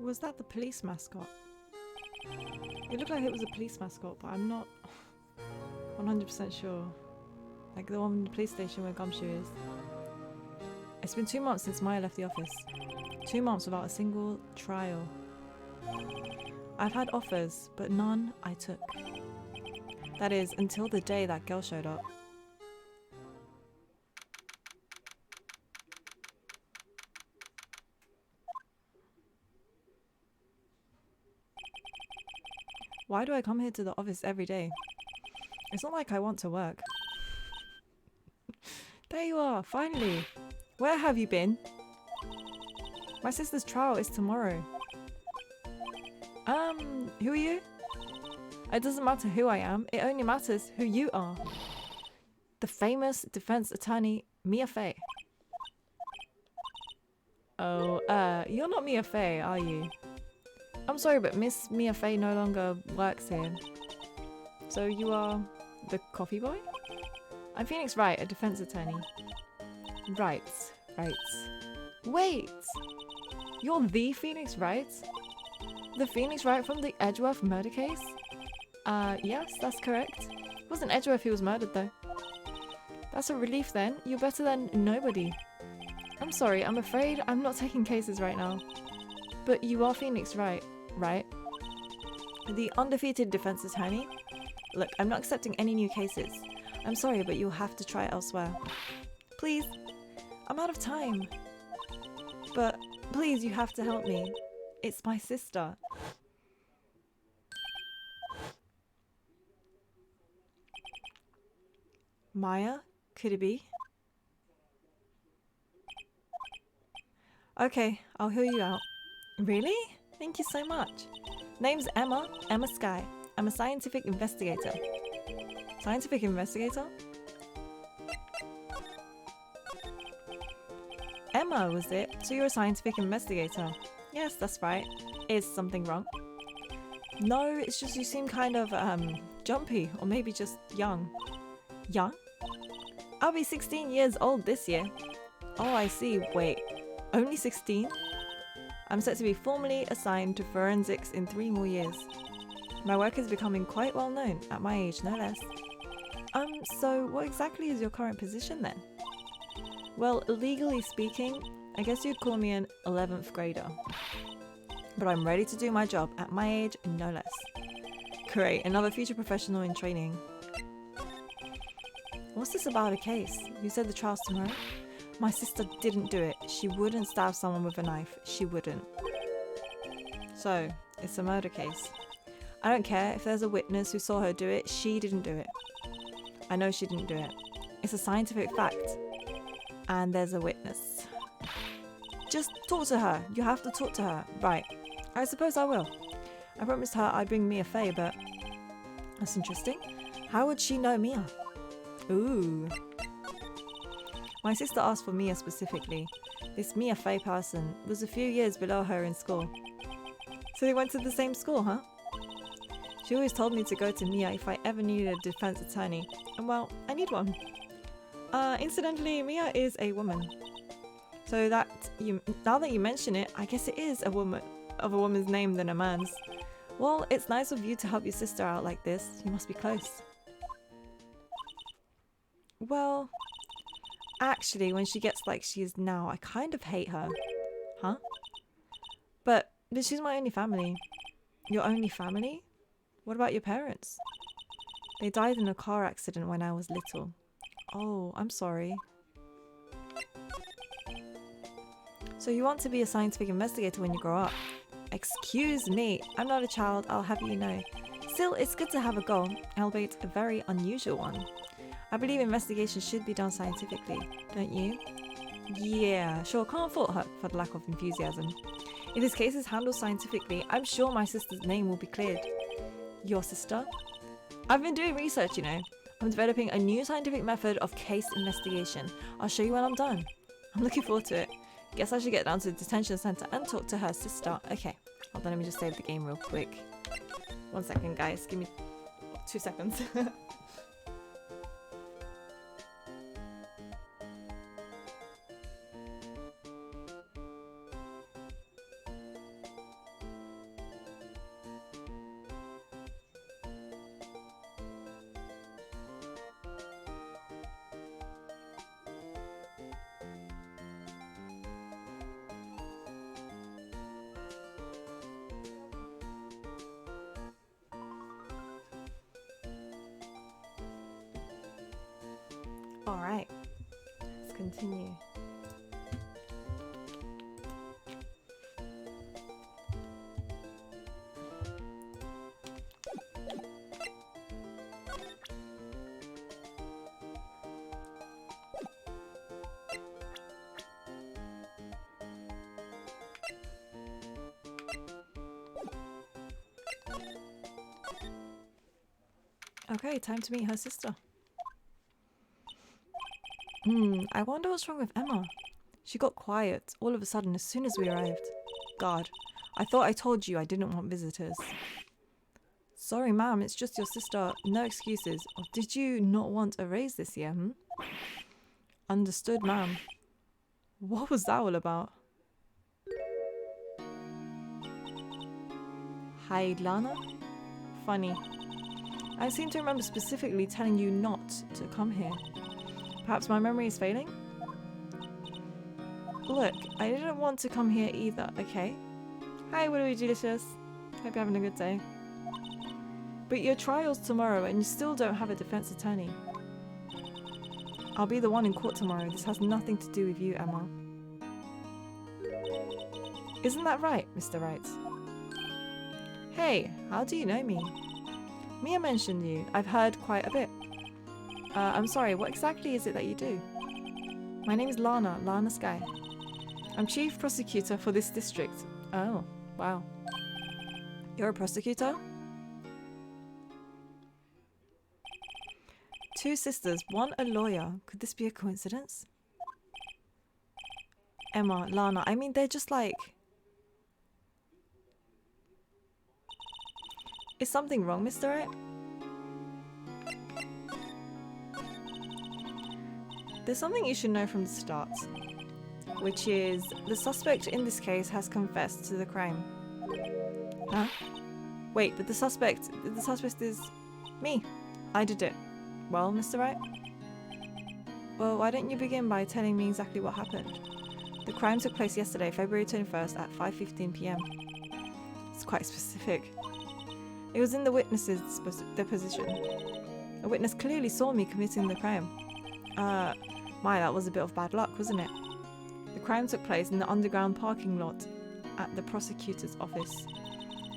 Was that the police mascot? It looked like it was a police mascot, but I'm not 100% sure. Like the one in the police station where Gumshoe is. It's been 2 months since Maya left the office. 2 months without a single trial. I've had offers, but none I took. That is, until the day that girl showed up. Why do I come here to the office every day? It's not like I want to work. There you are, finally. Where have you been? My sister's trial is tomorrow. Who are you? It doesn't matter who I am, it only matters who you are. The famous defense attorney, Mia Fey. Oh, you're not Mia Fey, are you? I'm sorry, but Miss Mia Fey no longer works here. So you are the coffee boy? I'm Phoenix Wright, a defense attorney. Right. Wait! You're the Phoenix Wright? The Phoenix Wright from the Edgeworth murder case? Yes, that's correct. It wasn't Edgeworth who was murdered though. That's a relief then. You're better than nobody. I'm sorry, I'm afraid I'm not taking cases right now. But you are Phoenix Wright, right? The undefeated defense attorney? Look, I'm not accepting any new cases. I'm sorry, but you'll have to try elsewhere. Please. I'm out of time. But please, you have to help me. It's my sister. Maya? Could it be? Okay, I'll hear you out. Really? Thank you so much. Name's Emma Sky. I'm a scientific investigator. Scientific investigator? Emma, was it? So you're a scientific investigator? Yes, that's right. Is something wrong? No, it's just you seem kind of, jumpy, or maybe just young. Young? I'll be 16 years old this year. Oh, I see. Wait, only 16? I'm set to be formally assigned to forensics in 3 more years. My work is becoming quite well known, at my age no less. So what exactly is your current position then? Well, legally speaking, I guess you'd call me an 11th grader. But I'm ready to do my job, at my age no less. Great, another future professional in training. What's this about a case? You said the trial's tomorrow? My sister didn't do it. She wouldn't stab someone with a knife. She wouldn't. So, it's a murder case. I don't care if there's a witness who saw her do it. She didn't do it. I know she didn't do it. It's a scientific fact. And there's a witness. Just talk to her. You have to talk to her. Right. I suppose I will. I promised her I'd bring Mia Fey, but... That's interesting. How would she know Mia? Ooh. My sister asked for Mia specifically. This Mia Fey person was a few years below her in school. So they went to the same school, huh? She always told me to go to Mia if I ever needed a defense attorney. And well, I need one. Incidentally, Mia is a woman. So now that you mention it, I guess it is a woman's name than a man's. Well, it's nice of you to help your sister out like this. You must be close. Well, actually, when she gets like she is now, I kind of hate her. Huh? But she's my only family. Your only family? What about your parents? They died in a car accident when I was little. Oh, I'm sorry. So you want to be a scientific investigator when you grow up? Excuse me, I'm not a child, I'll have you know. Still, it's good to have a goal, albeit a very unusual one. I believe investigations should be done scientifically, don't you? Yeah, sure, can't fault her for the lack of enthusiasm. If this case is handled scientifically, I'm sure my sister's name will be cleared. Your sister? I've been doing research, you know. I'm developing a new scientific method of case investigation. I'll show you when I'm done. I'm looking forward to it. Guess I should get down to the detention center and talk to her sister. Okay, hold on, let me just save the game real quick. 1 second, guys. Give me 2 seconds. Alright, let's continue. Okay, time to meet her sister. I wonder what's wrong with Emma. She got quiet all of a sudden as soon as we arrived. God, I thought I told you I didn't want visitors. Sorry, ma'am, it's just your sister. No excuses. Or did you not want a raise this year, Understood, ma'am. What was that all about? Hi, Lana? Funny. I seem to remember specifically telling you not to come here. Perhaps my memory is failing? Look, I didn't want to come here either, okay? Hi, Willowy Delicious. Hope you're having a good day. But your trial's tomorrow and you still don't have a defense attorney. I'll be the one in court tomorrow. This has nothing to do with you, Emma. Isn't that right, Mr. Wright? Hey, how do you know me? Mia mentioned you. I've heard quite a bit. I'm sorry, what exactly is it that you do? My name is Lana Sky. I'm chief prosecutor for this district. Oh, wow. You're a prosecutor? Two sisters, one a lawyer. Could this be a coincidence? Emma, Lana, I mean, they're just like... Is something wrong, Mr. Wright? There's something you should know from the start, which is the suspect in this case has confessed to the crime. Huh? Wait, but the suspect is me. I did it. Well, Mr. Wright? Well, why don't you begin by telling me exactly what happened? The crime took place yesterday, February 21st at 5:15 p.m. It's quite specific. It was in the witness's deposition. A witness clearly saw me committing the crime. That was a bit of bad luck, wasn't it? The crime took place in the underground parking lot at the prosecutor's office.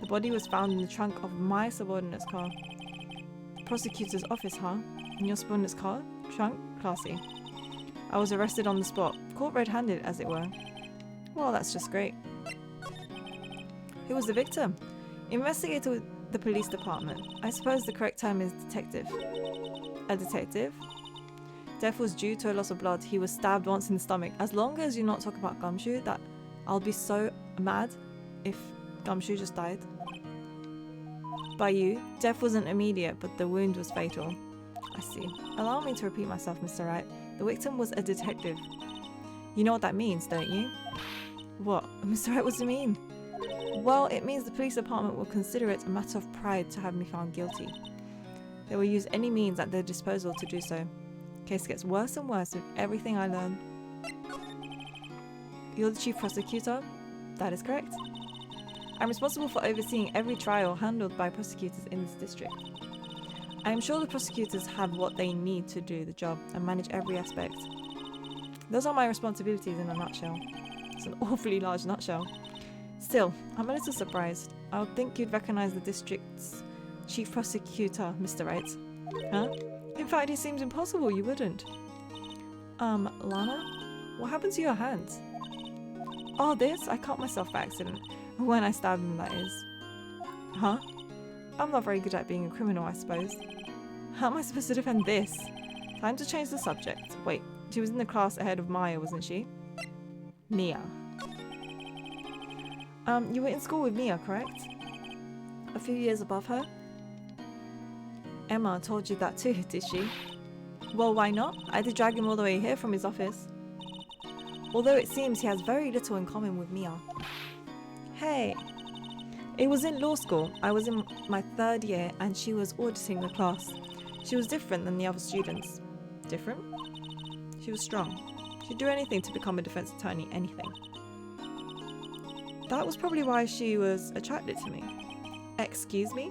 The body was found in the trunk of my subordinate's car. The prosecutor's office, huh? In your subordinate's car? Trunk? Classy. I was arrested on the spot, caught red-handed, as it were. Well, that's just great. Who was the victim? Investigator with the police department. I suppose the correct term is detective. A detective? Death was due to a loss of blood. He was stabbed once in the stomach. As long as you not talk about Gumshoe, that I'll be so mad if Gumshoe just died. By you, death wasn't immediate, but the wound was fatal. I see. Allow me to repeat myself, Mr. Wright. The victim was a detective. You know what that means, don't you? What? Mr. Wright, what does it mean? Well, it means the police department will consider it a matter of pride to have me found guilty. They will use any means at their disposal to do so. The case gets worse and worse with everything I learn. You're the chief prosecutor? That is correct. I'm responsible for overseeing every trial handled by prosecutors in this district. I am sure the prosecutors have what they need to do the job and manage every aspect. Those are my responsibilities in a nutshell. It's an awfully large nutshell. Still, I'm a little surprised. I would think you'd recognize the district's chief prosecutor, Mr. Wright. Huh? In fact, it seems impossible you wouldn't. Lana? What happened to your hands? Oh, this? I cut myself by accident. When I stabbed him, that is. Huh? I'm not very good at being a criminal, I suppose. How am I supposed to defend this? Time to change the subject. Wait, she was in the class ahead of Maya, wasn't she? Mia. You were in school with Mia, correct? A few years above her? Emma told you that too, did she? Well, why not? I did drag him all the way here from his office. Although it seems he has very little in common with Mia. Hey! It was in law school. I was in my 3rd year and she was auditing the class. She was different than the other students. Different? She was strong. She'd do anything to become a defense attorney, anything. That was probably why she was attracted to me. Excuse me?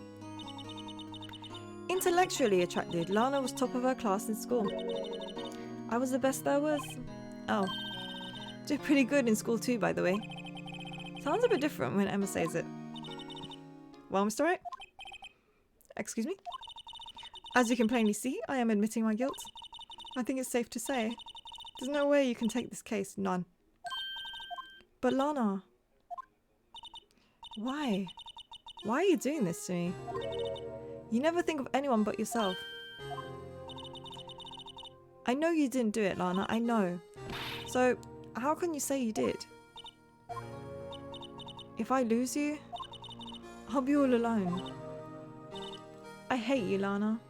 Intellectually attracted, Lana was top of her class in school. I was the best there was. Oh. Did pretty good in school too, by the way. Sounds a bit different when Emma says it. Well, Mr. Wright? Excuse me? As you can plainly see, I am admitting my guilt. I think it's safe to say. There's no way you can take this case. None. But Lana... Why? Why are you doing this to me? You never think of anyone but yourself. I know you didn't do it, Lana. I know. So, how can you say you did? If I lose you, I'll be all alone. I hate you, Lana.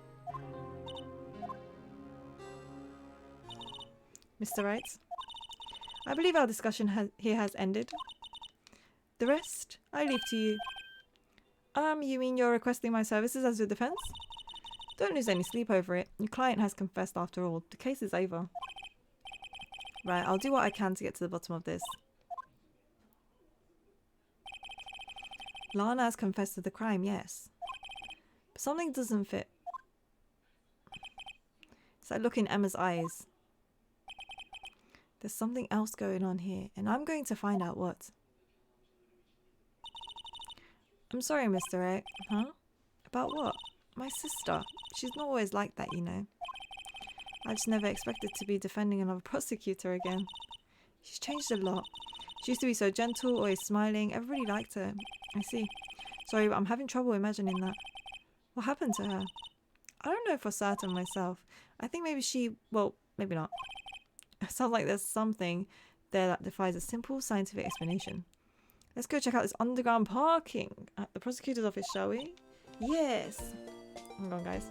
Mr. Wright, I believe our discussion here has ended. The rest, I leave to you. You mean you're requesting my services as your defense? Don't lose any sleep over it. Your client has confessed after all. The case is over. Right, I'll do what I can to get to the bottom of this. Lana has confessed to the crime, yes. But something doesn't fit. It's like look in Emma's eyes. There's something else going on here, and I'm going to find out what. I'm sorry, Mr. Wright. Huh? About what? My sister. She's not always like that, you know. I just never expected to be defending another prosecutor again. She's changed a lot. She used to be so gentle, always smiling. Everybody liked her. I see. Sorry, but I'm having trouble imagining that. What happened to her? I don't know for certain myself. I think maybe she... Well, maybe not. It sounds like there's something there that defies a simple scientific explanation. Let's go check out this underground parking at the prosecutor's office, shall we? Yes! Hang on, guys.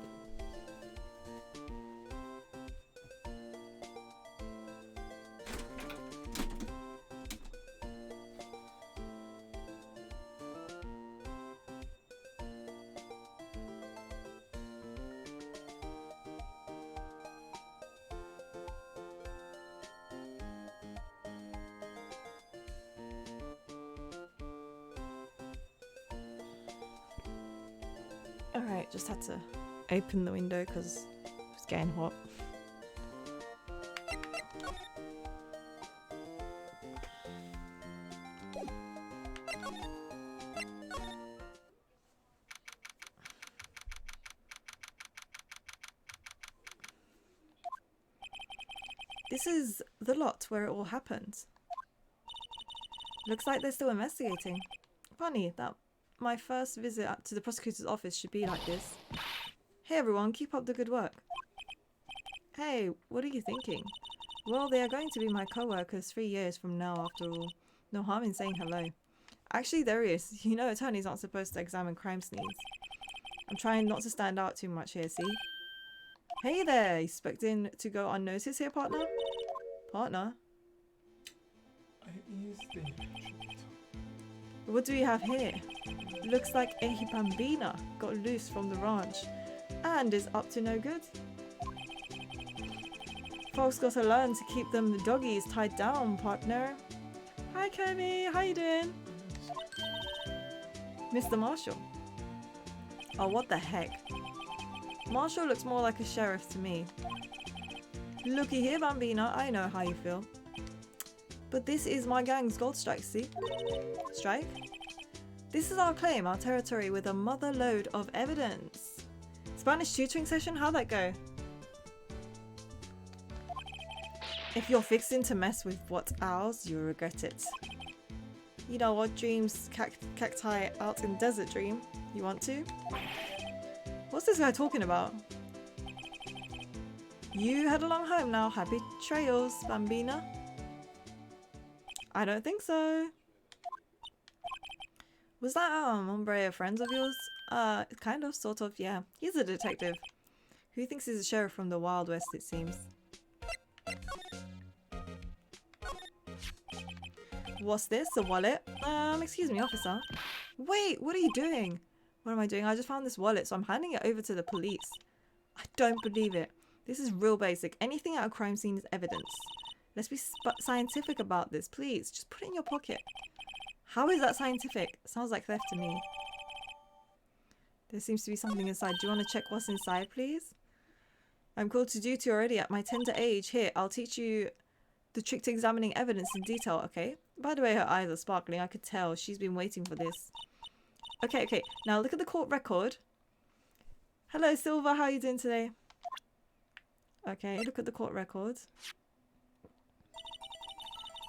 Alright, just had to open the window because it's getting hot. This is the lot where it all happened. Looks like they're still investigating. Funny that my first visit to the prosecutor's office should be like this. Hey everyone, keep up the good work. Hey, what are you thinking? Well, they are going to be my co-workers 3 years from now after all. No harm in saying hello. Actually, there is. You know attorneys aren't supposed to examine crime scenes. I'm trying not to stand out too much here, see? Hey there, expecting to go unnoticed here, partner? Partner? What do we have here? Looks like a bambina got loose from the ranch and is up to no good. Folks gotta learn to keep them doggies tied down, partner. Hi Kemi, how you doing? Mr. Marshall. Oh, what the heck? Marshall looks more like a sheriff to me. Looky here, Bambina, I know how you feel. But this is my gang's gold strike, see? Strike? This is our claim, our territory with a mother load of evidence. Spanish tutoring session, how'd that go? If you're fixing to mess with what's ours, you'll regret it. You know what, dreams cacti out in desert dream? You want to? What's this guy talking about? You head along home now. Happy trails, Bambina. I don't think so. Was that hombre a friend of yours? Kind of, sort of, yeah. He's a detective. Who thinks he's a sheriff from the Wild West, it seems. What's this? A wallet? Excuse me, officer. Wait, what are you doing? What am I doing? I just found this wallet, so I'm handing it over to the police. I don't believe it. This is real basic. Anything at a crime scene is evidence. Let's be scientific about this, please. Just put it in your pocket. How is that scientific? Sounds like theft to me. There seems to be something inside. Do you want to check what's inside, please? I'm called to duty already at my tender age. Here, I'll teach you the trick to examining evidence in detail, okay? By the way, her eyes are sparkling. I could tell. She's been waiting for this. Okay, okay. Now look at the court record. Hello, Silver. How are you doing today? Okay, look at the court record.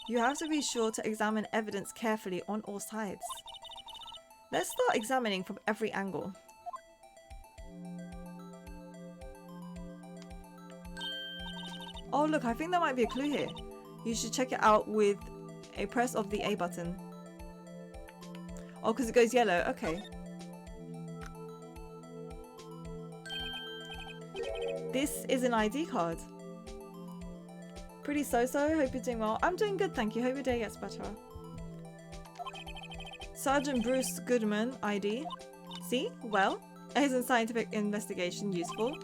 You have to be sure to examine evidence carefully on all sides. Let's start examining from every angle. Oh look, I think there might be a clue here. You should check it out with a press of the A button. Oh, because it goes yellow. Okay. This is an ID card. Pretty so-so. Hope you're doing well. I'm doing good, thank you. Hope your day gets better. Sergeant Bruce Goodman ID. See? Well, isn't scientific investigation useful?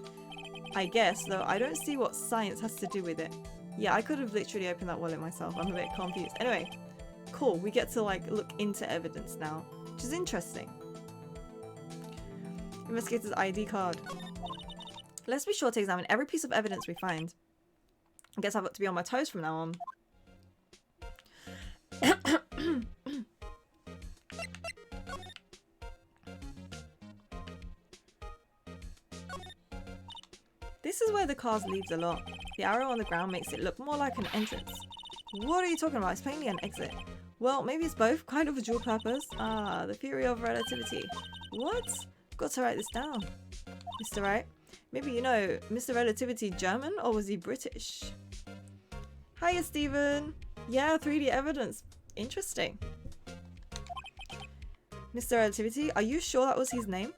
I guess, though I don't see what science has to do with it. Yeah, I could have literally opened that wallet myself. I'm a bit confused. Anyway, cool. We get to like look into evidence now, which is interesting. Investigator's ID card. Let's be sure to examine every piece of evidence we find. I guess I've got to be on my toes from now on. This is where the cars leaves a lot. The arrow on the ground makes it look more like an entrance. What are you talking about? It's plainly an exit. Well, maybe it's both, kind of a dual purpose. Ah, the theory of relativity. What? Got to write this down. Mr. Wright? Maybe you know, Mr. Relativity German or was he British? Hiya, Stephen. Yeah, 3D evidence. Interesting. Mr. Relativity, are you sure that was his name?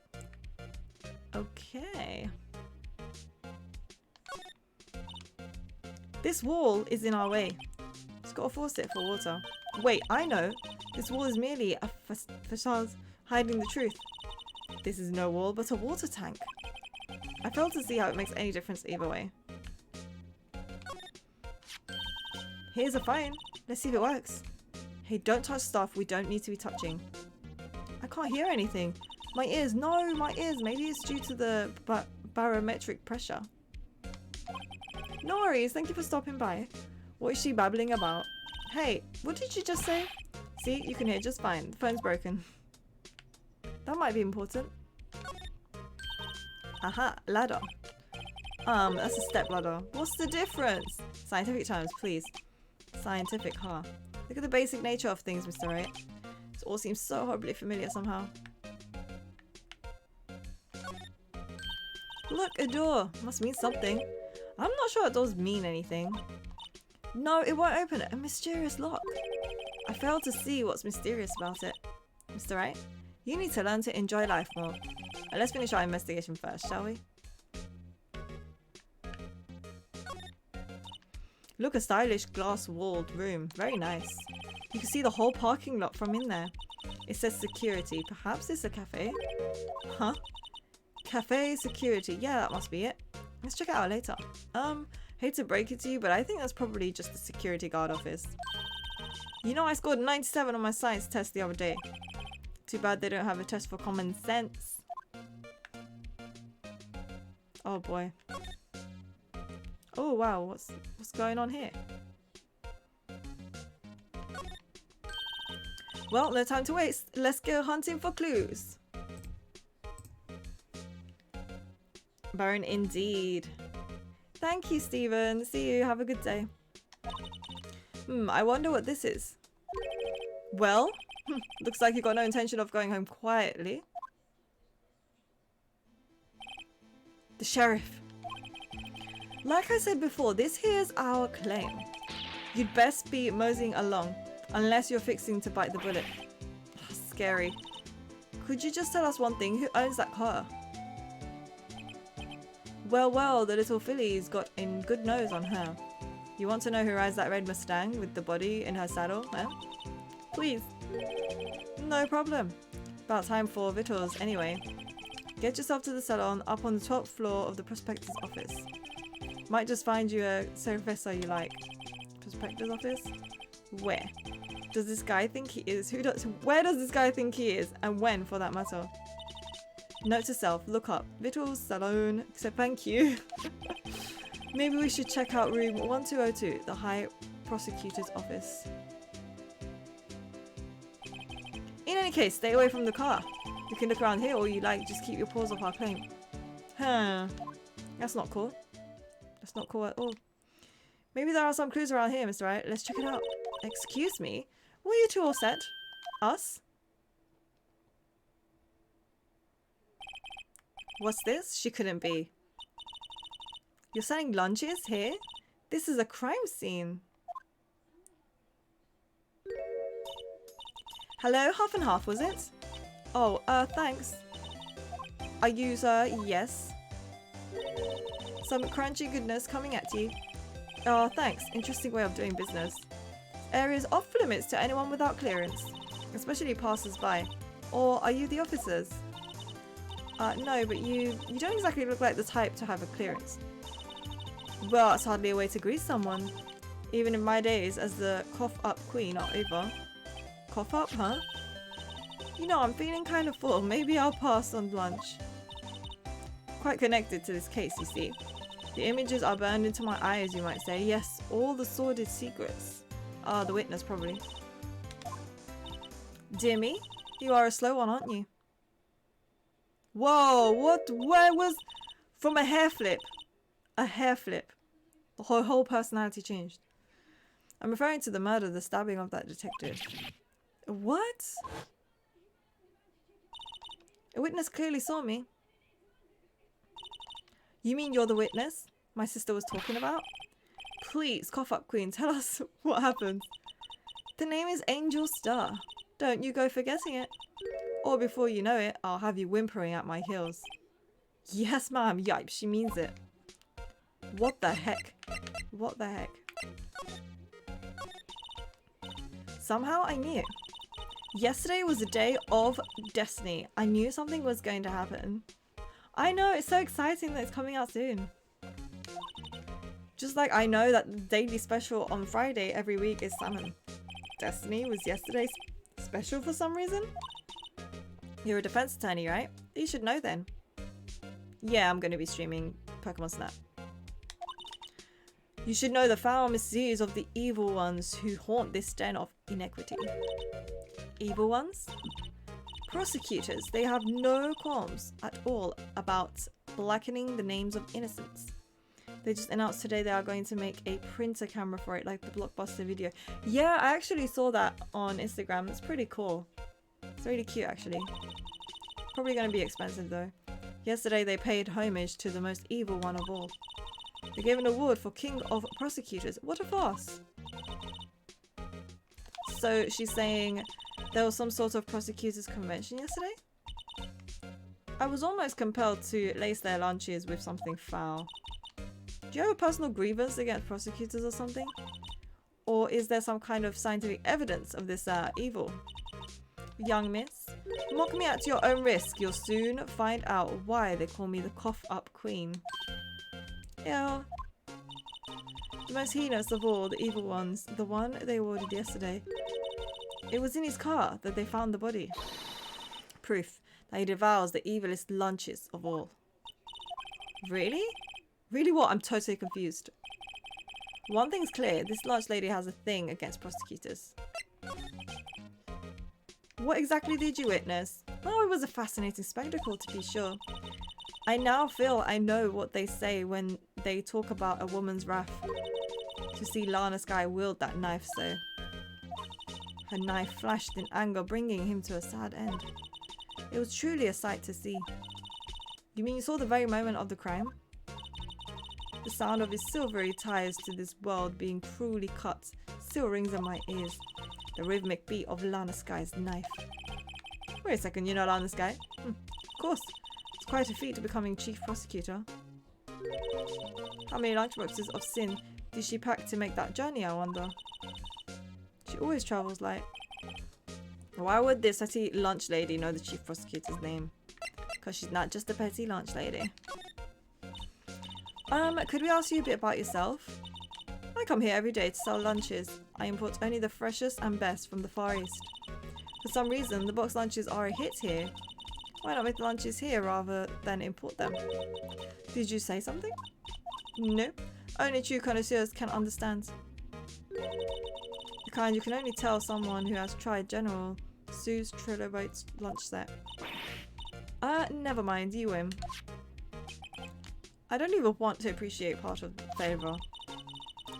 Okay. This wall is in our way. Just gotta force it for water. Wait, I know. This wall is merely a facade hiding the truth. This is no wall, but a water tank. I fail to see how it makes any difference either way. Here's a phone. Let's see if it works. Hey, don't touch stuff we don't need to be touching. I can't hear anything. My ears. No, my ears. Maybe it's due to the barometric pressure. No worries. Thank you for stopping by. What is she babbling about? Hey, what did you just say? See, you can hear just fine. The phone's broken. That might be important. Aha, ladder. That's a step ladder. What's the difference? Scientific terms, please. Scientific, huh? Look at the basic nature of things, Mr. Wright. This all seems so horribly familiar somehow. Look, a door. Must mean something. I'm not sure it does mean anything. No, it won't open it. A mysterious lock. I fail to see what's mysterious about it. Mr. Wright, you need to learn to enjoy life more. Let's finish our investigation first, shall we? Look, a stylish glass-walled room. Very nice. You can see the whole parking lot from in there. It says security. Perhaps it's a cafe? Huh? Cafe security. Yeah, that must be it. Let's check it out later. Hate to break it to you, but I think that's probably just the security guard office. You know, I scored 97 on my science test the other day. Too bad they don't have a test for common sense. Oh boy. Oh wow, what's going on here? Well, no time to waste. Let's go hunting for clues. Baron indeed. Thank you, Stephen. See you. Have a good day. I wonder what this is. Well, looks like you got no intention of going home quietly. The sheriff. Like I said before, this here's our claim. You'd best be moseying along, unless you're fixing to bite the bullet. Scary. Could you just tell us one thing? Who owns that car? Well, the little filly's got a good nose on her. You want to know who rides that red Mustang with the body in her saddle, eh? Please. No problem. About time for victuals anyway. Get yourself to the salon up on the top floor of the prospector's office. Might just find you a professor you like. Prospector's office? Where? Does this guy think he is? Where does this guy think he is? And when, for that matter? Note to self, look up. Victuals, salon, except thank you. Maybe we should check out room 1202, the High Prosecutor's office. In any case, stay away from the car. You can look around here all you like, just keep your paws off our claim. Huh. That's not cool. That's not cool at all. Maybe there are some clues around here, Mr. Wright. Let's check it out. Excuse me? Were you two all set? Us? What's this? She couldn't be. You're selling lunches here? This is a crime scene. Hello, half and half, was it? Oh, thanks. Are you, yes? Some crunchy goodness coming at you. Oh, thanks. Interesting way of doing business. Area's off limits to anyone without clearance, especially passers-by. Or are you the officers? No, but you don't exactly look like the type to have a clearance. Well, it's hardly a way to greet someone. Even in my days as the cough-up queen are over. Cough up, huh? You know, I'm feeling kind of full. Maybe I'll pass on lunch. Quite connected to this case, you see. The images are burned into my eyes, you might say. Yes, all the sordid secrets. Ah, the witness, probably. Dear me, you are a slow one, aren't you? Whoa, what? Where was... From a hair flip. A hair flip. The whole personality changed. I'm referring to the murder, the stabbing of that detective. What? A witness clearly saw me. You mean you're the witness my sister was talking about? Please, cough up queen, tell us what happened. The name is Angel Star. Don't you go forgetting it. Or before you know it, I'll have you whimpering at my heels. Yes, ma'am. Yipes, she means it. What the heck? What the heck? Somehow I knew. Yesterday was a day of destiny. I knew something was going to happen. I know, it's so exciting that it's coming out soon. Just like I know that the daily special on Friday every week is salmon. Destiny was yesterday's special for some reason? You're a defense attorney, right? You should know then. Yeah, I'm going to be streaming Pokemon Snap. You should know the foul misdeeds of the evil ones who haunt this den of inequity. Evil ones? Prosecutors, they have no qualms at all about blackening the names of innocents. They just announced today they are going to make a printer camera for it, like the Blockbuster video. Yeah, I actually saw that on Instagram. It's pretty cool. It's really cute, actually. Probably going to be expensive, though. Yesterday, they paid homage to the most evil one of all. They gave an award for King of Prosecutors. What a farce. So, she's saying there was some sort of prosecutors convention yesterday? I was almost compelled to lace their lunches with something foul. Do you have a personal grievance against prosecutors or something? Or is there some kind of scientific evidence of this evil? Young miss, mock me at your own risk. You'll soon find out why they call me the cough-up queen. Yeah. The most heinous of all the evil ones, the one they ordered yesterday. It was in his car that they found the body. Proof that he devours the evilest lunches of all. Really? Really what? I'm totally confused. One thing's clear, this lunch lady has a thing against prosecutors. What exactly did you witness? Oh, it was a fascinating spectacle to be sure. I now feel I know what they say when they talk about a woman's wrath. To see Lana Skye wield that knife so. Her knife flashed in anger, bringing him to a sad end. It was truly a sight to see. You mean you saw the very moment of the crime? The sound of his silvery ties to this world being cruelly cut still rings in my ears. The rhythmic beat of Lana Skye's knife. Wait a second, you know Lana Skye? Of course. It's quite a feat to becoming chief prosecutor. How many lunchboxes of sin did she pack to make that journey, I wonder? She always travels light. Why would this petty lunch lady know the chief prosecutor's name? Because she's not just a petty lunch lady. Could we ask you a bit about yourself? I come here every day to sell lunches. I import only the freshest and best from the Far East. For some reason, the box lunches are a hit here. Why not make the lunches here rather than import them? Did you say something? No. only true connoisseurs can understand. The kind you can only tell someone who has tried General Sue's Trilobites lunch set. Never mind, you win. I don't even want to appreciate part of the flavor.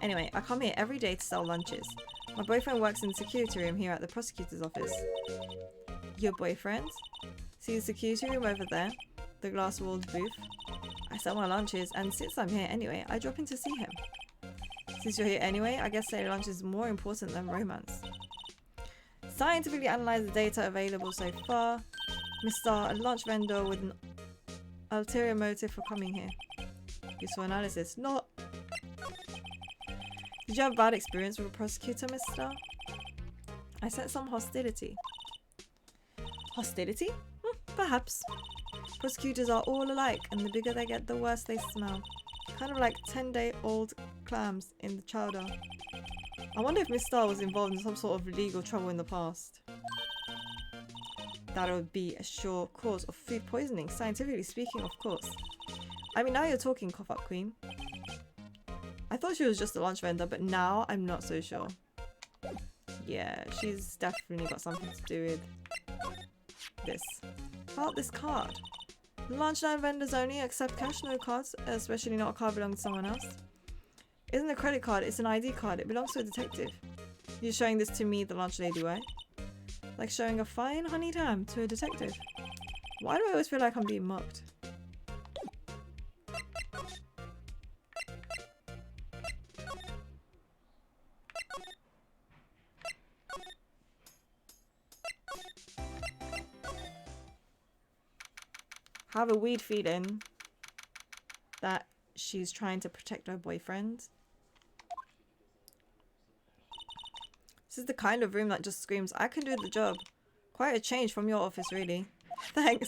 Anyway, I come here every day to sell lunches. My boyfriend works in the security room here at the prosecutor's office. Your boyfriend? See the security room over there? The glass-walled booth? I sell my lunches, and since I'm here anyway, I drop in to see him. Since you're here anyway, I guess selling lunch is more important than romance. Scientifically analyze the data available so far. Mr. A lunch vendor with an ulterior motive for coming here. Useful analysis. Not. Did you have a bad experience with a prosecutor, mister? I sense some hostility. Hostility? Perhaps. Prosecutors are all alike, and the bigger they get, the worse they smell. Kind of like 10-day-old clams in the chowder. I wonder if Miss Star was involved in some sort of legal trouble in the past. That would be a sure cause of food poisoning, scientifically speaking, of course. I mean, now you're talking, cough up queen. I thought she was just a lunch vendor, but now I'm not so sure. Yeah, she's definitely got something to do with this. About this card. Lunchtime vendors only accept cash, no cards, especially not a card belonging to someone else. Isn't a credit card, it's an ID card. It belongs to a detective. You're showing this to me, the lunch lady, way. Like showing a fine honeyed ham to a detective. Why do I always feel like I'm being mocked? I have a weird feeling that she's trying to protect her boyfriend. This is the kind of room that just screams, I can do the job. Quite a change from your office, really. Thanks.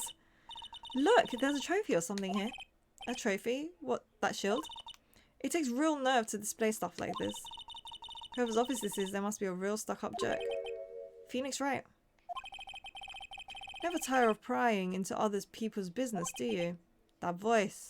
Look, there's a trophy or something here. A trophy? What, that shield? It takes real nerve to display stuff like this. Whoever's office this is, there must be a real stuck-up jerk. Phoenix Wright. Never tire of prying into other people's business, do you? That voice.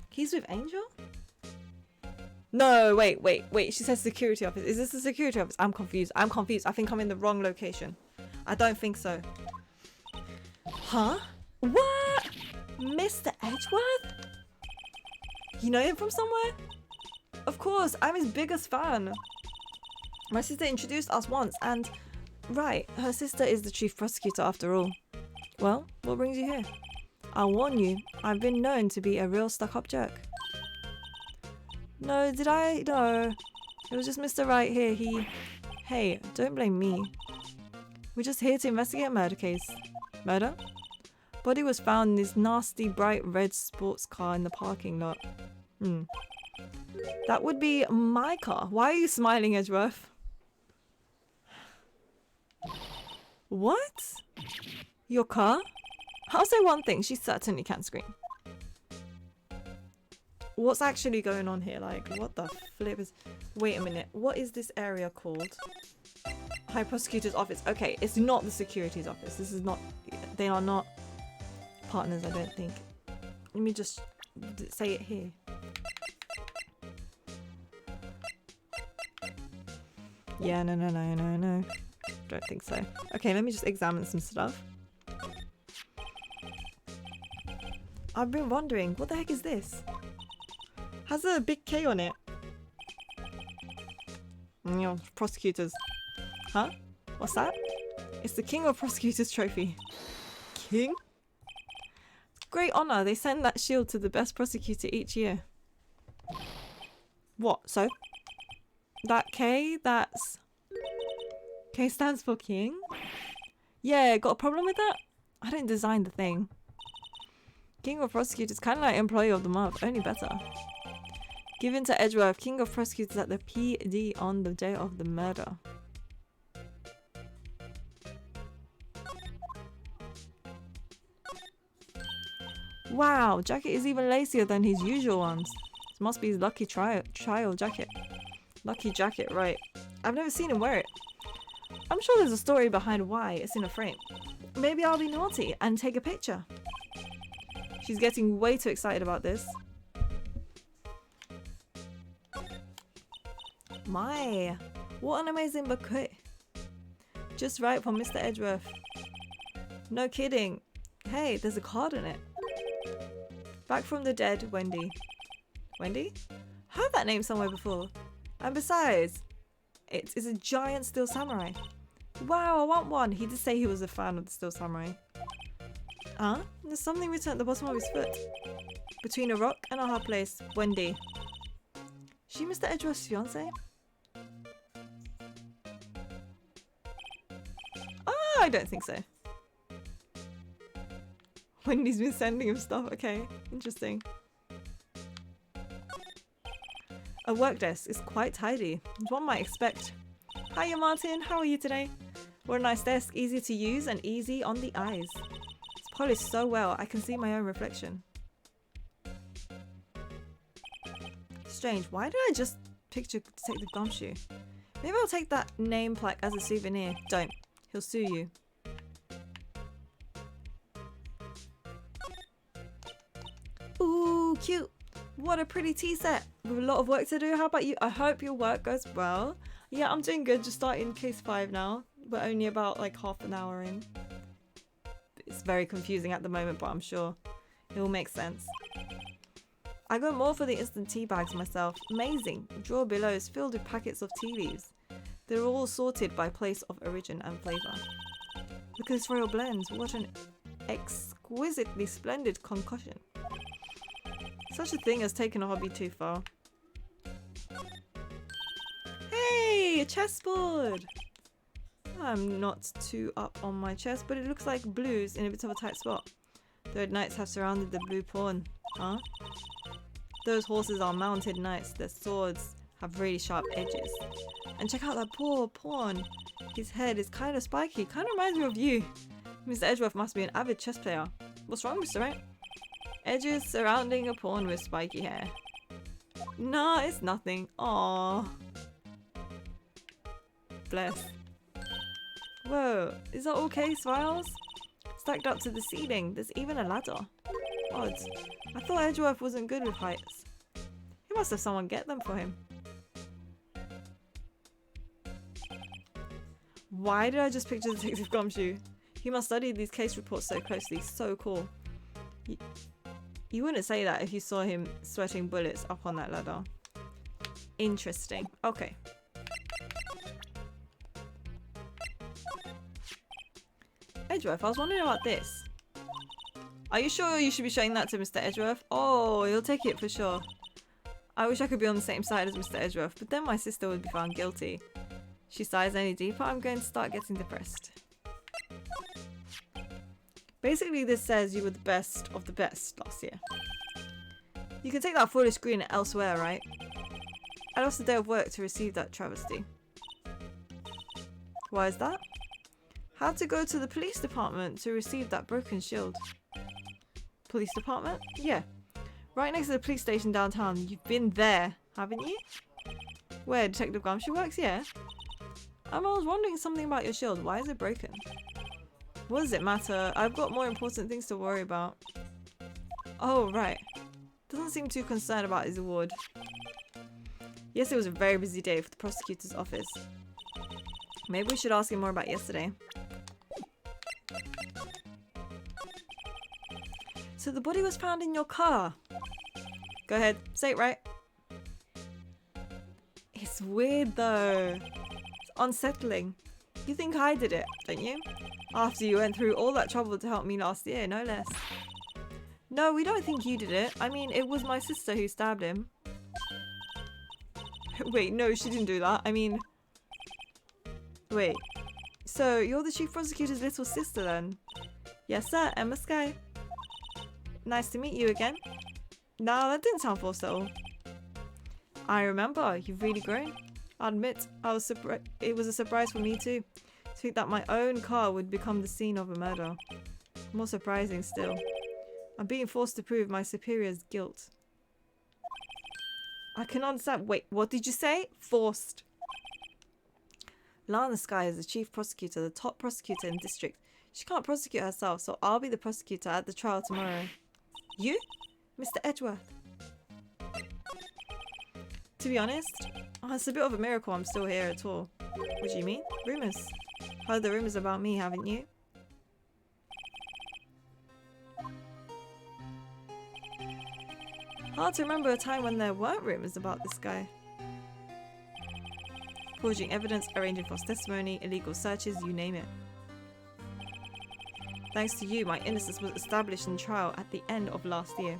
He's with Angel? No, wait. She says security office. Is this the security office? I'm confused. I think I'm in the wrong location. I don't think so. Huh? What? Mr. Edgeworth? You know him from somewhere? Of course, I'm his biggest fan. My sister introduced us once and... Right, her sister is the chief prosecutor after all. Well, what brings you here? I'll warn you, I've been known to be a real stuck-up jerk. No, did I? No. It was just Mr. Wright here, Hey, don't blame me. We're just here to investigate a murder case. Murder? Body was found in this nasty bright red sports car in the parking lot. That would be my car. Why are you smiling, Edgeworth? What? Your car? I'll say one thing, she certainly can scream. What's actually going on here? Like, what the flip is... Wait a minute, what is this area called? High Prosecutor's Office. Okay, it's not the security's office. This is not... They are not partners, I don't think. Let me just say it here. Yeah, no. Don't think so. Okay, let me just examine some stuff. I've been wondering, what the heck is this? Has a big K on it. Prosecutors. Huh? What's that? It's the King of Prosecutors trophy. King? Great honor. They send that shield to the best prosecutor each year. What? So? That K? That's... K stands for King? Yeah, got a problem with that? I didn't design the thing. King of Prosecutors, kind of like Employee of the Month, only better. Given to Edgeworth, King of Prosecutors at the PD on the day of the murder. Wow, jacket is even lacier than his usual ones. This must be his lucky trial jacket. Lucky jacket, right. I've never seen him wear it. I'm sure there's a story behind why it's in a frame. Maybe I'll be naughty and take a picture. She's getting way too excited about this. My, what an amazing bouquet. Just right from Mr. Edgeworth. No kidding. Hey, there's a card in it. Back from the dead, Wendy. Wendy? Heard that name somewhere before. And besides, it is a giant steel samurai. Wow, I want one. He did say he was a fan of the steel samurai. Huh? There's something written at the bottom of his foot. Between a rock and a hard place, Wendy. She Mr. Edgeworth's fiance? Oh, I don't think so. Wendy's been sending him stuff. Okay, interesting. A work desk is quite tidy, as one might expect. Hiya Martin, how are you today? What a nice desk, easy to use and easy on the eyes. It's polished so well, I can see my own reflection. Strange, why did I just picture Detective Gumshoe? Maybe I'll take that name plaque as a souvenir. Don't, he'll sue you. Ooh, cute. What a pretty tea set with a lot of work to do. How about you? I hope your work goes well. Yeah, I'm doing good. Just starting case 5 now. We're only about like half an hour in. It's very confusing at the moment, but I'm sure it will make sense. I got more for the instant tea bags myself. Amazing. The drawer below is filled with packets of tea leaves. They're all sorted by place of origin and flavour. Look at this royal blend. What an exquisitely splendid concoction. Such a thing has taken a hobby too far. Hey, a chessboard! I'm not too up on my chess, but it looks like blue's in a bit of a tight spot. The knights have surrounded the blue pawn. Huh? Those horses are mounted knights. Their swords have really sharp edges. And check out that poor pawn. His head is kind of spiky. Kind of reminds me of you. Mr. Edgeworth must be an avid chess player. What's wrong, Mr. Wright? Edges surrounding a pawn with spiky hair. Nah, it's nothing. Aww. Bless. Whoa, is that all case files? Stacked up to the ceiling. There's even a ladder. Odd. I thought Edgeworth wasn't good with heights. He must have someone get them for him. Why did I just picture Detective Gumshoe? He must study these case reports so closely. So cool. You wouldn't say that if you saw him sweating bullets up on that ladder. Interesting. Okay. Edgeworth, I was wondering about this. Are you sure you should be showing that to Mr. Edgeworth? Oh, he'll take it for sure. I wish I could be on the same side as Mr. Edgeworth, but then my sister would be found guilty. She sighs any deeper, I'm going to start getting depressed. Basically, this says you were the best of the best last year. You can take that foolish green elsewhere, right? I lost a day of work to receive that travesty. Why is that? Had to go to the police department to receive that broken shield. Police department? Yeah. Right next to the police station downtown. You've been there, haven't you? Where Detective Gumshoe works? Yeah. I was wondering something about your shield. Why is it broken? What does it matter? I've got more important things to worry about. Oh, right. Doesn't seem too concerned about his award. Yes, it was a very busy day for the prosecutor's office. Maybe we should ask him more about yesterday. So the body was found in your car. Go ahead, say it right. It's weird though. It's unsettling. You think I did it, don't you? After you went through all that trouble to help me last year, no less. No, we don't think you did it. I mean, it was my sister who stabbed him. Wait, no, she didn't do that. I mean... Wait. So, you're the chief prosecutor's little sister then? Yes, sir. Emma Sky. Nice to meet you again. No, that didn't sound forced at all. I remember. You've really grown. I admit, it was a surprise for me too. To think that my own car would become the scene of a murder. More surprising still. I'm being forced to prove my superior's guilt. I can understand. Wait, what did you say? Forced. Lana Sky is the chief prosecutor, the top prosecutor in district. She can't prosecute herself, so I'll be the prosecutor at the trial tomorrow. You? Mr. Edgeworth. To be honest, it's a bit of a miracle I'm still here at all. What do you mean? Rumours. Heard the rumours about me, haven't you? Hard to remember a time when there weren't rumours about this guy. Forging evidence, arranging false testimony, illegal searches, you name it. Thanks to you, my innocence was established in trial at the end of last year.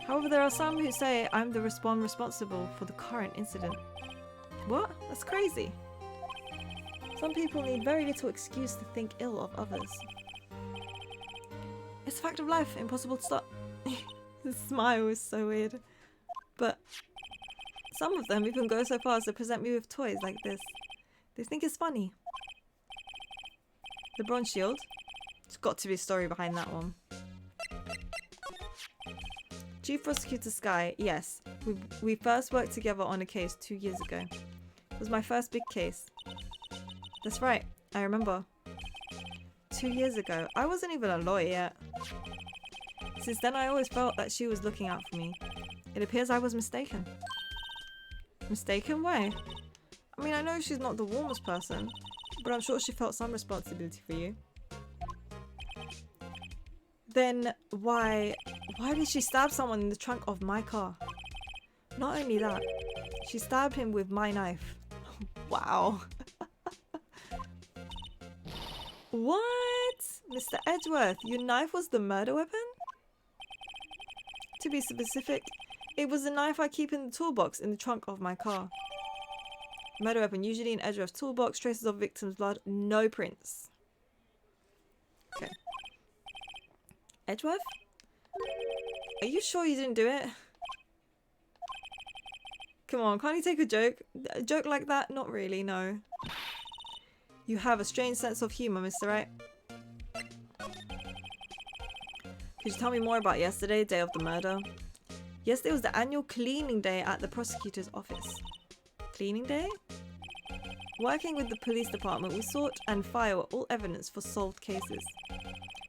However, there are some who say I'm the one responsible for the current incident. What? That's crazy. Some people need very little excuse to think ill of others. It's a fact of life, impossible to stop. The smile is so weird. But some of them even go so far as to present me with toys like this. They think it's funny. The bronze shield? There's got to be a story behind that one. Chief Prosecutor Sky, yes. We first worked together on a case 2 years ago. It was my first big case. That's right, I remember. 2 years ago. I wasn't even a lawyer yet. Since then I always felt that she was looking out for me. It appears I was mistaken. Mistaken? Why? I mean, I know she's not the warmest person, but I'm sure she felt some responsibility for you. Then why did she stab someone in the trunk of my car? Not only that, she stabbed him with my knife. Wow. What? Mr. Edgeworth, your knife was the murder weapon? To be specific, it was the knife I keep in the toolbox in the trunk of my car. Murder weapon, usually in Edgeworth's toolbox, traces of victim's blood, no prints. Okay. Edgeworth? Are you sure you didn't do it? Come on, can't you take a joke? A joke like that? Not really, no. You have a strange sense of humour, Mr. Wright. Could you tell me more about yesterday, day of the murder? Yesterday was the annual cleaning day at the prosecutor's office. Cleaning day? Working with the police department, we sort and file all evidence for solved cases.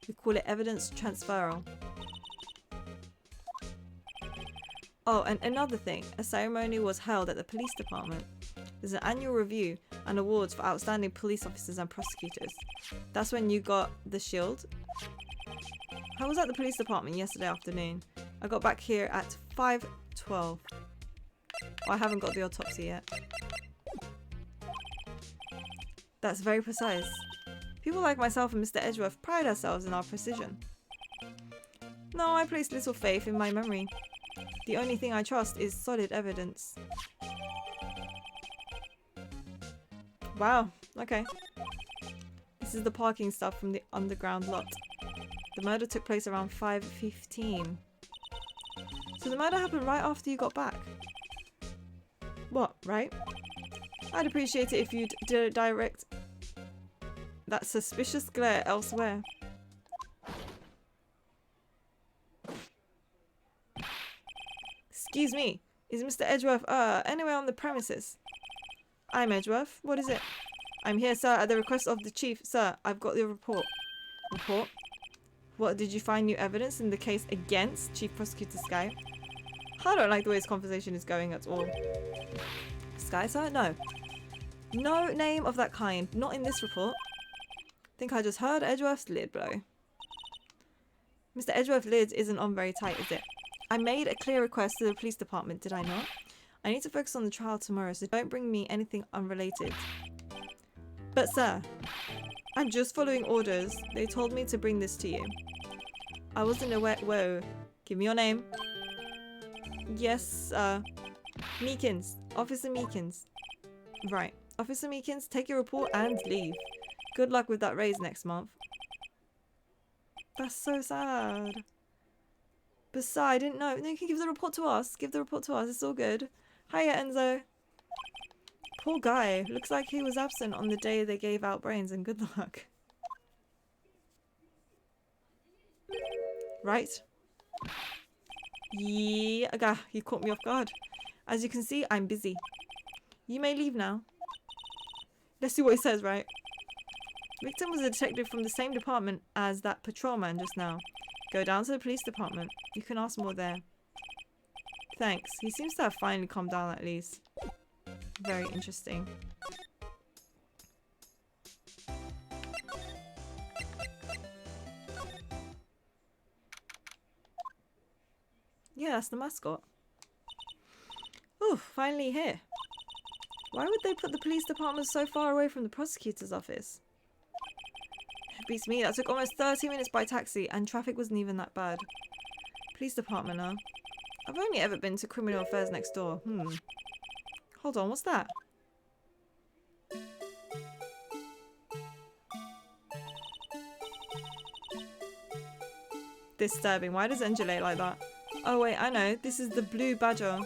We call it evidence transferal. Oh, and another thing, a ceremony was held at the police department. There's an annual review and awards for outstanding police officers and prosecutors. That's when you got the shield. I was at the police department yesterday afternoon. I got back here at 5:12. I haven't got the autopsy yet. That's very precise. People like myself and Mr. Edgeworth pride ourselves in our precision. No, I place little faith in my memory. The only thing I trust is solid evidence. Wow, okay. This is the parking stuff from the underground lot. The murder took place around 5:15. So the murder happened right after you got back? What, right? I'd appreciate it if you'd direct that suspicious glare elsewhere. Excuse me, is Mr. Edgeworth anywhere on the premises? I'm Edgeworth. What is it? I'm here, sir, at the request of the chief. Sir, I've got your report. Report? What, did you find new evidence in the case against Chief Prosecutor Sky? I don't like the way this conversation is going at all. Sky, sir? No. No name of that kind. Not in this report. Think I just heard Edgeworth's lid blow. Mr. Edgeworth's lid isn't on very tight, is it? I made a clear request to the police department, did I not? I need to focus on the trial tomorrow, so don't bring me anything unrelated. But sir, I'm just following orders. They told me to bring this to you. I wasn't aware. Whoa. Give me your name. Yes, Meekins. Officer Meekins. Right. Officer Meekins, take your report and leave. Good luck with that raise next month. That's so sad. But sir, I didn't know. No, you can give the report to us. Give the report to us. It's all good. Hiya, Enzo. Poor guy. Looks like he was absent on the day they gave out brains, and good luck. Right. Yeah, you caught me off guard. As you can see, I'm busy. You may leave now. Let's see what he says, right? Victim was a detective from the same department as that patrolman just now. Go down to the police department. You can ask more there. Thanks. He seems to have finally calmed down at least. Very interesting. Yeah, that's the mascot. Ooh, finally here. Why would they put the police department so far away from the prosecutor's office? Beats me, that took almost 30 minutes by taxi and traffic wasn't even that bad. Police department, huh? I've only ever been to criminal affairs next door. Hold on, what's that? Disturbing. Why does it undulate like that? Oh wait, I know. This is the blue badger.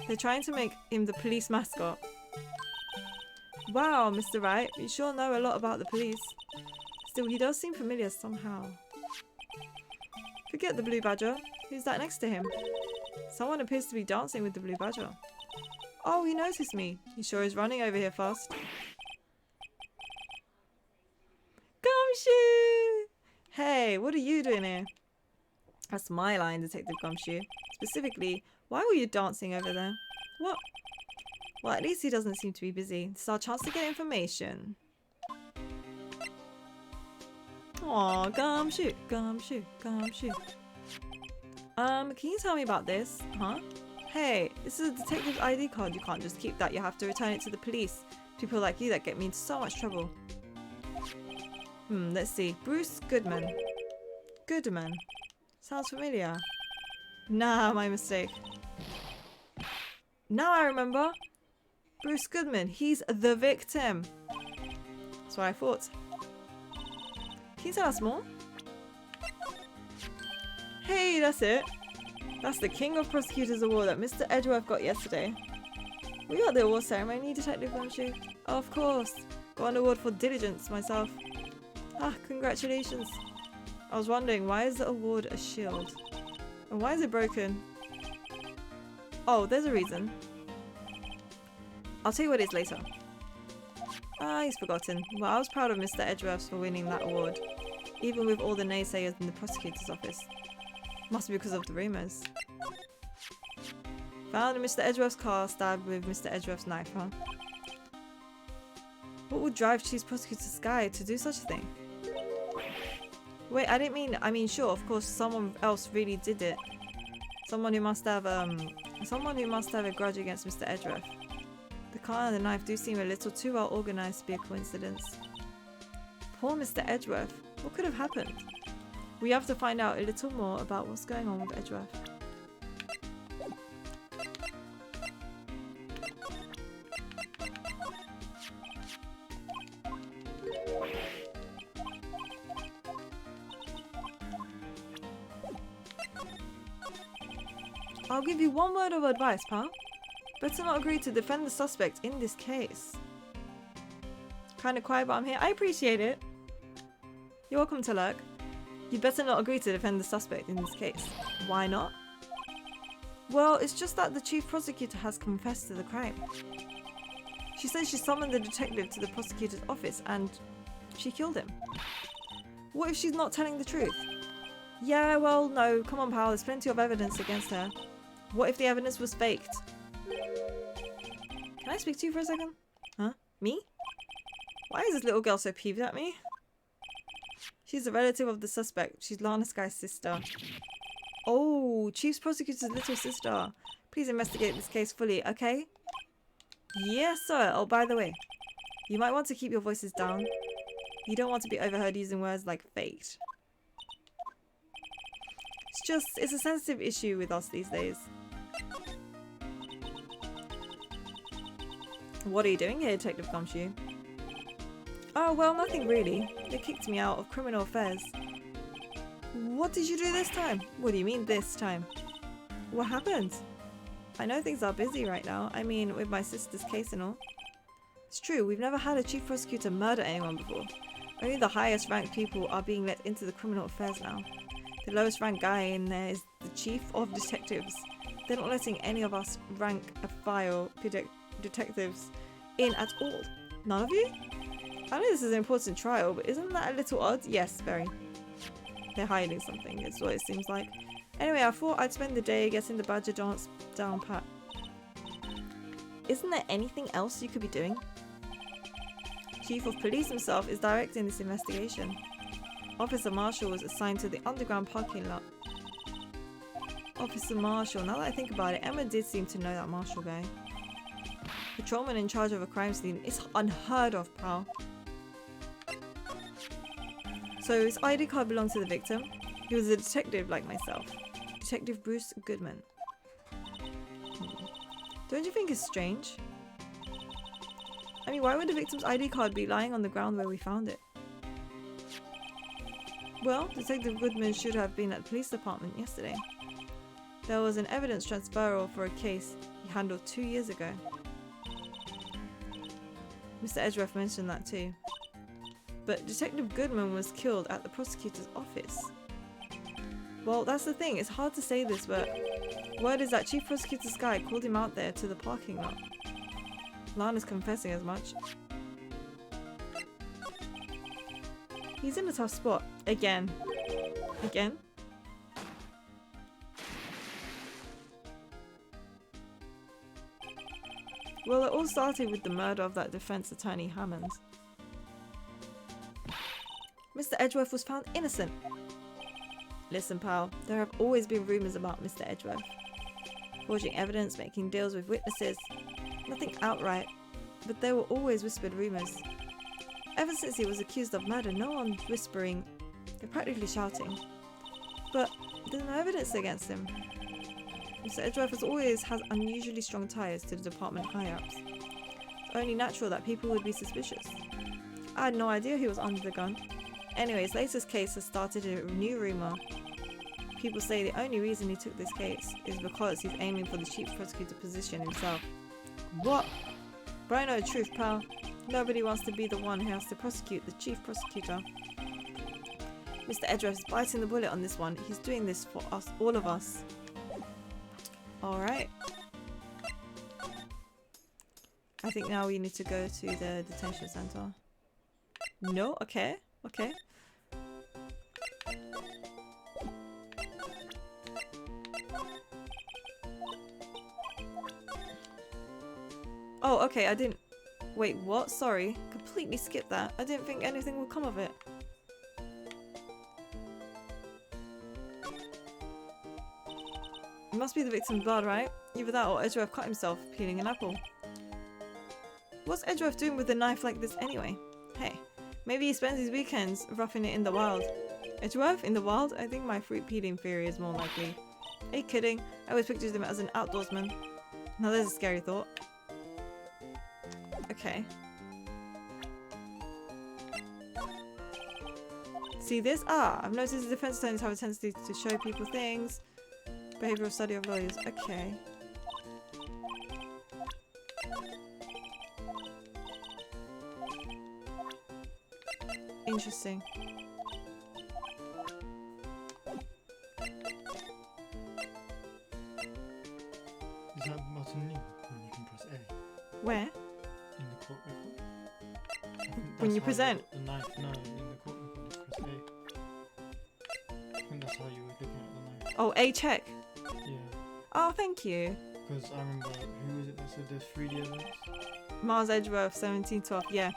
They're trying to make him the police mascot. Wow, Mr. Wright, you sure know a lot about the police. Still, he does seem familiar somehow. Forget the blue badger. Who's that next to him? Someone appears to be dancing with the blue badger. Oh, he noticed me. He sure is running over here fast. Gumshoe! Hey, what are you doing here? That's my line, Detective Gumshoe. Specifically, why were you dancing over there? What? Well, at least he doesn't seem to be busy. This is our chance to get information. Aw, Gumshoe, Gumshoe, Gumshoe. Can you tell me about this? Huh? Hey, this is a detective's ID card. You can't just keep that. You have to return it to the police. People like you that get me into so much trouble. Let's see. Bruce Goodman. Goodman. Sounds familiar. Nah, my mistake. Now I remember. Bruce Goodman. He's the victim. That's what I thought. Can you tell us more? Hey, that's it. That's the King of Prosecutors Award that Mr. Edgeworth got yesterday. We got the award ceremony, Detective Gumshoe. Of course. Got an award for diligence myself. Ah, congratulations. I was wondering, why is the award a shield? And why is it broken? Oh, there's a reason. I'll tell you what it is later. Ah, he's forgotten. Well, I was proud of Mr. Edgeworth for winning that award. Even with all the naysayers in the prosecutor's office. Must be because of the rumours. Found in Mr. Edgeworth's car, stabbed with Mr. Edgeworth's knife, huh? What would drive Chief Prosecutor Sky to do such a thing? Wait, I mean, sure, of course, someone else really did it. Someone who must have a grudge against Mr. Edgeworth. The car and the knife do seem a little too well organised to be a coincidence. Poor Mr. Edgeworth. What could have happened? We have to find out a little more about what's going on with Edgeworth. I'll give you one word of advice, pal. Better not agree to defend the suspect in this case. Kinda quiet, but I'm here. I appreciate it. You're welcome to lurk. You'd better not agree to defend the suspect in this case. Why not? Well, it's just that the chief prosecutor has confessed to the crime. She says she summoned the detective to the prosecutor's office and she killed him. What if she's not telling the truth? Yeah, well, no. Come on, pal. There's plenty of evidence against her. What if the evidence was faked? Can I speak to you for a second? Huh? Me? Why is this little girl so peeved at me? She's a relative of the suspect. She's Lana Sky's sister. Oh, Chief Prosecutor's little sister. Please investigate this case fully, okay? Yes, sir. Oh, by the way, you might want to keep your voices down. You don't want to be overheard using words like faked. It's a sensitive issue with us these days. What are you doing here, Detective Gumshoe? Oh, well, nothing really. They kicked me out of criminal affairs. What did you do this time? What do you mean this time? What happened? I know things are busy right now. I mean, with my sister's case and all. It's true, we've never had a chief prosecutor murder anyone before. Only the highest ranked people are being let into the criminal affairs now. The lowest ranked guy in there is the chief of detectives. They're not letting any of us rank a file detectives in at all. None of you? I know this is an important trial, but isn't that a little odd? Yes, very. They're hiding something, is what it seems like. Anyway, I thought I'd spend the day getting the badger dance down pat. Isn't there anything else you could be doing? Chief of Police himself is directing this investigation. Officer Marshall was assigned to the underground parking lot. Officer Marshall, now that I think about it, Emma did seem to know that Marshall guy. Patrolman in charge of a crime scene is unheard of, pal. So his ID card belonged to the victim. He was a detective like myself. Detective Bruce Goodman. Don't you think it's strange? I mean, why would the victim's ID card be lying on the ground where we found it? Well, Detective Goodman should have been at the police department yesterday. There was an evidence transferal for a case he handled 2 years ago. Mr. Edgeworth mentioned that too. But Detective Goodman was killed at the prosecutor's office. Well, that's the thing, it's hard to say this, but word is that Chief Prosecutor's guy called him out there to the parking lot. Lana's confessing as much. He's in a tough spot. Again. Again? Well, it all started with the murder of that defense attorney Hammond. Mr. Edgeworth was found innocent. Listen, pal, there have always been rumours about Mr. Edgeworth. Forging evidence, making deals with witnesses. Nothing outright, but there were always whispered rumours. Ever since he was accused of murder, no one's whispering, they're practically shouting. But there's no evidence against him. Mr. Edgeworth has always had unusually strong ties to the department higher-ups. It's only natural that people would be suspicious. I had no idea he was under the gun. Anyways, latest case has started a new rumour. People say the only reason he took this case is because he's aiming for the chief prosecutor position himself. What? But I know the truth, pal. Nobody wants to be the one who has to prosecute the chief prosecutor. Mr. Edgeworth is biting the bullet on this one. He's doing this for us, all of us. Alright. I think now we need to go to the detention center. No? Okay. Okay. Oh, okay, I didn't... Wait, what? Sorry. Completely skipped that. I didn't think anything would come of it. It must be the victim's blood, right? Either that or Edgeworth cut himself peeling an apple. What's Edgeworth doing with a knife like this anyway? Hey, maybe he spends his weekends roughing it in the wild. Edgeworth in the wild? I think my fruit peeling theory is more likely. Are you kidding? I always pictured him as an outdoorsman. Now there's a scary thought. Okay. See this? Ah, I've noticed the defense attorneys have a tendency to show people things. Behavioral study of lawyers. Okay. Interesting. Is that button new when you can press A? Where? In the court record? When you present? The knife, no, in the court record you press A. I think that's how you were looking at the knife. Oh, A check. Yeah. Oh, thank you. Because I remember, who was it that said there's 3D evidence? Miles Edgeworth, 1712. Yeah.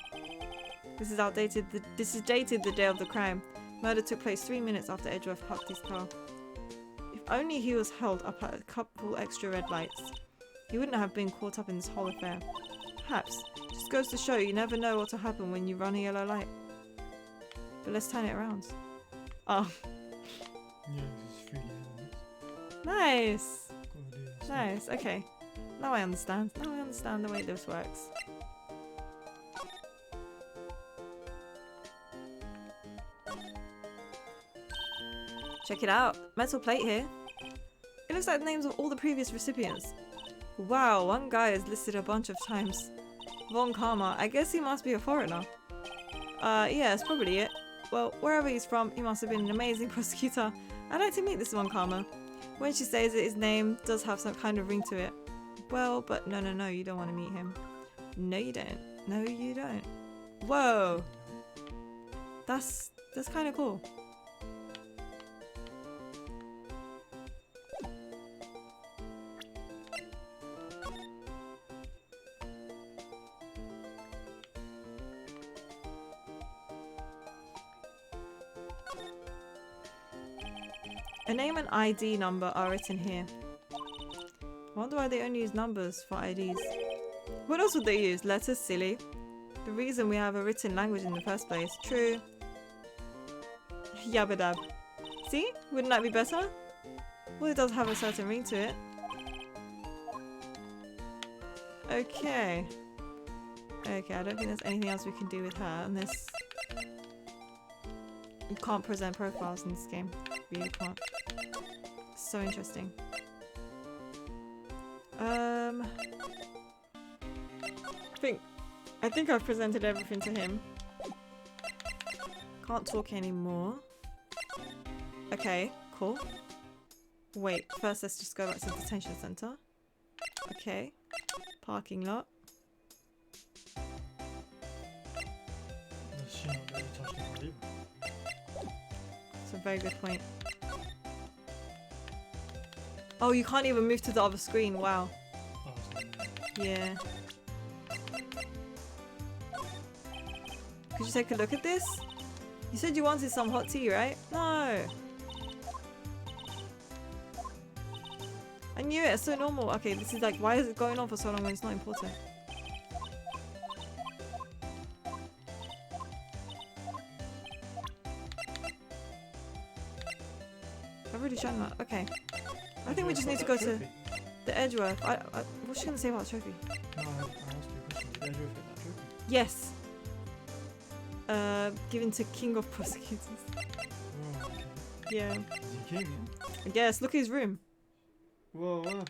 This is outdated. This is dated the day of the crime. Murder took place 3 minutes after Edgeworth parked his car. If only he was held up at a couple extra red lights, he wouldn't have been caught up in this whole affair. Perhaps. Just goes to show you never know what will happen when you run a yellow light. But let's turn it around. Oh. Yeah, this is 3D evidence. Nice. Good idea. Nice. Okay. Now I understand. Now I understand the way this works. Check it out. Metal plate here. It looks like the names of all the previous recipients. Wow, one guy is listed a bunch of times. Von Karma. I guess he must be a foreigner. Yeah, that's probably it. Well, wherever he's from, he must have been an amazing prosecutor. I'd like to meet this Von Karma. When she says it, his name does have some kind of ring to it. Well, but no, you don't want to meet him. No, you don't. No, you don't. Whoa. That's kind of cool. A name and ID number are written here. I wonder why they only use numbers for IDs. What else would they use? Letters? Silly. The reason we have a written language in the first place. True. Yabba dab. See? Wouldn't that be better? Well, it does have a certain ring to it. Okay. Okay, I don't think there's anything else we can do with her unless... You can't present profiles in this game. You really can't. So interesting. I think I've presented everything to him. Can't talk anymore. Okay, cool. Wait, first let's just go back to the detention center. Okay. Parking lot. Does she not really touch the card either? That's a very good point. Oh, you can't even move to the other screen. Wow. Oh, it's not. Yeah. Could you take a look at this? You said you wanted some hot tea, right? No. I knew it. It's so normal. Okay, this is like, why is it going on for so long when it's not important? I've already shown that. Okay. I think we just need to go to the Edgeworth. What's she gonna say about the trophy? No, I asked you a question. Did Edgeworth get that trophy? Yes. Given to King of Prosecutors. Oh, okay. Yeah. Is he king, yeah? Yes, look at his room. Whoa, what happened?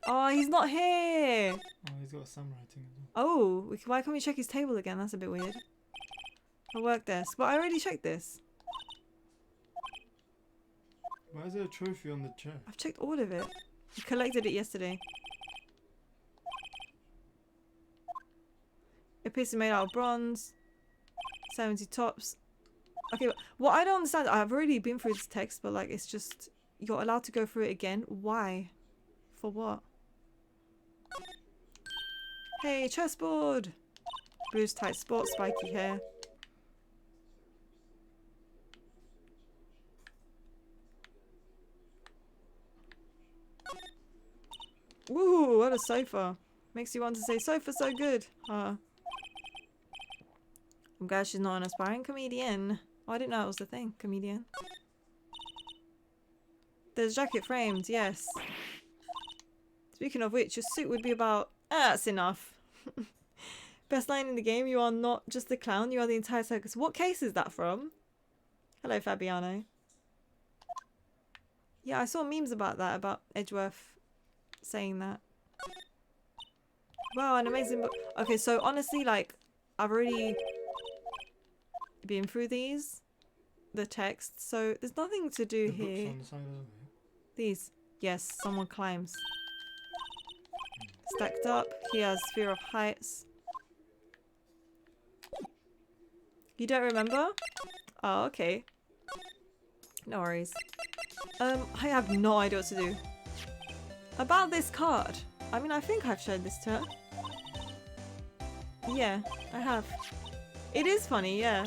Oh, he's not here. Oh, he's got a samurai thing as well. Oh, why can't we check his table again? That's a bit weird. A work desk. But I already checked this. Why is there a trophy on the chair? I've checked all of it. He collected it yesterday. A piece is made out of bronze. 70 tops. Okay, but what I don't understand, I've already been through this text, but like it's just, you're allowed to go through it again. Why? For what? Hey, chessboard! Blues tight spot, spiky hair. Ooh, what a sofa. Makes you want to say sofa so good. I'm glad she's not an aspiring comedian. Oh, I didn't know it was the thing. Comedian. There's jacket framed, yes. Speaking of which, your suit would be about... that's enough. Best line in the game, you are not just the clown, you are the entire circus. What case is that from? Hello, Fabiano. Yeah, I saw memes about that, about Edgeworth saying that. Wow, an amazing book. Okay, so honestly, like, I've already been through these, the text, so there's nothing to do The here. books on the side of it. These, yes, someone climbs. Stacked up, he has fear of heights. You don't remember? Oh, okay. No worries. I have no idea what to do. About this card. I mean, I think I've showed this to her. Yeah, I have. It is funny, yeah.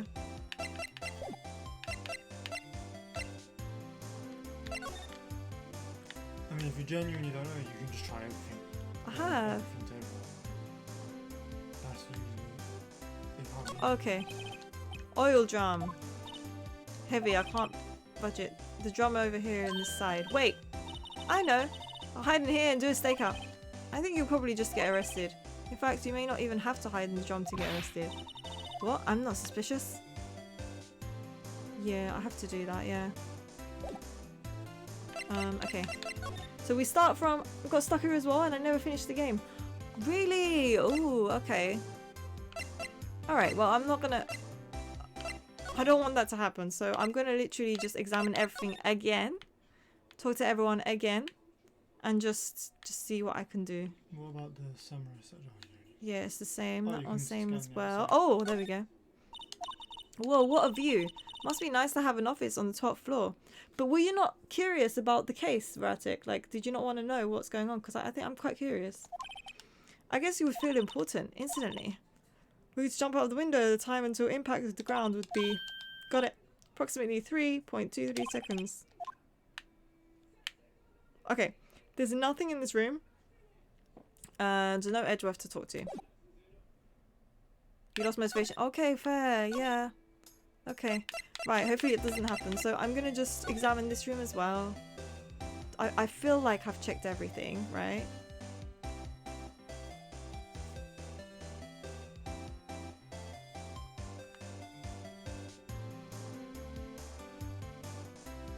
I mean, if you genuinely don't know, you can just try everything. I have. Everything to everyone. That's usually... it can't be- Okay. Oil drum. Heavy, I can't budget. The drum over here in this side. Wait! I know! I'll hide in here and do a stakeout. I think you'll probably just get arrested. In fact, you may not even have to hide in the drum to get arrested. What? I'm not suspicious? Yeah, I have to do that, yeah. Okay. So we start from... we got stuck here as well and I never finished the game. Really? Ooh, okay. Alright, well, I'm not gonna... I don't want that to happen, so I'm gonna literally just examine everything again. Talk to everyone again. and just see what I can do. What about the samurai set? Yeah, it's the same. Oh, That you one's can same scan as the well. outside. Oh, there we go. Whoa, what a view. Must be nice to have an office on the top floor. But were you not curious about the case, Ratik? Like, did you not want to know what's going on? Because I think I'm quite curious. I guess you would feel important instantly. We could jump out of the window. The time until impact with the ground would be... Got it. Approximately 3.23 seconds. Okay. There's nothing in this room. And no Edgeworth to talk to. You lost motivation. Okay, fair. Yeah. Okay. Right, hopefully it doesn't happen. So I'm gonna just examine this room as well. I feel like I've checked everything, right?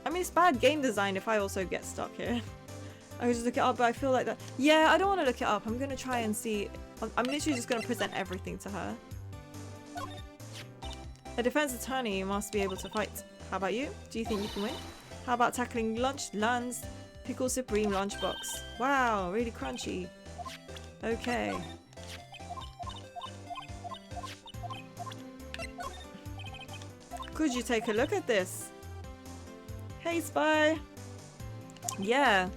I mean, it's bad game design if I also get stuck here. I could just look it up, but I feel like that... Yeah, I don't want to look it up. I'm going to try and see... I'm literally just going to present everything to her. A defense attorney must be able to fight. How about you? Do you think you can win? How about tackling lunch lands? Pickle Supreme lunchbox. Wow, really crunchy. Okay. Could you take a look at this? Hey, Spy. Yeah.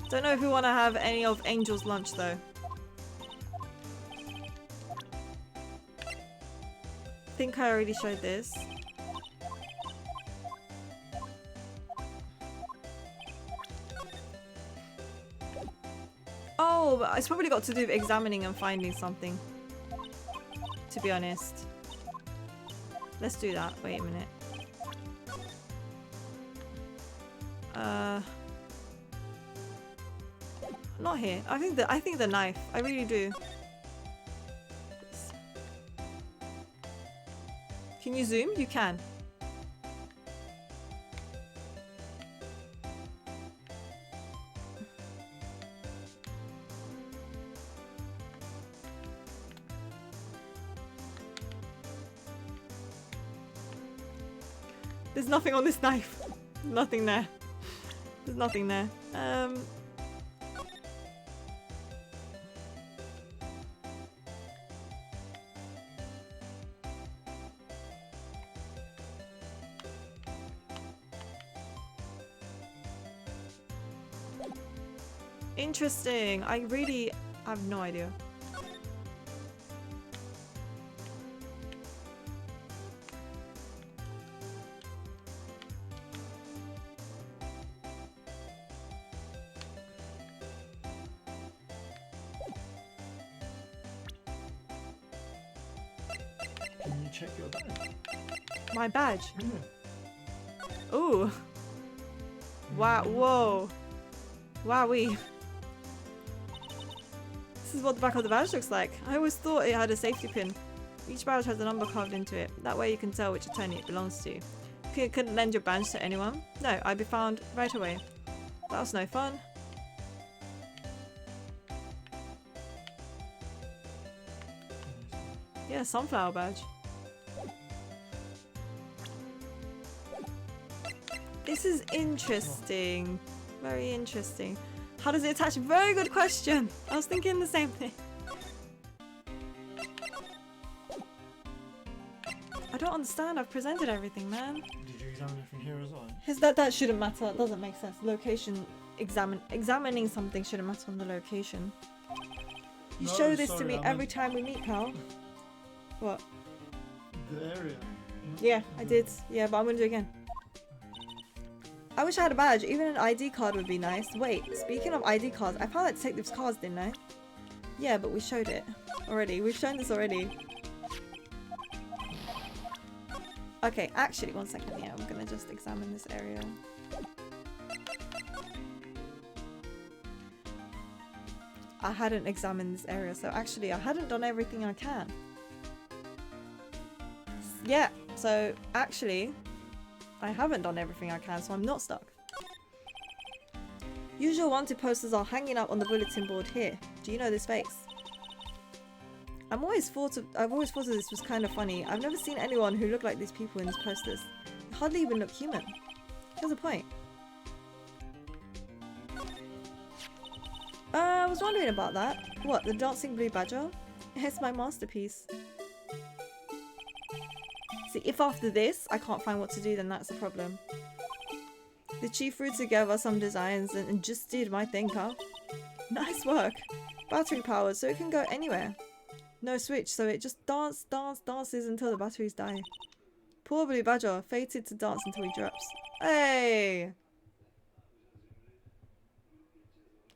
Don't know if we want to have any of Angel's lunch, though. Think I already showed this. Oh, but it's probably got to do with examining and finding something. To be honest. Let's do that. Wait a minute. Not here. I think the knife. I really do. Can you zoom? You can. There's nothing on this knife. Nothing there. There's nothing there. Interesting. I really have no idea. Can you check your badge? My badge. Yeah. Ooh. Wow. Whoa. Wowee. This is what the back of the badge looks like. I always thought it had a safety pin. Each badge has a number carved into it. That way you can tell which attorney it belongs to. You couldn't lend your badge to anyone? No, I'd be found right away. That was no fun. Yeah, sunflower badge. This is interesting. Very interesting. How does it attach? Very good question. I was thinking the same thing. I don't understand. I've presented everything, man. Did you examine everything here as well? That shouldn't matter. It doesn't make sense. Location examining something shouldn't matter on the location. You No, show this to sorry, me I every meant- time we meet, pal. What? The area. Yeah, I did. Yeah, but I'm gonna do it again. I wish I had a badge. Even an ID card would be nice. Wait, speaking of ID cards, I found that detective's cards, didn't I? Yeah, but we showed it already. We've shown this already. Okay, actually, one second. Yeah, I'm gonna just examine this area. I hadn't examined this area, so actually I hadn't done everything I can. Yeah, so actually I haven't done everything I can, so I'm not stuck. Usual wanted posters are hanging up on the bulletin board here. Do you know this face? I've always thought this was kind of funny. I've never seen anyone who looked like these people in these posters. They hardly even look human. Here's a point. I was wondering about that. What, the dancing blue badger? It's my masterpiece. See, if after this I can't find what to do, then that's a problem. The chief threw together some designs and just did my thing, huh? Nice work. Battery powered, so it can go anywhere. No switch, so it just dances until the batteries die. Poor blue badger, fated to dance until he drops. Hey!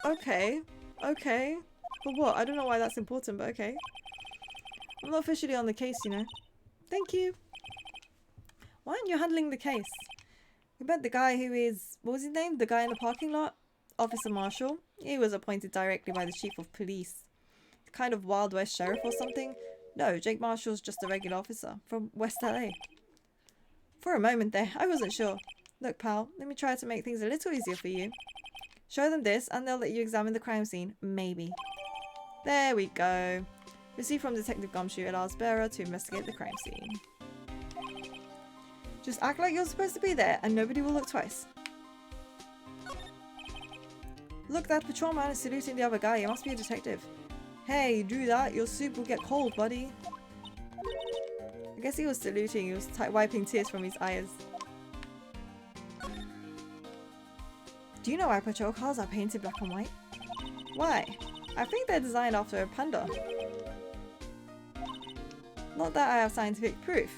Okay. Okay. For what? I don't know why that's important, but okay. I'm not officially on the case, you know. Thank you. Why aren't you handling the case? We bet the guy who is... What was his name? The guy in the parking lot? Officer Marshall. He was appointed directly by the chief of police. Kind of Wild West sheriff or something. No, Jake Marshall's just a regular officer from West LA. For a moment there, I wasn't sure. Look, pal, let me try to make things a little easier for you. Show them this and they'll let you examine the crime scene. Maybe. There we go. Received from Detective Gumshoe allows bearer to investigate the crime scene. Just act like you're supposed to be there and nobody will look twice. Look, that patrolman is saluting the other guy. He must be a detective. Hey, do that. Your soup will get cold, buddy. I guess he was saluting. He was wiping tears from his eyes. Do you know why patrol cars are painted black and white? Why? I think they're designed after a panda. Not that I have scientific proof.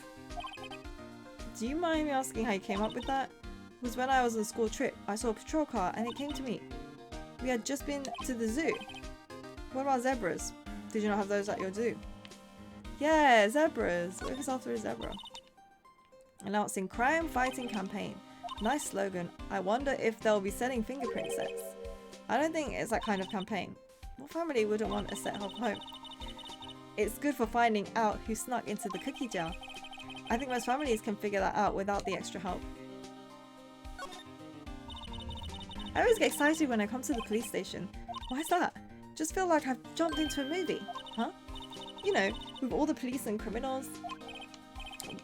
Do you mind me asking how you came up with that? It was when I was on a school trip. I saw a patrol car and it came to me. We had just been to the zoo. What about zebras? Did you not have those at your zoo? Yeah, zebras. What if it's after a zebra? Announcing crime fighting campaign. Nice slogan. I wonder if they'll be selling fingerprint sets. I don't think it's that kind of campaign. What family wouldn't want a set of home? It's good for finding out who snuck into the cookie jar. I think most families can figure that out without the extra help. I always get excited when I come to the police station. Why is that? Just feel like I've jumped into a movie. Huh? You know, with all the police and criminals.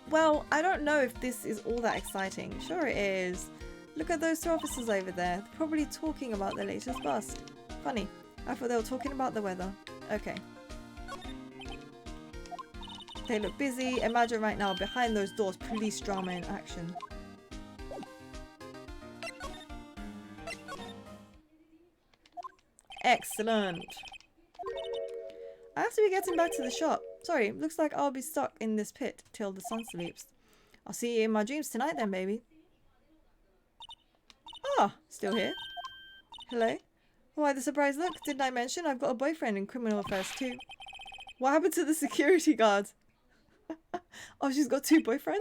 Well, I don't know if this is all that exciting. Sure it is. Look at those two officers over there. They're probably talking about the latest bust. Funny. I thought they were talking about the weather. Okay. They look busy. Imagine right now, behind those doors, police drama in action. Excellent. I have to be getting back to the shop. Sorry, looks like I'll be stuck in this pit till the sun sleeps. I'll see you in my dreams tonight then, baby. Ah, still here. Hello? Why the surprise look? Didn't I mention I've got a boyfriend in criminal affairs too? What happened to the security guard? Oh, she's got two boyfriends?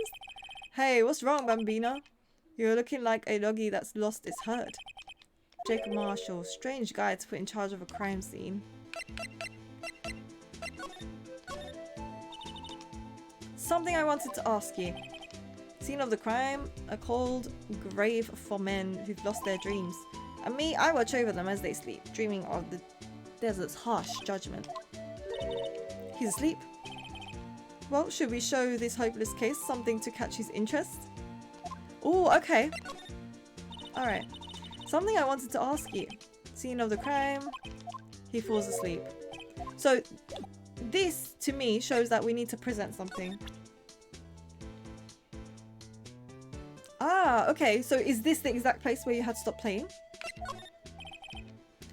Hey, what's wrong, Bambina? You're looking like a doggy that's lost its herd. Jacob Marshall, strange guy to put in charge of a crime scene. Something I wanted to ask you. Scene of the crime, a cold grave for men who've lost their dreams. And me, I watch over them as they sleep, dreaming of the desert's harsh judgment. He's asleep. Well, should we show this hopeless case something to catch his interest? Oh, okay. Alright. Something I wanted to ask you. Scene of the crime. He falls asleep. So, this, to me, shows that we need to present something. Ah, okay. So is this the exact place where you had to stop playing?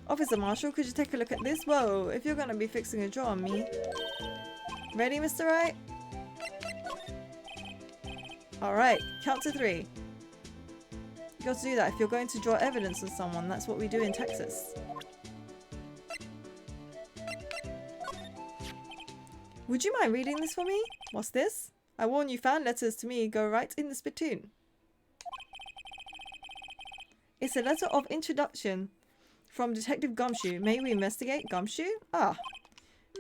Officer Marshall, could you take a look at this? Whoa, if you're gonna be fixing a draw on me. Ready, Mr. Wright? Alright, count to 3. You got to do that if you're going to draw evidence on someone. That's what we do in Texas. Would you mind reading this for me? What's this? I warn you, fan letters to me go right in the spittoon. It's a letter of introduction from Detective Gumshoe. May we investigate? Gumshoe? Ah.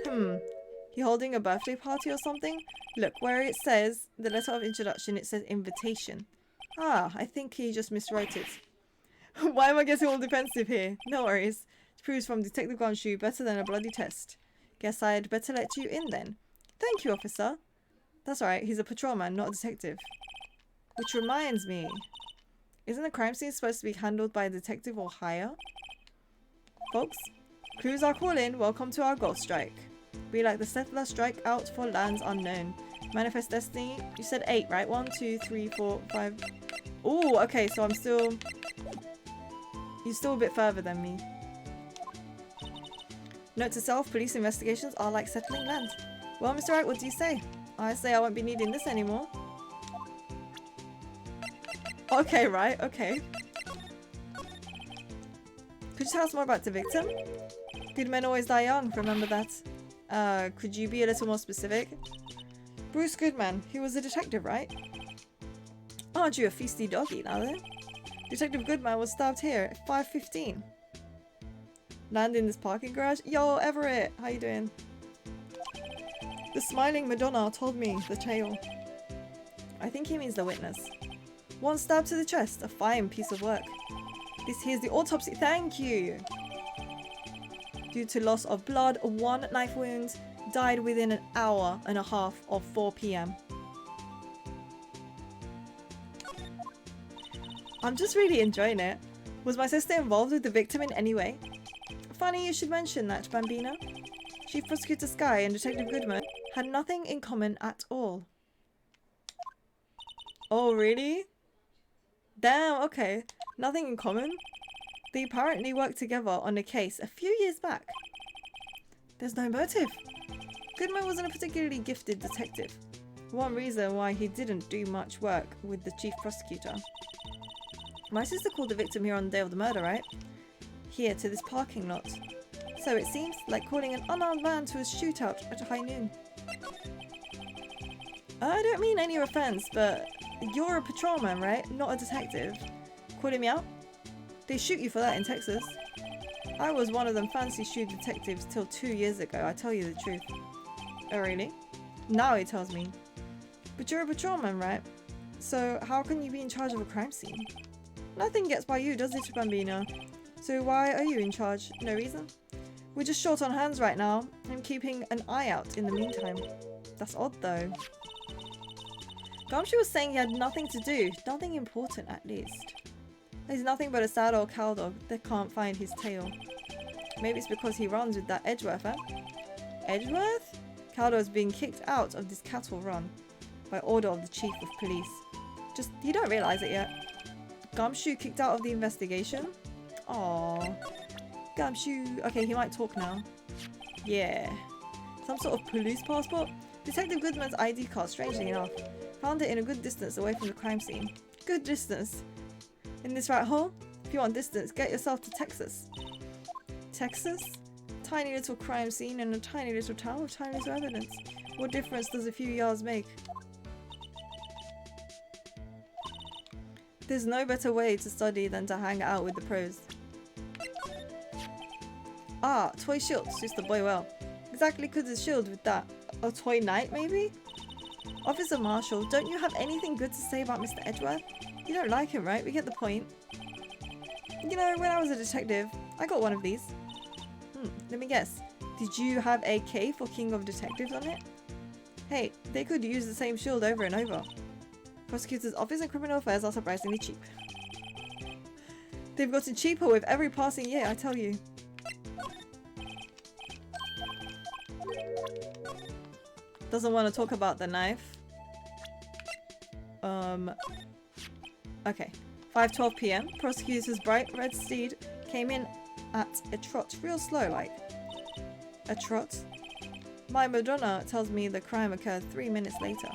You holding a birthday party or something? Look, where it says the letter of introduction, it says invitation. Ah, I think he just miswrote it. Why am I getting all defensive here? No worries. It proves from Detective Gumshoe better than a bloody test. Guess I'd better let you in then. Thank you, officer. That's alright, he's a patrolman, not a detective. Which reminds me, isn't a crime scene supposed to be handled by a detective or higher? Folks, Crews are calling. Welcome to our gold strike. Be like the settler strike out for lands unknown. Manifest destiny. You said 8, right? 1, 2, 3, 4, 5. Oh, okay. So I'm still... You're still a bit further than me. Note to self, police investigations are like settling land. Well, Mr. Wright, what do you say? I say I won't be needing this anymore. Okay, right, okay. Could you tell us more about the victim? Good men always die young, remember that. Could you be a little more specific? Bruce Goodman, he was a detective, right? Aren't you a feisty doggy now then? Detective Goodman was stabbed here at 5:15. Land in this parking garage? Yo, Everett, how you doing? The smiling Madonna told me the tale. I think he means the witness. One stab to the chest, a fine piece of work. This here's the autopsy. Thank you! Due to loss of blood, 1 knife wound, died within an hour and a half of 4 p.m. I'm just really enjoying it. Was my sister involved with the victim in any way? Funny you should mention that, Bambina. Chief Prosecutor Sky and Detective Goodman had nothing in common at all. Oh, really? Damn, okay. Nothing in common? They apparently worked together on a case a few years back. There's no motive. Goodman wasn't a particularly gifted detective. One reason why he didn't do much work with the chief prosecutor. My sister called the victim here on the day of the murder, right? Here to this parking lot. So it seems like calling an unarmed man to a shootout at high noon. I don't mean any offense, but you're a patrolman, right? Not a detective. Calling me out? They shoot you for that in Texas. I was one of them fancy shoe detectives till 2 years ago, I tell you the truth. Oh really? Now he tells me. But you're a patrolman, right? So how can you be in charge of a crime scene? Nothing gets by you, does it, Bambina? So why are you in charge? No reason? We're just short on hands right now. I'm keeping an eye out in the meantime. That's odd though. Gumshoe was saying he had nothing to do. Nothing important at least. He's nothing but a sad old cow dog that can't find his tail. Maybe it's because he runs with that Edgeworth, eh? Edgeworth? Caldo is being kicked out of this cattle run by order of the chief of police. Just, you don't realise it yet. Gumshoe kicked out of the investigation? Aww. Gumshoe. Okay, he might talk now. Yeah. Some sort of police passport? Detective Goodman's ID card, strangely enough. Found it in a good distance away from the crime scene. Good distance. In this rat hole? If you want distance, get yourself to Texas. Texas? Tiny little crime scene in a tiny little town with tiny little evidence. What difference does a few yards make? There's no better way to study than to hang out with the pros. Ah, toy shield suits the boy well. Exactly could his shield with that. A toy knight, maybe? Officer Marshall, don't you have anything good to say about Mr. Edgeworth? You don't like him, right? We get the point. You know, when I was a detective, I got one of these. Let me guess. Did you have a K for King of Detectives on it? Hey, they could use the same shield over and over. Prosecutor's Office and Criminal Affairs are surprisingly cheap. They've gotten cheaper with every passing year, I tell you. Doesn't want to talk about the knife. Okay. 5:12 p.m. Prosecutor's bright red steed came in at a trot, real slow like. A trot? My Madonna tells me the crime occurred 3 minutes later.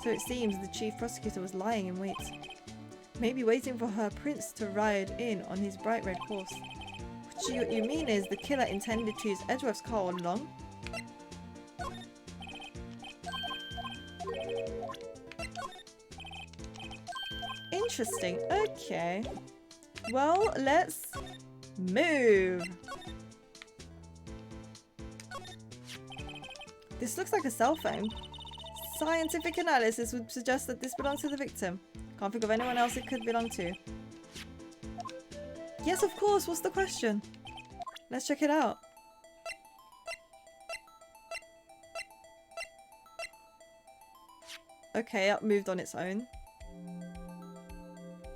So it seems the chief prosecutor was lying in wait. Maybe waiting for her prince to ride in on his bright red horse. What you mean is the killer intended to use Edgeworth's car all along? Interesting. Okay. Well, let's move. This looks like a cell phone. Scientific analysis would suggest that this belongs to the victim. Can't think of anyone else it could belong to. Yes, of course. What's the question? Let's check it out. Okay, it moved on its own.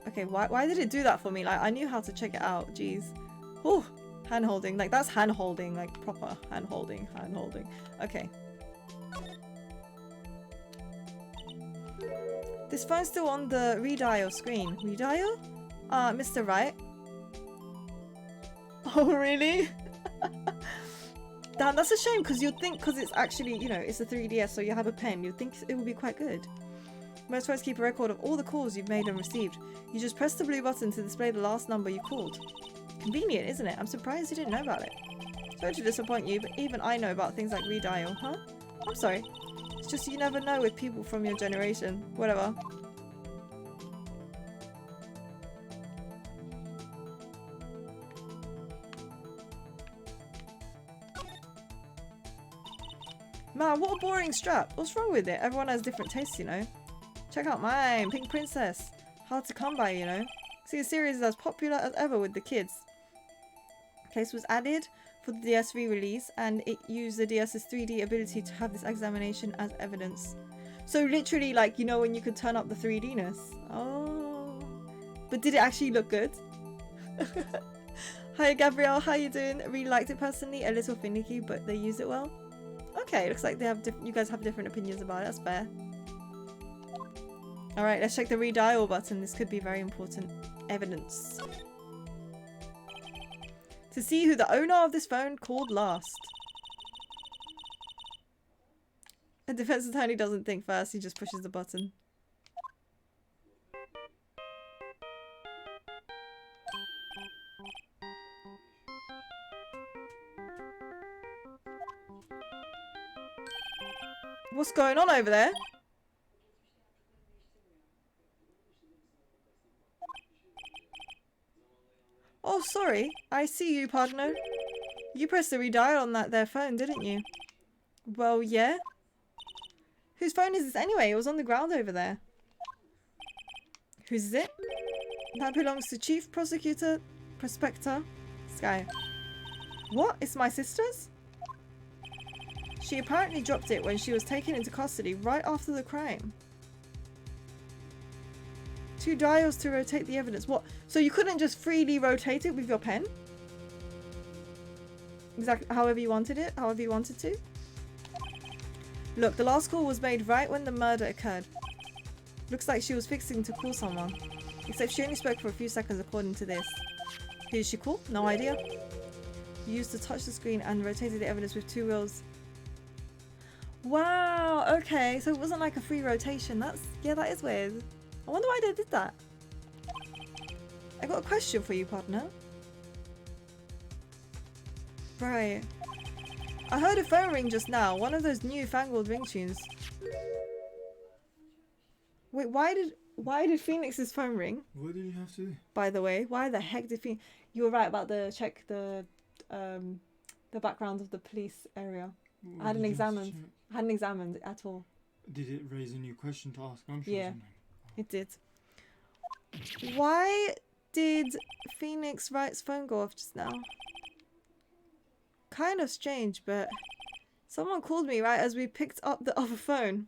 Okay, why did it do that for me? Like, I knew how to check it out. Jeez. Oh, Hand holding. Like, that's hand holding. Like, proper hand holding. Hand holding. Okay. This phone's still on the redial screen. Redial? Mr. Wright? Oh, really? Damn, that's a shame, because you'd think, because it's actually, you know, it's a 3DS, so you have a pen, you'd think it would be quite good. Most phones keep a record of all the calls you've made and received. You just press the blue button to display the last number you called. Convenient, isn't it? I'm surprised you didn't know about it. Sorry to disappoint you, but even I know about things like redial, huh? I'm sorry. It's just you never know with people from your generation. Whatever. Man, what a boring strap. What's wrong with it? Everyone has different tastes, you know. Check out mine, Pink Princess. Hard to come by, you know. See, the series is as popular as ever with the kids. Case was added for the DS re-release, and it used the DS's 3D ability to have this examination as evidence. So literally, like, you know when you could turn up the 3D-ness? Oh. But did it actually look good? Hi Gabrielle, how you doing? I really liked it personally. A little finicky, but they use it well. Okay, looks like they have you guys have different opinions about it. That's fair. Alright, let's check the redial button. This could be very important evidence. To see who the owner of this phone called last. A defense attorney doesn't think first, he just pushes the button. What's going on over there? Oh, sorry. I see you, partner. You pressed the redial on that there phone, didn't you? Well, yeah. Whose phone is this anyway? It was on the ground over there. Whose is it? That belongs to Chief Prosecutor Prospector Sky. What? It's my sister's? She apparently dropped it when she was taken into custody right after the crime. 2 dials to rotate the evidence. What? So you couldn't just freely rotate it with your pen? Exactly however you wanted it? However you wanted to? Look, the last call was made right when the murder occurred. Looks like she was fixing to call someone. Except she only spoke for a few seconds according to this. Who did she call? No idea. You used to touch the screen and rotated the evidence with 2 wheels. Wow, okay. So it wasn't like a free rotation. Yeah, that is weird. I wonder why they did that. I got a question for you, partner. Right. I heard a phone ring just now. One of those newfangled ringtunes. Wait, why did Phoenix's phone ring? What did you have to do? By the way, why the heck did Phoenix... You were right about the background of the police area. I hadn't examined it at all. Did it raise a new question to ask? I'm sure. Yeah, it did. Why did Phoenix Wright's phone go off just now? Kind of strange, but someone called me right as we picked up the other phone.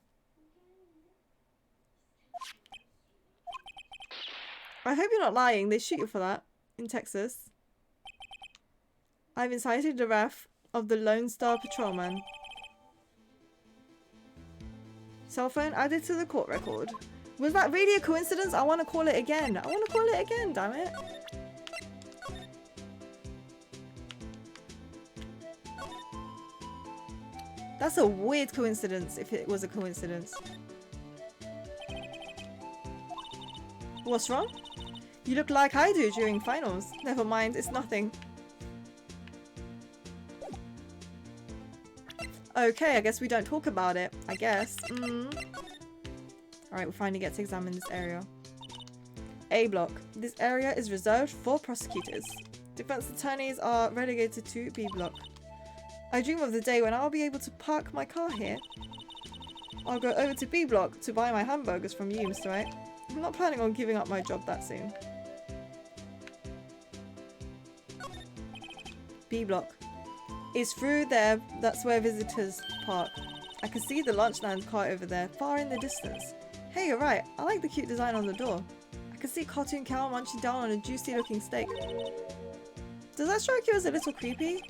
I hope you're not lying. They shoot you for that in Texas. I've incited the wrath of the Lone Star Patrolman. Cell phone added to the court record. Was that really a coincidence? I want to call it again. I want to call it again, damn it. That's a weird coincidence if it was a coincidence. What's wrong? You look like I do during finals. Never mind, it's nothing. Okay, I guess we don't talk about it. I guess. Alright, we finally get to examine this area. A block. This area is reserved for prosecutors. Defense attorneys are relegated to B block. I dream of the day when I'll be able to park my car here. I'll go over to B block to buy my hamburgers from you, Mr. Wright. I'm not planning on giving up my job that soon. B block. It's through there, that's where visitors park. I can see the lunchland car over there, far in the distance. Hey, you're right. I like the cute design on the door. I can see Cartoon Cow munching down on a juicy looking steak. Does that strike you as a little creepy?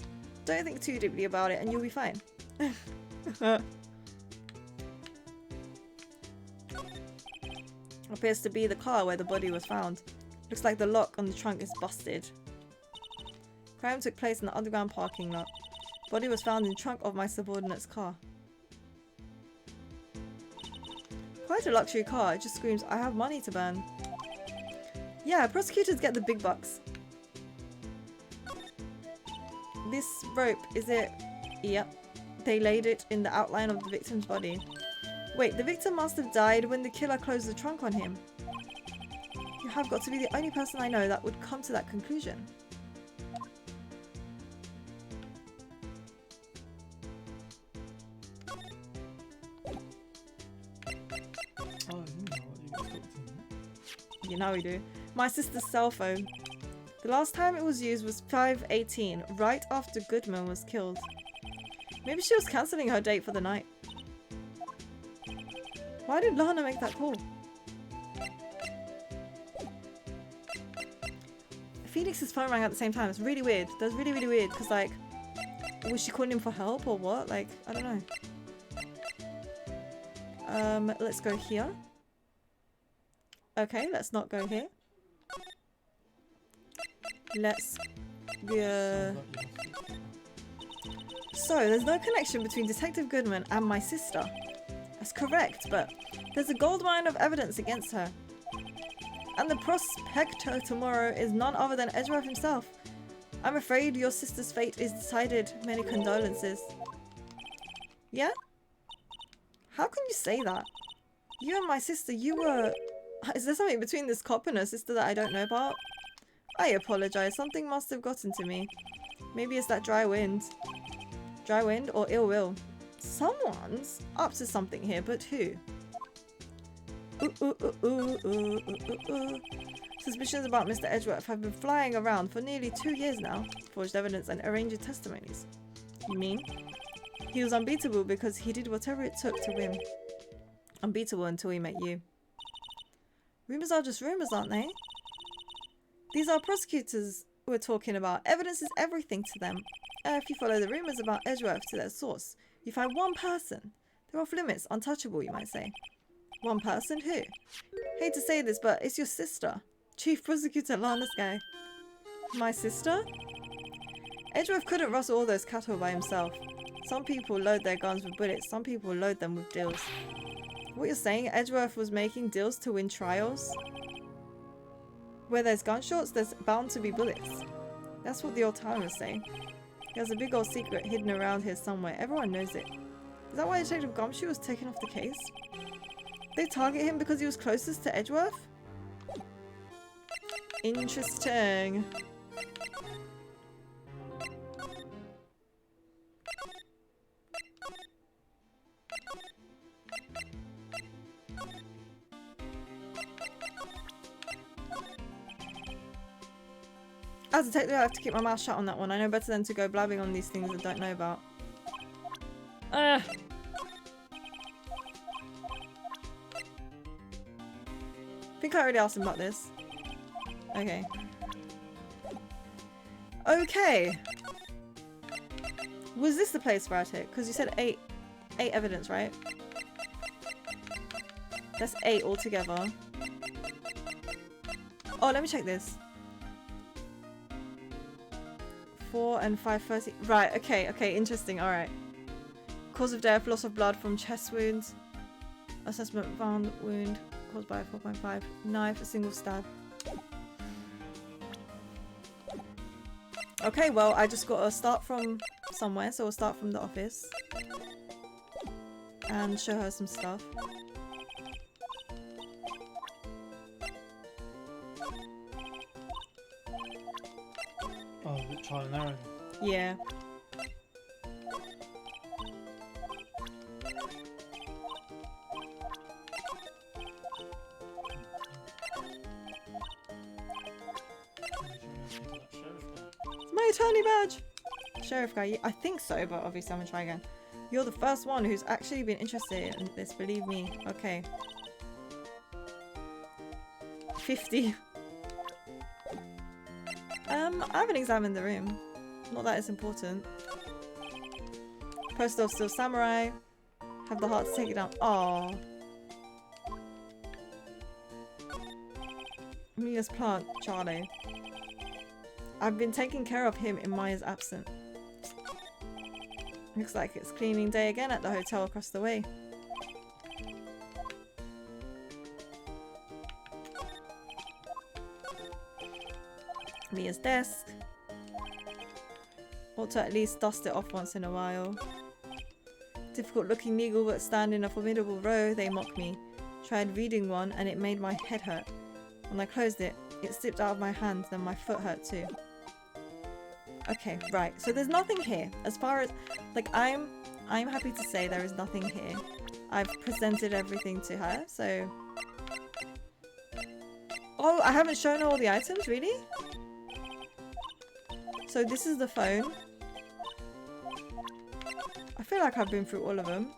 Don't think too deeply about it and you'll be fine. Appears to be the car where the body was found. Looks like the lock on the trunk is busted. Crime took place in the underground parking lot. Body was found in the trunk of my subordinate's car. Quite a luxury car, it just screams, I have money to burn. Yeah, prosecutors get the big bucks. This rope, is it? Yep. They laid it in the outline of the victim's body. Wait, the victim must have died when the killer closed the trunk on him. You have got to be the only person I know that would come to that conclusion. Oh, you know what, you got to talk to me. You know we do. My sister's cell phone. The last time it was used was 5/18, right after Goodman was killed. Maybe she was cancelling her date for the night. Why did Lana make that call? Phoenix's phone rang at the same time. It's really weird. That's really, really weird. Because, like, was she calling him for help or what? Like, I don't know. Let's go here. Okay, let's not go here. Let's go. So, there's no connection between Detective Goodman and my sister. That's correct, but there's a goldmine of evidence against her. And the prospector tomorrow is none other than Edgeworth himself. I'm afraid your sister's fate is decided. Many condolences. Yeah? How can you say that? You and my sister, you were... Is there something between this cop and her sister that I don't know about? I apologize. Something must have gotten to me. Maybe it's that dry wind. Dry wind or ill will. Someone's up to something here, but who? Suspicions about Mr. Edgeworth have been flying around for nearly 2 years now. Forged evidence and arranged testimonies. You mean? He was unbeatable because he did whatever it took to win. Unbeatable until he met you. Rumours are just rumours, aren't they? These are prosecutors we're talking about. Evidence is everything to them. If you follow the rumours about Edgeworth to their source, you find one person. They're off limits, untouchable, you might say. One person? Who? Hate to say this, but it's your sister. Chief Prosecutor Lana Skye. My sister? Edgeworth couldn't rustle all those cattle by himself. Some people load their guns with bullets, some people load them with deals. What you're saying, Edgeworth was making deals to win trials? Where there's gunshots, there's bound to be bullets. That's what the old timers say. There's a big old secret hidden around here somewhere. Everyone knows it. Is that why Detective Gumshoe was taken off the case? They target him because he was closest to Edgeworth? Interesting. As a detective, I have to keep my mouth shut on that one. I know better than to go blabbing on these things I don't know about. I think I already asked him about this. Okay. Okay. Was this the place for it? Because you said eight evidence, right? That's 8 altogether. Oh, let me check this. 4 and 5:30. Right, okay, interesting, alright. Cause of death, loss of blood from chest wounds. Assessment found wound caused by 4.5. Knife, a single stab. Okay, well, I just gotta start from somewhere, so we'll start from the office. And show her some stuff. Oh, the trial and error. Yeah. My attorney badge! Sheriff guy, I think so, but obviously I'm gonna try again. You're the first one who's actually been interested in this, believe me. Okay. 50. I haven't examined the room. Not that it's important. Post off still samurai. Have the heart to take it down. Aww. Mia's plant, Charlie. I've been taking care of him in Maya's absence. Looks like it's cleaning day again at the hotel across the way. Mia's desk. Ought to at least dust it off once in a while. Difficult looking needle that stand in a formidable row, they mock me. Tried reading one and it made my head hurt. When I closed it, it slipped out of my hands, then my foot hurt too. Okay, right. So there's nothing here. As far as, like, I'm happy to say there is nothing here. I've presented everything to her, so... Oh, I haven't shown her all the items, really? So this is the phone. I feel like I've been through all of them.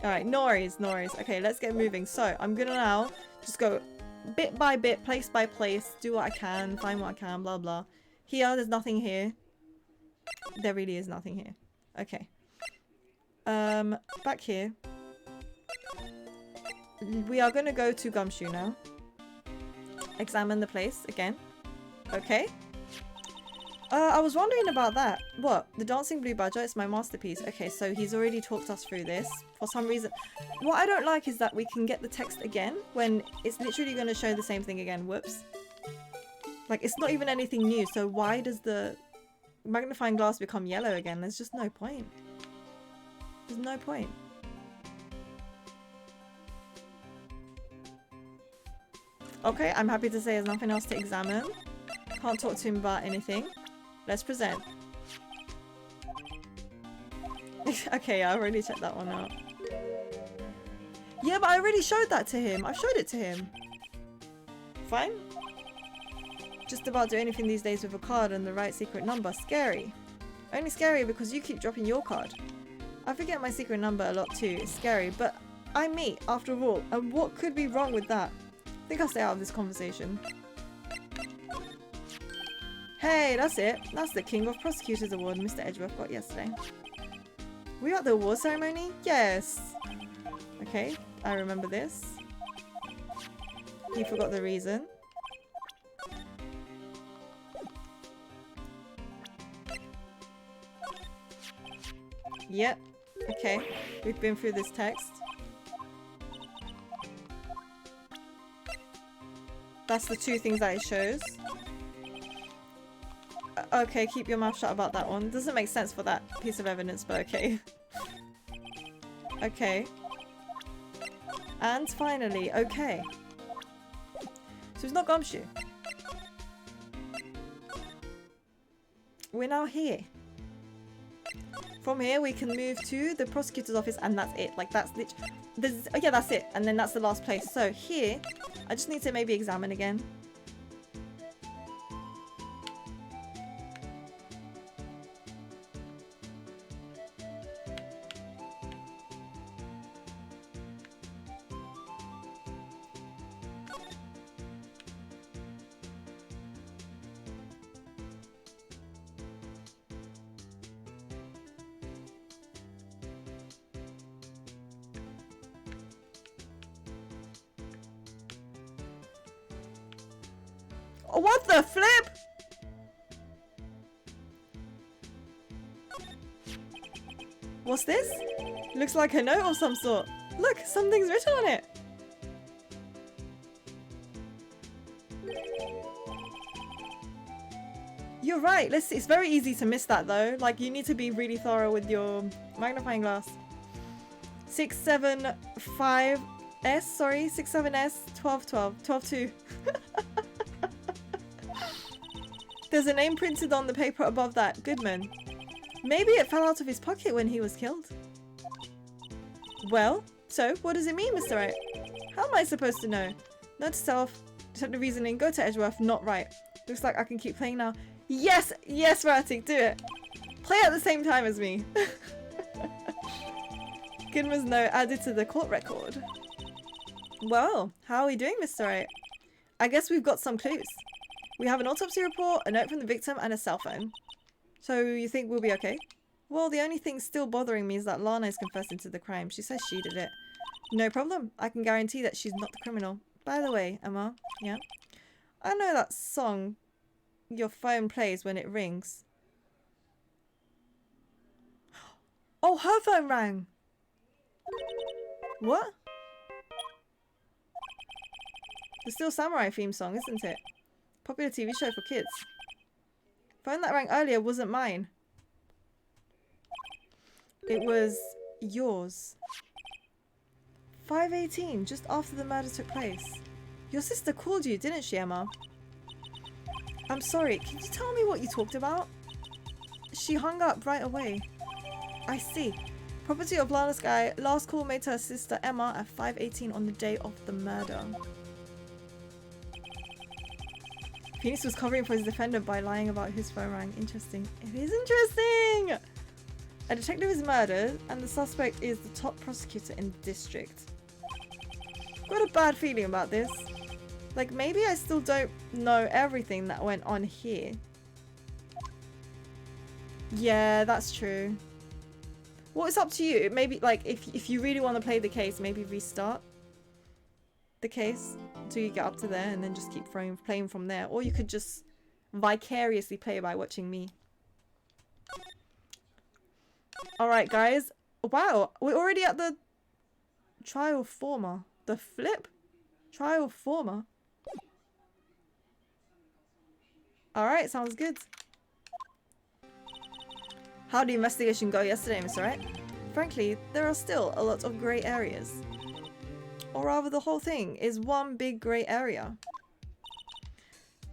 Alright, no worries, no worries. Okay, let's get moving. So, I'm gonna now just go bit by bit, place by place, do what I can, find what I can, blah blah. Here, there's nothing here. There really is nothing here. Okay. Back here. We are gonna go to Gumshoe now. Examine the place again. Okay. I was wondering about that. What? The Dancing Blue Badger is my masterpiece. Okay, so he's already talked us through this. For some reason. What I don't like is that we can get the text again when it's literally going to show the same thing again. Whoops. Like, it's not even anything new, so why does the magnifying glass become yellow again? There's just no point. There's no point. Okay, I'm happy to say there's nothing else to examine. Can't talk to him about anything. Let's present. Okay, I already checked that one out. Yeah, but I already showed that to him. I showed it to him. Fine. Just about do anything these days with a card and the right secret number. Scary. Only scary because you keep dropping your card. I forget my secret number a lot too. It's scary, but I'm me, after all. And what could be wrong with that? I think I'll stay out of this conversation. Hey, that's it. That's the King of Prosecutors Award Mr. Edgeworth got yesterday. Were you at the award ceremony? Yes. Okay, I remember this. He forgot the reason. Yep. Okay, we've been through this text. That's the two things that it shows. Okay, keep your mouth shut about that one. Doesn't make sense for that piece of evidence, but okay. Okay. And finally, okay. So it's not Gumshoe. We're now here. From here, we can move to the prosecutor's office, and that's it. Like, that's literally... Oh yeah, that's it. And then that's the last place. So here, I just need to maybe examine again. What the flip? What's this? Looks like a note of some sort. Look, something's written on it. You're right. Let's see. It's very easy to miss that though. Like, you need to be really thorough with your magnifying glass. 675S, sorry, 67S 1212 122. There's a name printed on the paper above that. Goodman. Maybe it fell out of his pocket when he was killed. Well, so what does it mean, Mr. Wright? How am I supposed to know? Note to self, detective reasoning, go to Edgeworth, not Wright. Looks like I can keep playing now. Yes! Yes, Ratic, do it! Play at the same time as me. Kidman's note added to the court record. Well, how are we doing, Mr. Wright? I guess we've got some clues. We have an autopsy report, a note from the victim, and a cell phone. So you think we'll be okay? Well, the only thing still bothering me is that Lana is confessing to the crime. She says she did it. No problem. I can guarantee that she's not the criminal. By the way, Emma, yeah? I know that song your phone plays when it rings. Oh, her phone rang! What? The Steel Samurai theme song, isn't it? Popular TV show for kids. Phone that rang earlier wasn't mine. It was yours. 5:18, just after the murder took place. Your sister called you, didn't she, Emma? I'm sorry, can you tell me what you talked about? She hung up right away. I see. Property of Lana Sky, last call made to her sister Emma at 5:18 on the day of the murder. Phoenix was covering for his defendant by lying about whose phone rang. Interesting. It is interesting! A detective is murdered and the suspect is the top prosecutor in the district. Got a bad feeling about this. Like, maybe I still don't know everything that went on here. Yeah, that's true. Well, it's up to you. Maybe, like, if you really want to play the case, maybe restart the case until you get up to there and then just keep playing from there. Or you could just vicariously play by watching me. Alright, guys. Wow, we're already at the trial former. The flip? Trial former. Alright, sounds good. How did the investigation go yesterday, Mr. Wright? Frankly, there are still a lot of grey areas. Or rather, the whole thing is one big grey area.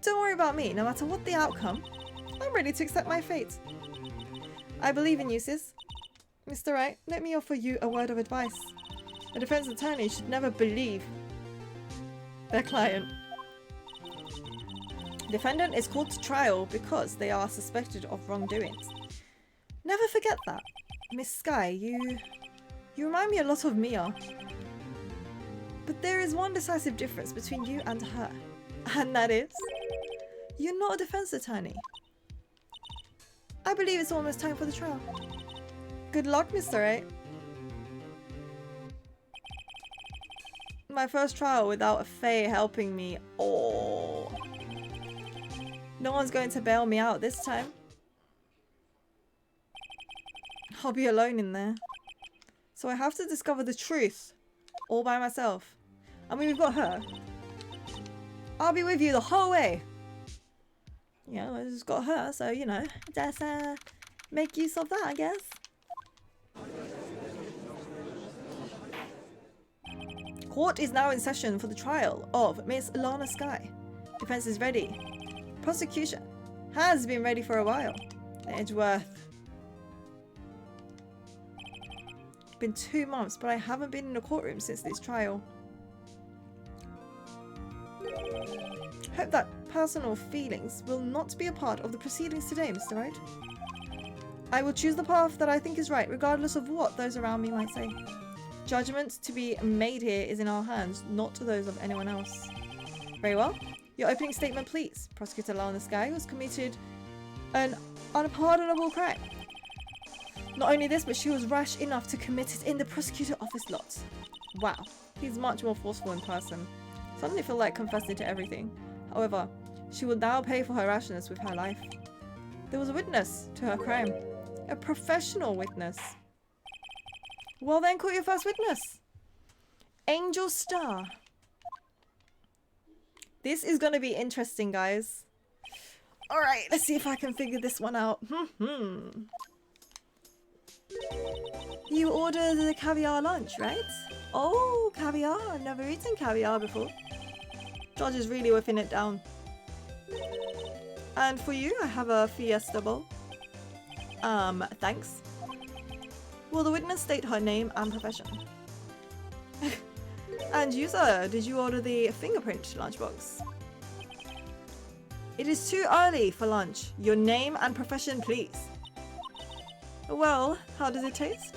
Don't worry about me, no matter what the outcome. I'm ready to accept my fate. I believe in you, sis. Mr. Wright, let me offer you a word of advice. A defense attorney should never believe their client. Defendant is called to trial because they are suspected of wrongdoings. Never forget that. Miss Sky, you remind me a lot of Mia. But there is one decisive difference between you and her. And that is, you're not a defense attorney. I believe it's almost time for the trial. Good luck, Mr. Wright. My first trial without a Fae helping me. Oh. No one's going to bail me out this time. I'll be alone in there. So I have to discover the truth. All by myself. I mean, we've got her. I'll be with you the whole way. Yeah, I just got her, so, you know, just make use of that, I guess. Court is now in session for the trial of Miss Lana Sky. Defense is ready. Prosecution has been ready for a while. Edgeworth. Been 2 months, but I haven't been in a courtroom since this trial. Hope that personal feelings will not be a part of the proceedings today, Mr. Wright. I will choose the path that I think is right, regardless of what those around me might say. Judgment to be made here is in our hands, not to those of anyone else. Very well. Your opening statement, please. Prosecutor Lana Sky was committed an unpardonable crime. Not only this, but she was rash enough to commit it in the prosecutor office lot. Wow, he's much more forceful in person. Suddenly feel like confessing to everything. However, she will now pay for her rashness with her life. There was a witness to her crime. A professional witness. Well then, call your first witness. Angel Star. This is going to be interesting, guys. Alright, let's see if I can figure this one out. You ordered the caviar lunch, right? Oh, caviar. I've never eaten caviar before. George is really whipping it down. And for you, I have a fiesta bowl. Thanks. Will the witness state her name and profession? And you, sir, did you order the fingerprint lunchbox? It is too early for lunch. Your name and profession, please. Well, how does it taste?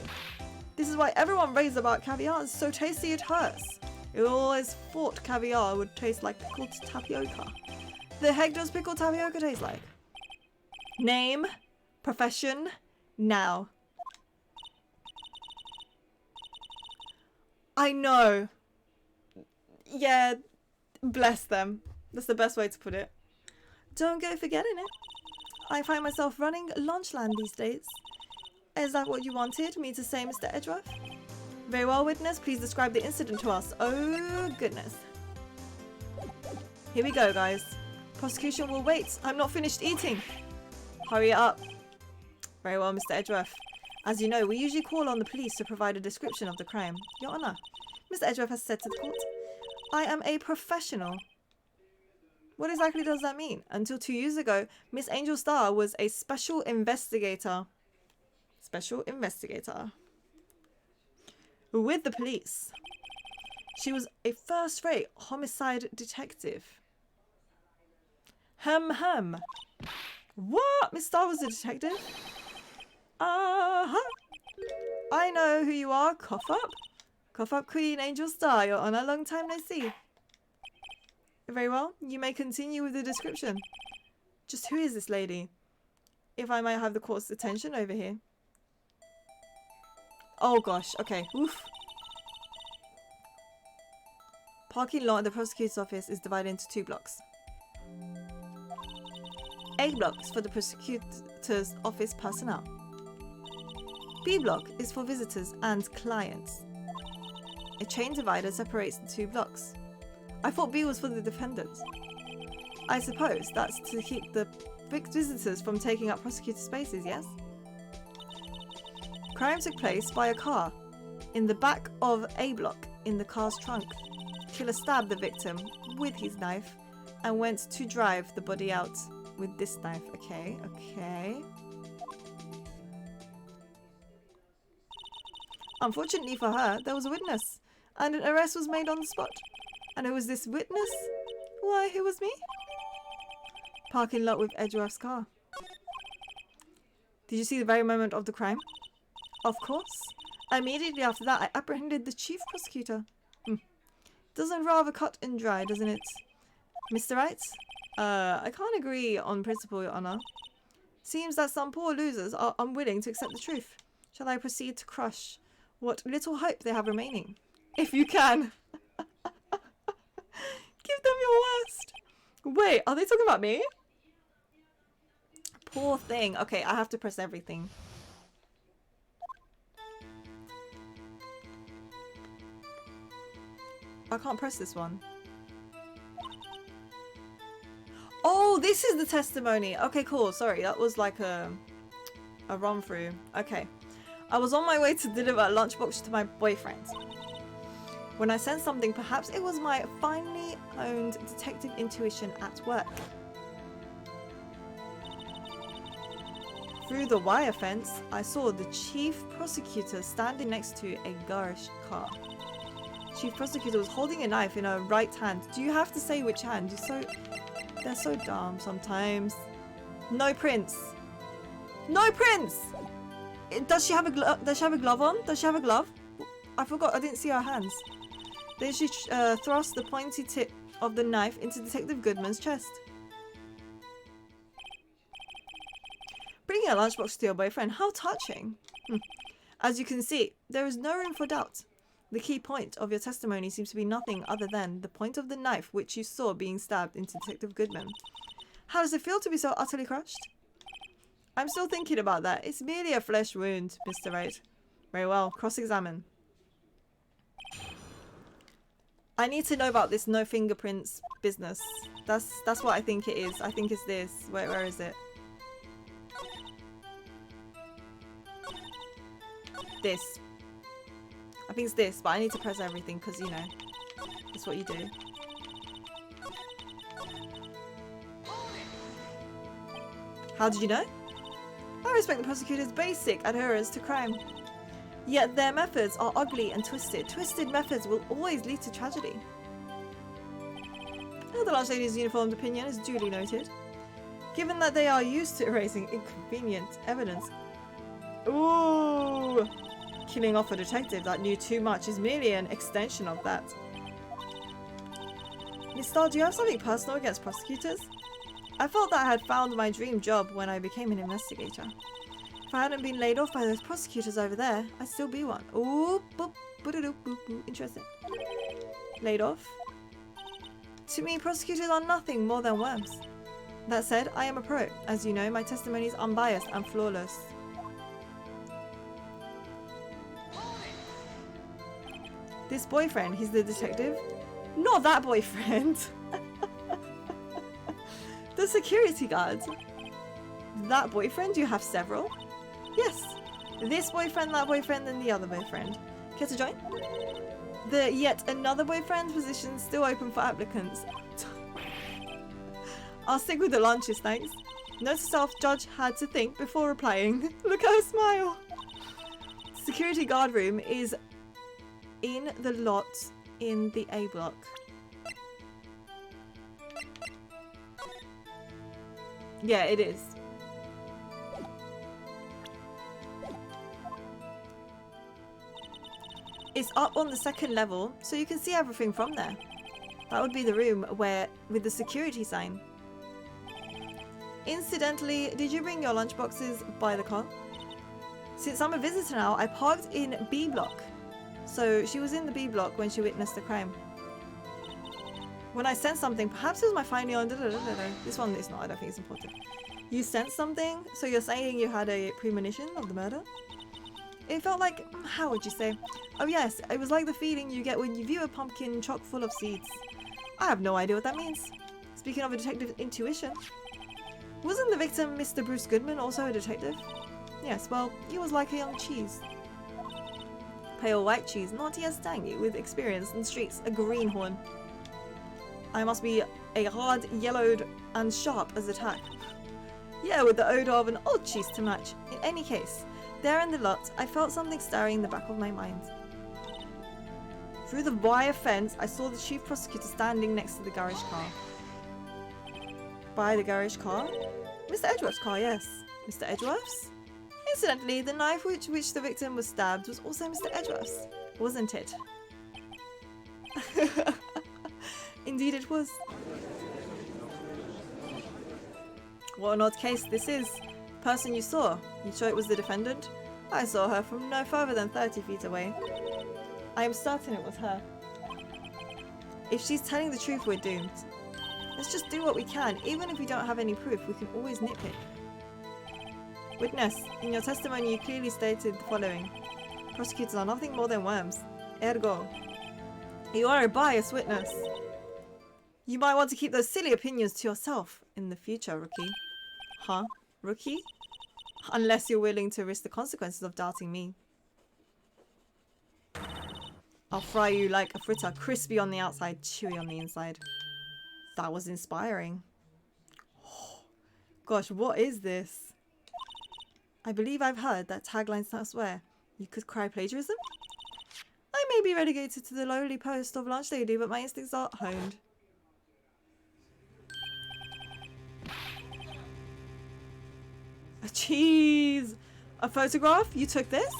This is why everyone raves about caviar. It's so tasty it hurts. It always thought caviar would taste like pickled tapioca. The heck does pickled tapioca taste like? Name, profession, now. I know. Yeah, bless them. That's the best way to put it. Don't go forgetting it. I find myself running Lunchland these days. Is that what you wanted me to say, Mr. Edgeworth? Very well, witness. Please describe the incident to us. Oh, goodness. Here we go, guys. Prosecution will wait. I'm not finished eating. Hurry up. Very well, Mr. Edgeworth. As you know, we usually call on the police to provide a description of the crime. Your Honour, Mr. Edgeworth has said to the court, I am a professional. What exactly does that mean? Until 2 years ago, Miss Angel Star was a special investigator. Special investigator. With the police. She was a first-rate homicide detective. Hem. What? Miss Star was a detective? Uh-huh. I know who you are. Cough up. Cough up, Queen Angel Star. You're on a long time no see. Very well. You may continue with the description. Just who is this lady? If I might have the court's attention over here. Oh gosh. Okay. Oof. Parking lot at the prosecutor's office is divided into 2 blocks. A blocks for the prosecutor's office personnel. B block is for visitors and clients. A chain divider separates the 2 blocks. I thought B was for the defendants. I suppose that's to keep the visitors from taking up prosecutor spaces, yes? Crime took place by a car. In the back of A block, in the car's trunk. Killer stabbed the victim with his knife and went to drive the body out with this knife. Okay. Unfortunately for her, there was a witness, and an arrest was made on the spot. And who was this witness? Why, who was me? Parking lot with Edgeworth's car. Did you see the very moment of the crime? Of course. Immediately after that, I apprehended the chief prosecutor. Doesn't rather cut and dry, doesn't it? Mr. Wright? I can't agree on principle, Your Honour. Seems that some poor losers are unwilling to accept the truth. Shall I proceed to crush what little hope they have remaining? If you can. Give them your worst. Wait, are they talking about me? Poor thing. Okay, I have to press everything. I can't press this one. Oh, this is the testimony. Okay, cool. Sorry, that was like a run through. Okay. I was on my way to deliver a lunchbox to my boyfriend. When I sensed something, perhaps it was my finely honed detective intuition at work. Through the wire fence, I saw the chief prosecutor standing next to a garish car. Chief prosecutor was holding a knife in her right hand. Do you have to say which hand? They're so dumb sometimes. No prints. No prints! Does she have a glove? Does she have a glove on? Does she have a glove? I forgot. I didn't see her hands. Then she thrust the pointy tip of the knife into Detective Goodman's chest. Bringing a lunchbox to your boyfriend. How touching. As you can see, there is no room for doubt. The key point of your testimony seems to be nothing other than the point of the knife which you saw being stabbed into Detective Goodman. How does it feel to be so utterly crushed? I'm still thinking about that. It's merely a flesh wound, Mr. Wright. Very well. Cross-examine. I need to know about this no fingerprints business. That's what I think it is. I think it's this. Where is it? This. I think it's this, but I need to press everything because, you know, that's what you do. How did you know? I respect the prosecutor's basic adherence to crime. Yet their methods are ugly and twisted. Twisted methods will always lead to tragedy. The lunch lady's uniformed opinion is duly noted. Given that they are used to erasing inconvenient evidence. Ooh! Killing off a detective that knew too much is merely an extension of that. Miss Starr, do you have something personal against prosecutors? I felt that I had found my dream job when I became an investigator. If I hadn't been laid off by those prosecutors over there, I'd still be one. Ooh, boop, boop, boop, boop. Interesting. Laid off? To me, prosecutors are nothing more than worms. That said, I am a pro. As you know, my testimony is unbiased and flawless. This boyfriend, he's the detective? Not that boyfriend! The security guard. That boyfriend? You have several? Yes. This boyfriend, that boyfriend, and the other boyfriend. Care to join? The yet another boyfriend position still open for applicants. I'll stick with the lunches, thanks. Note to self, judge had to think before replying. Look at her smile. Security guard room is in the lot in the A block. Yeah, it is. It's up on the second level, so you can see everything from there. That would be the room where, with the security sign. Incidentally, did you bring your lunchboxes by the car? Since I'm a visitor now, I parked in B block. So she was in the B block when she witnessed the crime. When I sensed something, perhaps it was my final on. This one is not, I don't think it's important. You sensed something? So you're saying you had a premonition of the murder? It felt like, how would you say? Oh yes, it was like the feeling you get when you view a pumpkin chock full of seeds. I have no idea what that means. Speaking of a detective's intuition. Wasn't the victim Mr. Bruce Goodman also a detective? Yes, well, he was like a young cheese. Pale white cheese, naughty as tangy, with experience in streets, a greenhorn. I must be a hard, yellowed, and sharp as a tack. Yeah, with the odour of an old cheese to match. In any case, there in the lot, I felt something stirring in the back of my mind. Through the wire fence, I saw the chief prosecutor standing next to the garage car. By the garage car? Mr. Edgeworth's car, yes. Mr. Edgeworth's? Incidentally, the knife with which the victim was stabbed was also Mr. Edgeworth's, wasn't it? Indeed it was. What an odd case this is. Person you saw, you sure it was the defendant? I saw her from no further than 30 feet away. I am certain it was her. If she's telling the truth, we're doomed. Let's just do what we can. Even if we don't have any proof, we can always nitpick. Witness, in your testimony you clearly stated the following. Prosecutors are nothing more than worms. Ergo. You are a biased witness. You might want to keep those silly opinions to yourself in the future, rookie. Huh? Rookie? Unless you're willing to risk the consequences of doubting me. I'll fry you like a fritter, crispy on the outside, chewy on the inside. That was inspiring. Oh, gosh, what is this? I believe I've heard that taglines elsewhere. You could cry plagiarism? I may be relegated to the lowly post of lunch lady, but my instincts are honed. A cheese! A photograph? You took this?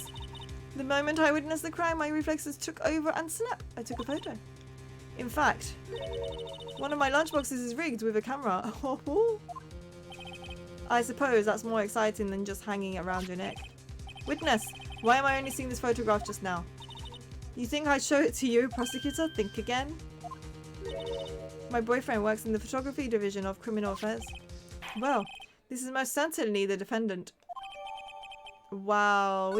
The moment I witnessed the crime, my reflexes took over and snap! I took a photo. In fact, one of my lunchboxes is rigged with a camera. I suppose that's more exciting than just hanging it around your neck. Witness, why am I only seeing this photograph just now? You think I'd show it to you, prosecutor? Think again. My boyfriend works in the photography division of criminal affairs. Well, this is most certainly the defendant. Wow,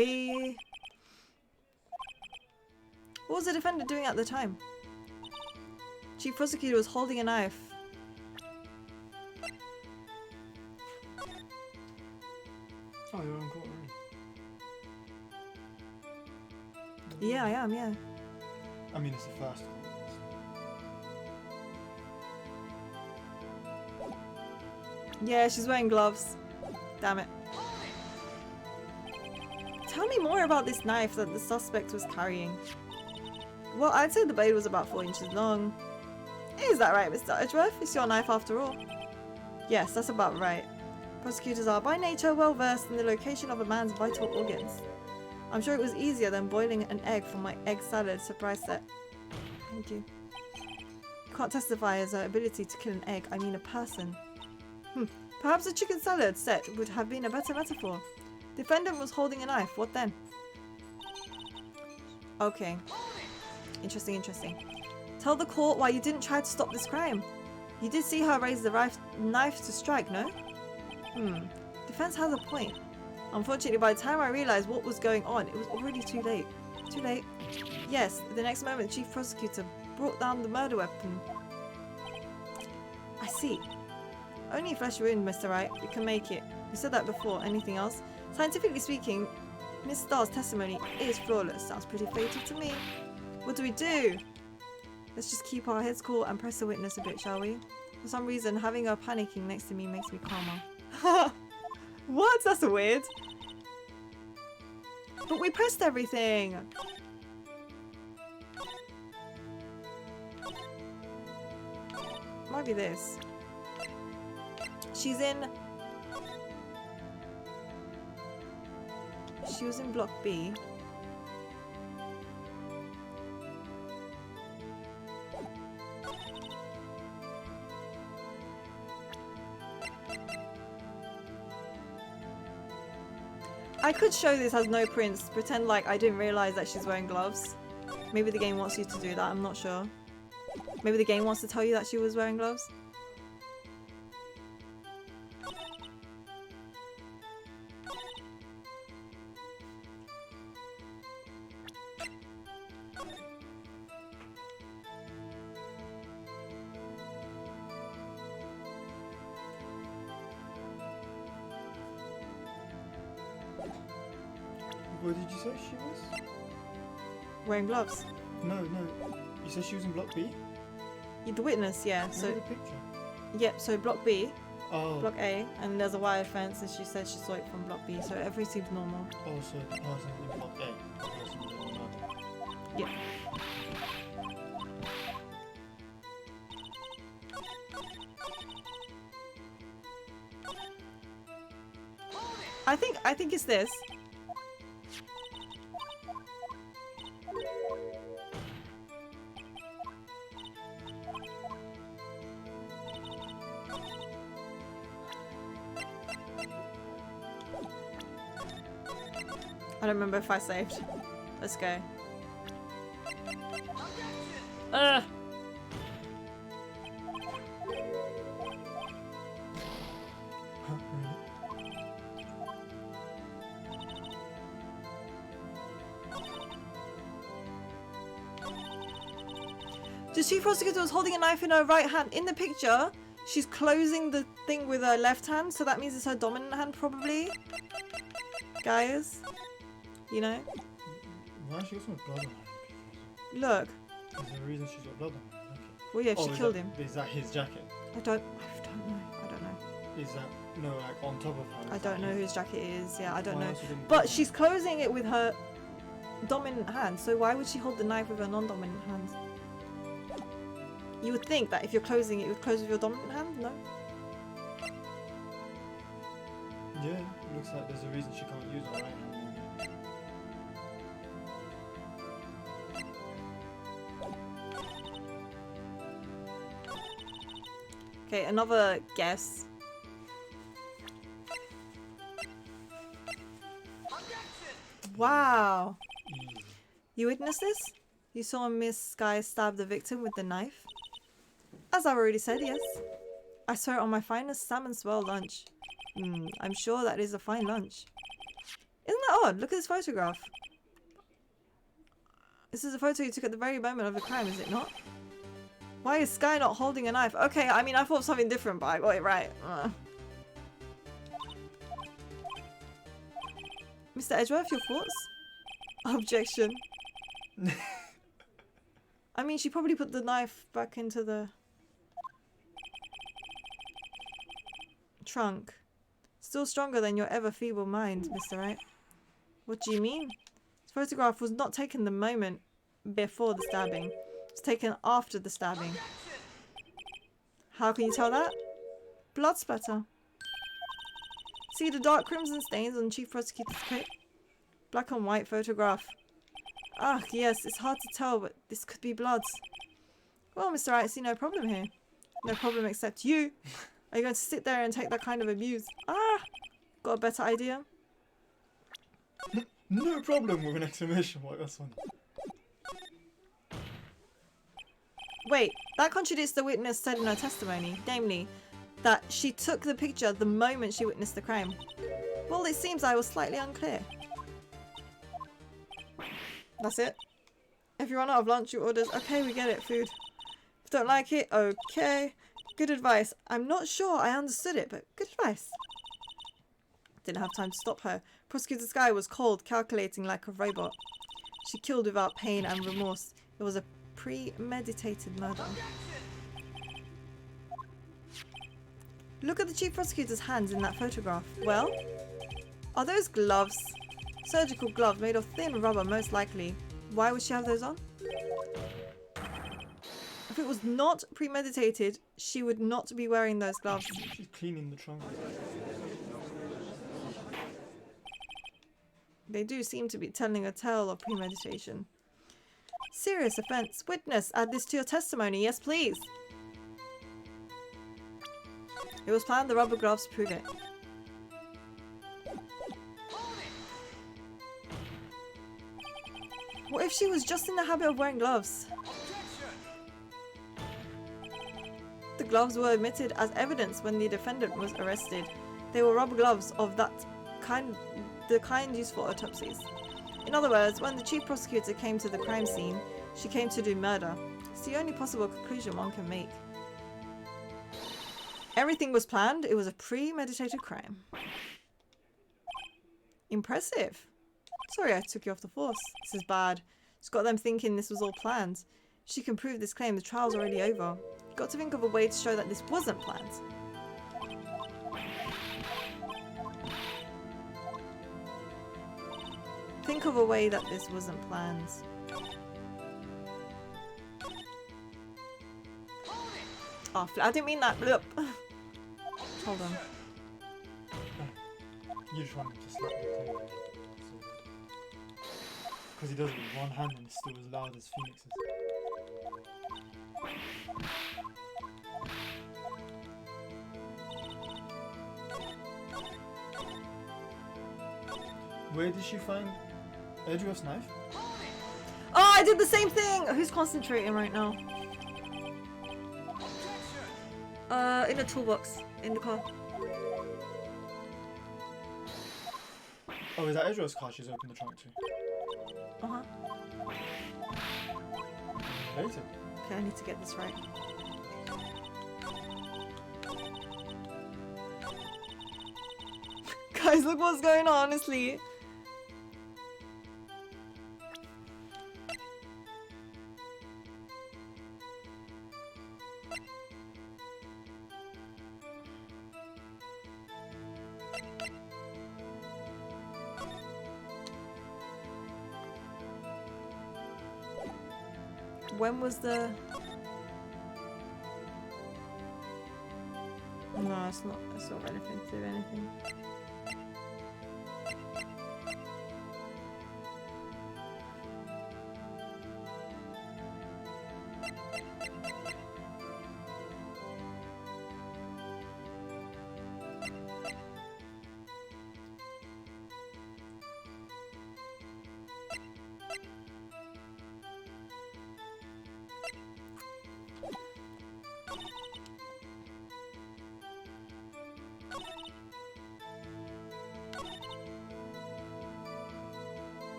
What was the defendant doing at the time? Chief prosecutor was holding a knife. Oh, you're in courtroom. Yeah, I am, yeah. I mean, it's the first one. Yeah, she's wearing gloves. Damn it. Tell me more about this knife that the suspect was carrying. Well, I'd say the blade was about 4 inches long. Is that right, Mr. Edgeworth? It's your knife after all. Yes, that's about right. Prosecutors are by nature well versed in the location of a man's vital organs. I'm sure it was easier than boiling an egg for my egg salad surprise set. Thank you. Can't testify as her ability to kill an egg, I mean a person. Perhaps a chicken salad set would have been a better metaphor. Defendant was holding a knife, what then? Okay. Interesting, interesting. Tell the court why you didn't try to stop this crime. You did see her raise the knife to strike, no? Defense has a point. Unfortunately, by the time I realized what was going on, it was already too late. Too late? Yes, the next moment, Chief Prosecutor brought down the murder weapon. I see. Only flesh wound, Mr. Wright. You can make it. You said that before. Anything else? Scientifically speaking, Miss Starr's testimony is flawless. Sounds pretty fatal to me. What do we do? Let's just keep our heads cool and press the witness a bit, shall we? For some reason, having her panicking next to me makes me calmer. What? That's weird. But we pressed everything. Might be this. She's in... She was in Block B. I could show this as no prints, pretend like I didn't realize that she's wearing gloves. Maybe the game wants you to do that, I'm not sure. Maybe the game wants to tell you that she was wearing gloves. What did you say she was? Wearing gloves. No. You said she was in Block B? The witness, yeah. So, the picture. yep, so Block B, Oh. Block A, and there's a wire fence and she said she saw it from Block B, so everything seems normal. Oh, so the person in Block A. The person in Block A. Yeah. I think it's this. I don't remember if I saved. Let's go. The chief prosecutor was holding a knife in her right hand. In the picture, she's closing the thing with her left hand, so that means it's her dominant hand, probably. Guys, you know? Why has she got so much blood on her? Look. There's a reason she's got blood on her. Okay. Well, yeah, she killed him. Is that his jacket? I don't know. Is that like on top of her? I don't know whose jacket it is. Yeah, I don't Why know. else would it But be- she's closing it with her dominant hand, so why would she hold the knife with her non-dominant hand? You would think that if you're closing it, you would close with your dominant hand, no? Yeah, looks like there's a reason she can't use her right hand. Maybe. Okay, another guess. Wow. Easy. You witnessed this? You saw Miss Sky stab the victim with the knife? As I've already said, yes. I saw it on my finest salmon swirl lunch. I'm sure that is a fine lunch. Isn't that odd? Look at this photograph. This is a photo you took at the very moment of the crime, is it not? Why is Sky not holding a knife? Okay, I mean, I thought something different, but I got it right. Mr. Edgeworth, your thoughts? Objection. I mean, she probably put the knife back into the trunk. Still stronger than your ever feeble mind, Mr. Wright. What do you mean? This photograph was not taken the moment before the stabbing. It was taken after the stabbing. How can you tell that? Blood splatter. See the dark crimson stains on Chief Prosecutor's coat? Black and white photograph. Ah, yes, it's hard to tell, but this could be blood. Well, Mr. Wright, I see no problem here. No problem except you. Are you going to sit there and take that kind of abuse? Ah! Got a better idea? No problem with an exclamation mark, that's funny. Wait, that contradicts the witness said in her testimony, namely, that she took the picture the moment she witnessed the crime. Well, it seems I was slightly unclear. That's it. If you run out of lunch, you orders. Okay, we get it, food. If you don't like it, okay. Good advice. I'm not sure I understood it, but good advice. Didn't have time to stop her. Prosecutor Sky was cold, calculating like a robot. She killed without pain and remorse. It was a premeditated murder. Look at the chief prosecutor's hands in that photograph. Well, are those gloves? Surgical gloves made of thin rubber, most likely. Why would she have those on? If it was not premeditated, she would not be wearing those gloves. She's cleaning the trunk. They do seem to be telling a tale of premeditation. Serious offense. Witness, add this to your testimony. Yes, please. It was planned. The rubber gloves prove it. What if she was just in the habit of wearing gloves? The gloves were admitted as evidence when the defendant was arrested. They were rubber gloves of that kind, the kind used for autopsies. In other words, when the chief prosecutor came to the crime scene, she came to do murder. It's the only possible conclusion one can make. Everything was planned. It was a premeditated crime. Impressive. Sorry I took you off the force. This is bad. It's got them thinking this was all planned. If she can prove this claim, the trial's already over. Got to think of a way to show that this wasn't planned. Think of a way that this wasn't planned. Oh, I didn't mean that. Look. Hold on. You just want him to slap the table. Because he does it with one hand and it's still as loud as Phoenix's. Where did she find Edgeworth's knife? Oh, I did the same thing! Who's concentrating right now? In a toolbox. In the car. Oh, is that Edgeworth's car she's opened the trunk to? Uh-huh. Later. Okay, I need to get this right. Guys, look what's going on, honestly. When was the... No, it's not relevant to anything.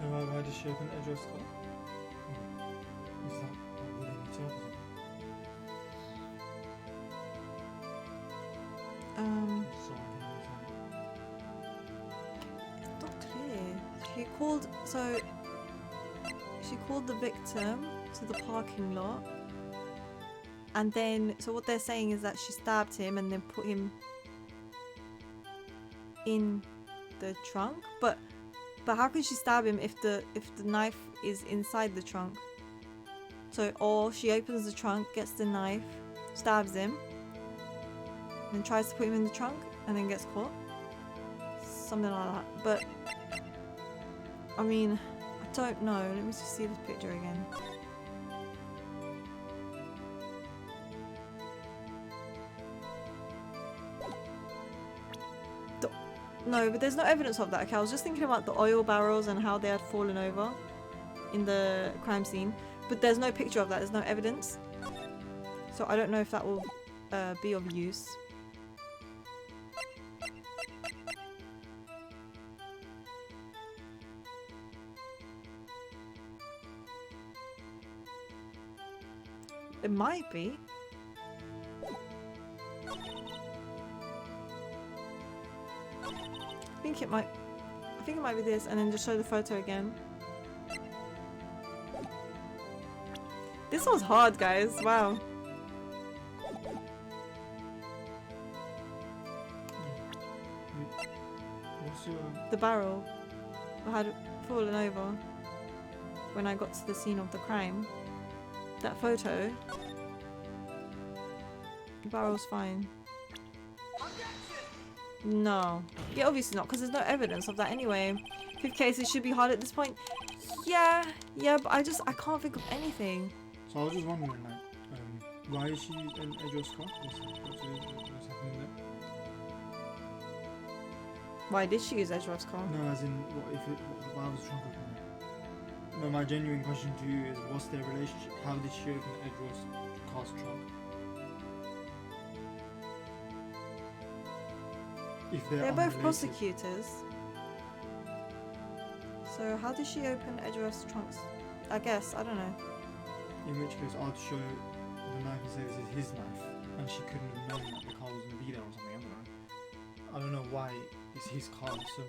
So why did she open Edgeworth's car? Is that within the table? It's not clear. She called the victim to the parking lot, and then so what they're saying is that she stabbed him and then put him in the trunk, but how can she stab him if the knife is inside the trunk? So, or she opens the trunk, gets the knife, stabs him, and tries to put him in the trunk and then gets caught. Something like that. But I mean, I don't know. Let me just see this picture again. No, but there's no evidence of that. Okay, I was just thinking about the oil barrels and how they had fallen over in the crime scene, but there's no picture of that. There's no evidence, so I don't know if that will be of use. It might be. I think it might be this, and then just show the photo again. This was hard, guys. Wow. What's your... The barrel had fallen over when I got to the scene of the crime. That photo. The barrel's fine. No. Yeah, obviously not, because there's no evidence of that anyway. 5th cases should be hard at this point. Yeah, but I can't think of anything. So I was just wondering, like, why is she an Edgeworth Scott? What's happening there? Why did she use Edgeworth's car? No, as in, why was the trunk open? No, my genuine question to you is, what's their relationship? How did she open Edgeworth's car's trunk? If they're both prosecutors. So how did she open Edgeworth's trunks? I guess, I don't know. In which case I'd show the knife and say this is his knife, and she couldn't have known that the car was going to be there or something, I don't know why it's his car, so...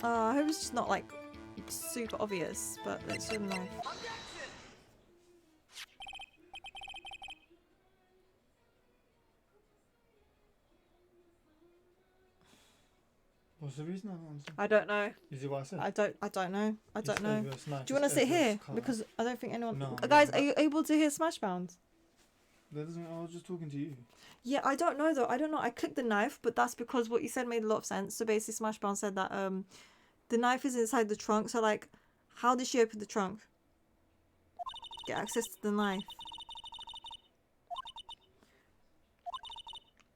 I hope it's just not like super obvious, but let's show the knife. What's the reason? I don't understand. I don't know. Is it what I said? I don't know. I don't know. Nice. Do you want to sit here? Because I don't think anyone... No, guys, are you able to hear Smash Bounds? That doesn't... I was just talking to you. Yeah, I don't know though. I don't know. I clicked the knife, but that's because what you said made a lot of sense. So basically Smash Bounds said that the knife is inside the trunk. So like, how did she open the trunk? Get access to the knife.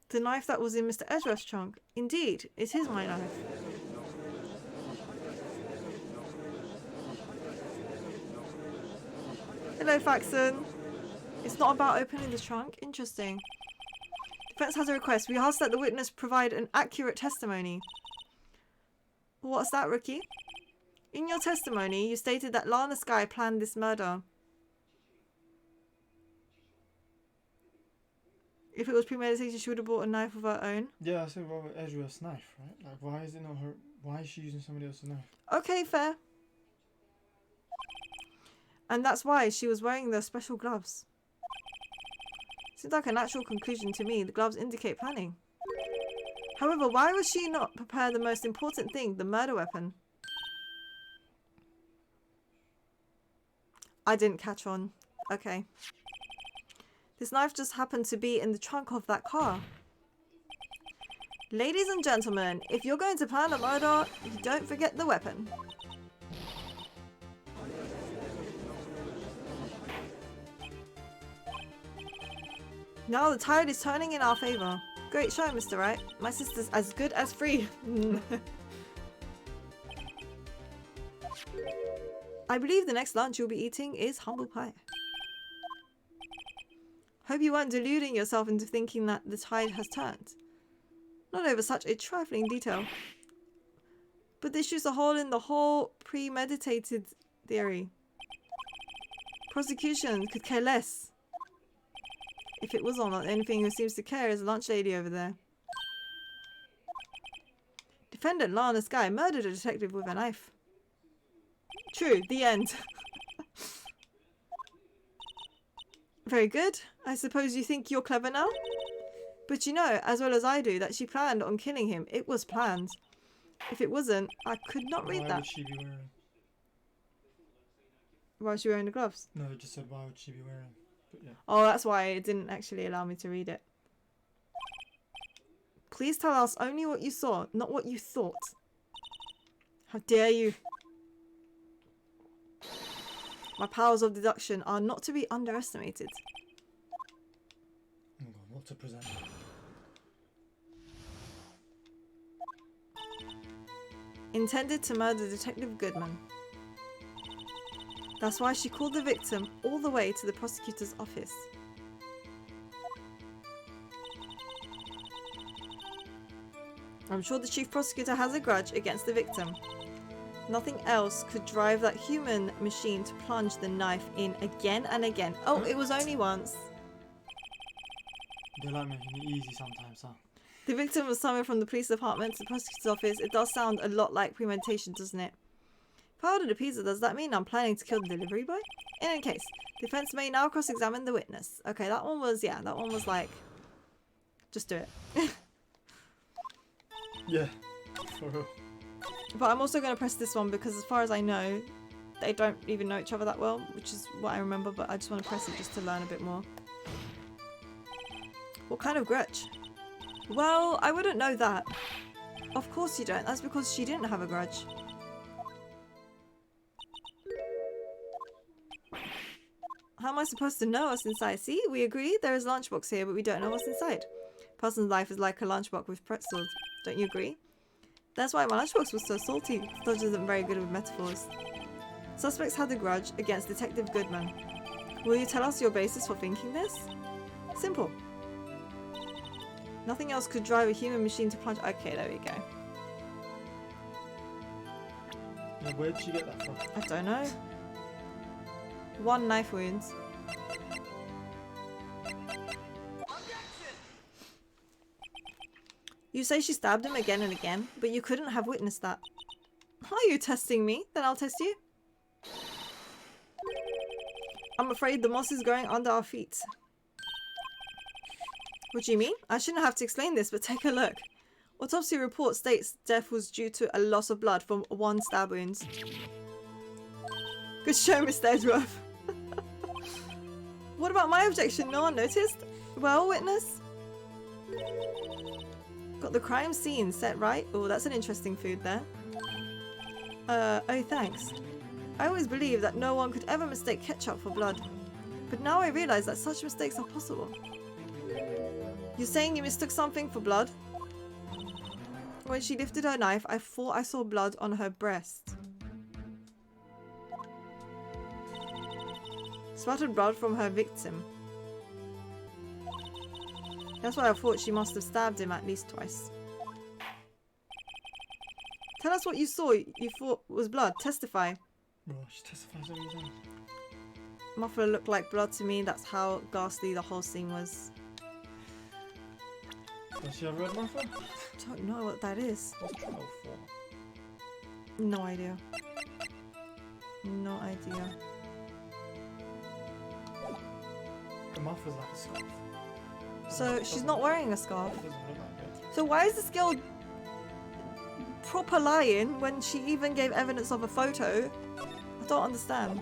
The knife that was in Mr. Edgeworth's trunk. Indeed, it is my knife. Hello, Faxon. It's not about opening the trunk? Interesting. Defense has a request. We ask that the witness provide an accurate testimony. What's that, Rookie? In your testimony, you stated that Lana Skye planned this murder. If it was premeditated, she would have bought a knife of her own. Yeah, I said Robert Edgeworth's knife, right? Like, why is it not her? Why is she using somebody else's knife? Okay, fair. And that's why she was wearing those special gloves. Seems like a natural conclusion to me. The gloves indicate planning. However, why was she not prepare the most important thing, the murder weapon? I didn't catch on. Okay. This knife just happened to be in the trunk of that car. Ladies and gentlemen, if you're going to plan a murder, you don't forget the weapon. Now the tide is turning in our favour. Great show, Mr. Wright. My sister's as good as free. I believe the next lunch you'll be eating is humble pie. Hope you weren't deluding yourself into thinking that the tide has turned. Not over such a trifling detail. But this shoots a hole in the whole premeditated theory. Prosecution could care less if it was or not. Anything who seems to care is a lunch lady over there. Defendant Lana Skye murdered a detective with a knife. True, the end. Very good. I suppose you think you're clever now? But you know, as well as I do, that she planned on killing him. It was planned. If it wasn't, I could not read that. Why would she be wearing? Why is she wearing the gloves? No, it just said why would she be wearing. But yeah. Oh, that's why it didn't actually allow me to read it. Please tell us only what you saw, not what you thought. How dare you? My powers of deduction are not to be underestimated. Oh my god, what to present? Intended to murder Detective Goodman. That's why she called the victim all the way to the prosecutor's office. I'm sure the chief prosecutor has a grudge against the victim. Nothing else could drive that human machine to plunge the knife in again and again. Oh, it was only once. They like making it easy sometimes, huh? The victim was summoned from the police department to the prosecutor's office. It does sound a lot like premeditation, doesn't it? If I ordered a pizza, does that mean I'm planning to kill the delivery boy? In any case, defense may now cross-examine the witness. Okay, that one was, yeah, that one was like, just do it. Yeah, for real. But I'm also going to press this one because as far as I know, they don't even know each other that well, which is what I remember, but I just want to press it just to learn a bit more. What kind of grudge? Well, I wouldn't know that. Of course you don't. That's because she didn't have a grudge. How am I supposed to know what's inside? See, we agree there is a lunchbox here, but we don't know what's inside. A person's life is like a lunchbox with pretzels. Don't you agree? That's why my lunchbox was so salty. Dodge isn't very good with metaphors. Suspects had a grudge against Detective Goodman. Will you tell us your basis for thinking this? Simple. Nothing else could drive a human machine to plunge. Okay, there we go. Now, where'd she get that from? I don't know. 1 knife wound. You say she stabbed him again and again, but you couldn't have witnessed that. Are you testing me? Then I'll test you. I'm afraid the moss is growing under our feet. What do you mean? I shouldn't have to explain this, but take a look. Autopsy report states death was due to a loss of blood from 1 stab wound. Good show, Mr. Edgeworth. What about my objection? No one noticed? Well, witness? Got the crime scene set right. Oh, that's an interesting food there. Oh, thanks. I always believed that no one could ever mistake ketchup for blood. But now I realize that such mistakes are possible. You're saying you mistook something for blood? When she lifted her knife, I thought I saw blood on her breast. Splattered blood from her victim. That's why I thought she must have stabbed him at least twice. Tell us what you saw you thought was blood. Testify. Bro, she testifies every time. Muffler looked like blood to me. That's how ghastly the whole scene was. Does she have red muffler? Don't know what that is. What's 12 for? No idea. No idea. The muffler's like a scarf. So she's not wearing a scarf. It doesn't look like it. So why is this girl proper lying when she even gave evidence of a photo? I don't understand.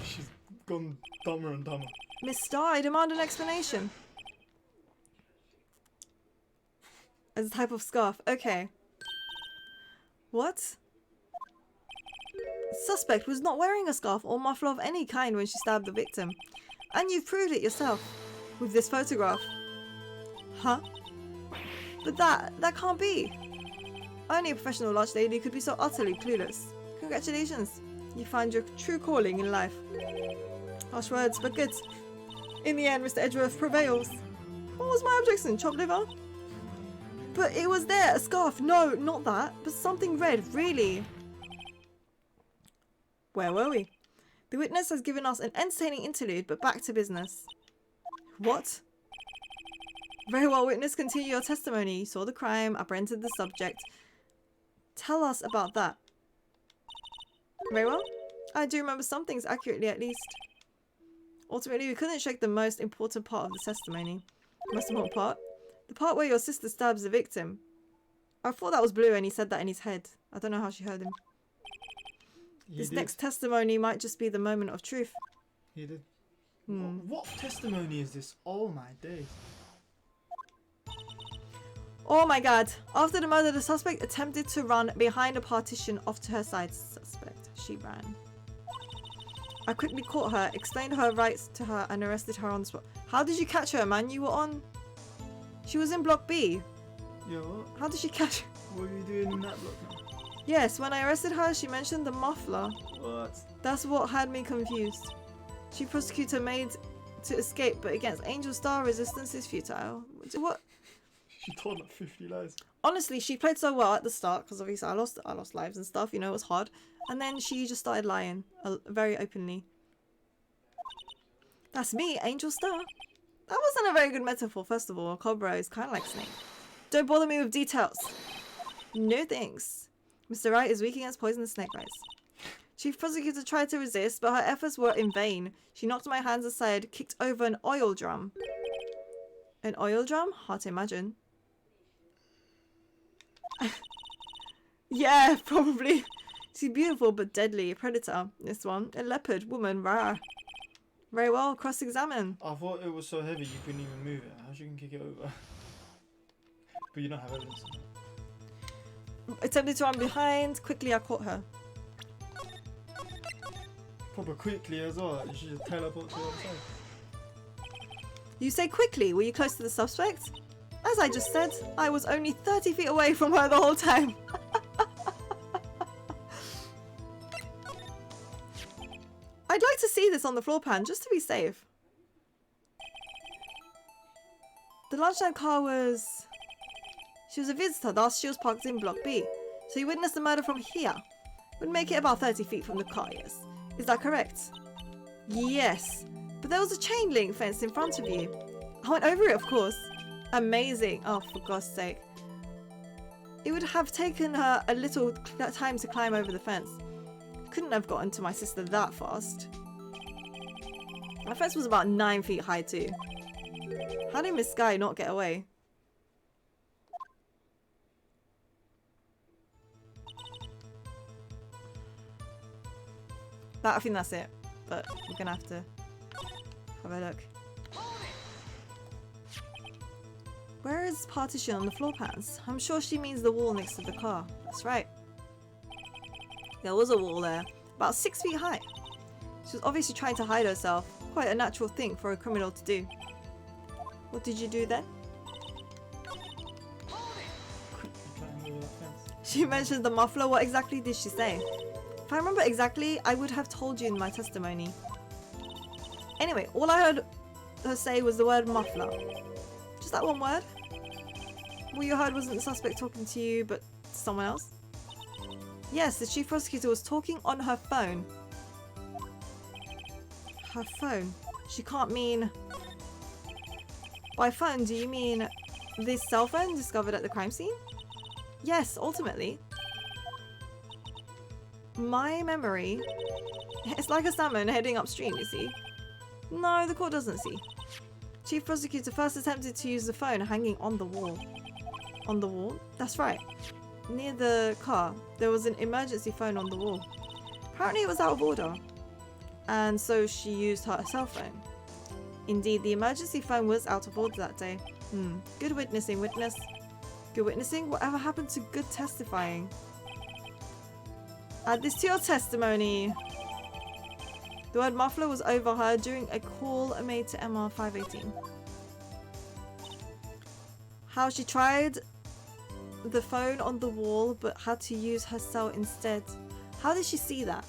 She's gone dumber and dumber. Miss Starr, I demand an explanation. As a type of scarf. Okay. What? Suspect was not wearing a scarf or muffler of any kind when she stabbed the victim. And you've proved it yourself. With this photograph. Huh? But that can't be. Only a professional lunch lady could be so utterly clueless. Congratulations. You found your true calling in life. Harsh words, but good. In the end, Mr. Edgeworth prevails. What was my objection? Chopped liver? But it was there, a scarf. No, not that. But something red, really. Where were we? The witness has given us an entertaining interlude, but back to business. What? Very well, witness, continue your testimony. You saw the crime, apprehended the subject. Tell us about that. Very well. I do remember some things accurately, at least. Ultimately, we couldn't shake the most important part of the testimony. Most important part? The part where your sister stabs the victim. I thought that was Blue and he said that in his head. I don't know how she heard him. He This did. next testimony might just be the moment of truth. He did. Hmm. What testimony is this? Oh my days. Oh my god. After the murder, the suspect attempted to run behind a partition off to her side. Suspect. She ran. I quickly caught her, explained her rights to her, and arrested her on the spot. How did you catch her, man? You were on... She was in Block B. Yo, what? How did she catch... What are you doing in that block now? Yes, when I arrested her, she mentioned the muffler. What? That's what had me confused. Chief prosecutor made to escape, but against Angel Star, resistance is futile. What? She told like 50 lies. Honestly, she played so well at the start, because obviously I lost lives and stuff, you know, it was hard. And then she just started lying, very openly. That's me, Angel Star. That wasn't a very good metaphor, first of all. Cobra is kind of like Snake. Don't bother me with details. No thanks. Mr. Wright is weak against poisonous snake bites. Chief prosecutor tried to resist, but her efforts were in vain. She knocked my hands aside, kicked over an oil drum. An oil drum? Hard to imagine. Yeah, probably. She's beautiful but deadly. A predator. This one. A leopard. Woman. Rah. Very well. Cross-examine. I thought it was so heavy you couldn't even move it. How you can kick it over? But you don't have evidence. Attempted to run behind. Quickly, I caught her. Proper quickly as well. You should just teleport to the other side. You say quickly. Were you close to the suspect? As I just said, I was only 30 feet away from her the whole time. I'd like to see this on the floor plan, just to be safe. The lunchtime car was... She was a visitor, thus she was parked in Block B. So you witnessed the murder from here. Would make it about 30 feet from the car, yes. Is that correct? Yes. But there was a chain link fence in front of you. I went over it, of course. Amazing. Oh, for God's sake. It would have taken her a little time to climb over the fence. Couldn't have gotten to my sister that fast. My fence was about 9 feet high too. How did Miss Sky not get away? I think that's it. But we're gonna have to have a look. Where is partition on the floor plans? I'm sure she means the wall next to the car. That's right. There was a wall there, about 6 feet high. She was obviously trying to hide herself. Quite a natural thing for a criminal to do. What did you do then? She mentioned the muffler. What exactly did she say? If I remember exactly, I would have told you in my testimony. Anyway, all I heard her say was the word muffler. Just that one word? What you heard wasn't the suspect talking to you, but to someone else? Yes, the chief prosecutor was talking on her phone. Her phone? She can't mean... By phone, do you mean this cell phone discovered at the crime scene? Yes, ultimately. My memory... It's like a salmon heading upstream, you see? No, the court doesn't see. Chief prosecutor first attempted to use the phone hanging on the wall. On the wall? That's right. Near the car, there was an emergency phone on the wall. Apparently it was out of order. And so she used her cell phone. Indeed, the emergency phone was out of order that day. Good witnessing, witness. Good witnessing? Whatever happened to good testifying? Add this to your testimony. The word muffler was overheard during a call made to MR 518. How she tried the phone on the wall but had to use her cell instead. How did she see that?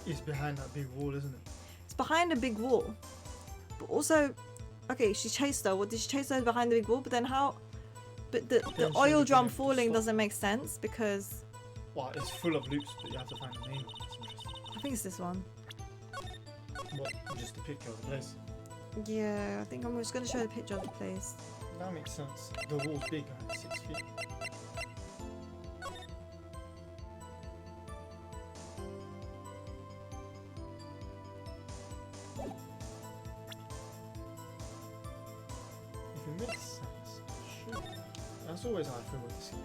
It's behind that big wall, isn't it? It's behind a big wall. But also, okay, she chased her. What did she chase her behind the big wall? But then how? But the oil drum falling doesn't make sense because... Well, it's full of loops, but you have to find the name. That's interesting. I think it's this one. What? Just a picture of the place? Yeah, I think I'm just going to show the picture of the place. That makes sense. The wall's big, right? 6 feet. If it makes sense, sure. That's always how I feel with this game.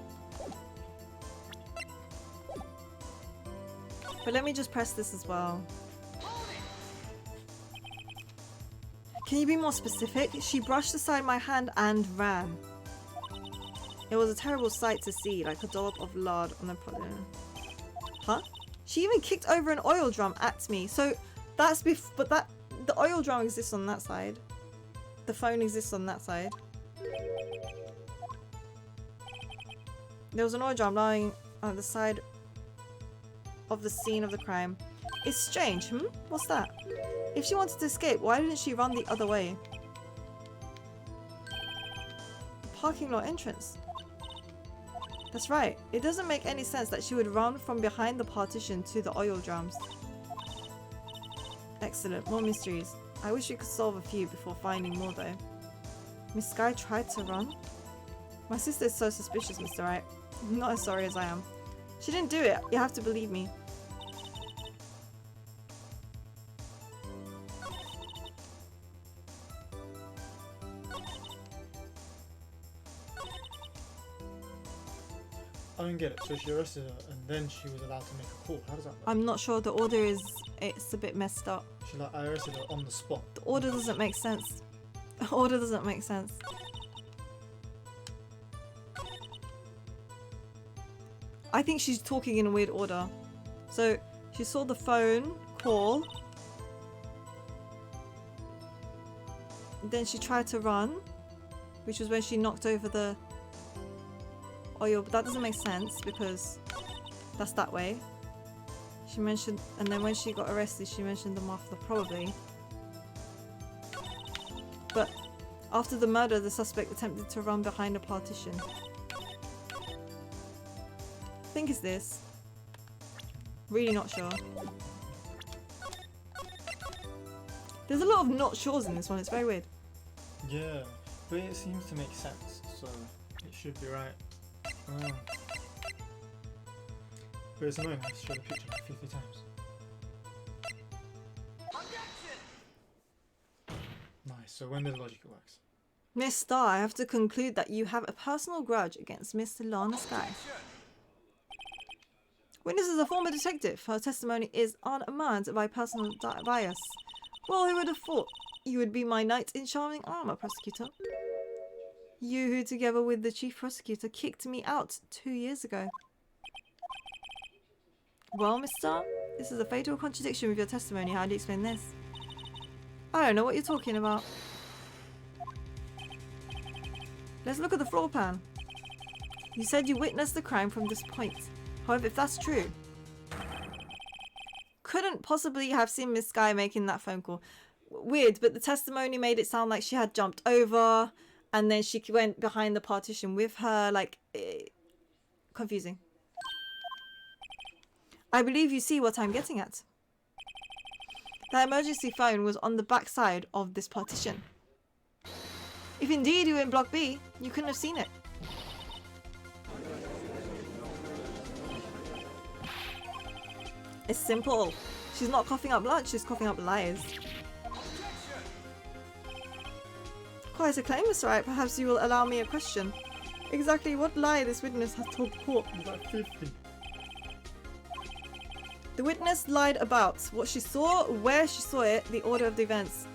But let me just press this as well. Can you be more specific? She brushed aside my hand and ran. It was a terrible sight to see, like a dollop of lard on the Huh? She even kicked over an oil drum at me. So that's but that the oil drum exists on that side. The phone exists on that side. There was an oil drum lying on the side of the scene of the crime. It's strange, What's that? If she wanted to escape, why didn't she run the other way? Parking lot entrance. That's right. It doesn't make any sense that she would run from behind the partition to the oil drums. Excellent. More mysteries. I wish we could solve a few before finding more though. Miss Sky tried to run? My sister is so suspicious, Mr. Wright. I'm not as sorry as I am. She didn't do it. You have to believe me. I don't get it. So she arrested her and then she was allowed to make a call. How does that work? I'm not sure. The order is... it's a bit messed up. She like, I arrested her on the spot. The order doesn't make sense. The order doesn't make sense. I think she's talking in a weird order. So she saw the phone call. Then she tried to run, which was when she knocked over the oil, but that doesn't make sense because that's that way. She mentioned, and then when she got arrested, she mentioned the muffler, probably. But after the murder, the suspect attempted to run behind a partition. I think it's this. Really not sure. There's a lot of not sures in this one, it's very weird. Yeah, but it seems to make sense, so it should be right. Oh. But it's annoying, I have to show the picture like 50 times. Nice, so when does logic works? Miss Starr, I have to conclude that you have a personal grudge against Mr. Lana Sky. Witness is a former detective. Her testimony is unmarred by personal bias. Well, who would have thought you would be my knight in shining armor, prosecutor? You who, together with the chief prosecutor, kicked me out 2 years ago. Well, Miss Starr, this is a fatal contradiction with your testimony. How do you explain this? I don't know what you're talking about. Let's look at the floor plan. You said you witnessed the crime from this point. However, if that's true, couldn't possibly have seen Miss Sky making that phone call. Weird, but the testimony made it sound like she had jumped over and then she went behind the partition with her. Like, confusing. I believe you see what I'm getting at. That emergency phone was on the back side of this partition. If indeed you were in Block B, you couldn't have seen it. It's simple. She's not coughing up blood, she's coughing up lies. Quite a claim, Mr. Wright. Perhaps you will allow me a question. Exactly what lie this witness has told court? About 50. The witness lied about what she saw, where she saw it, the order of the events.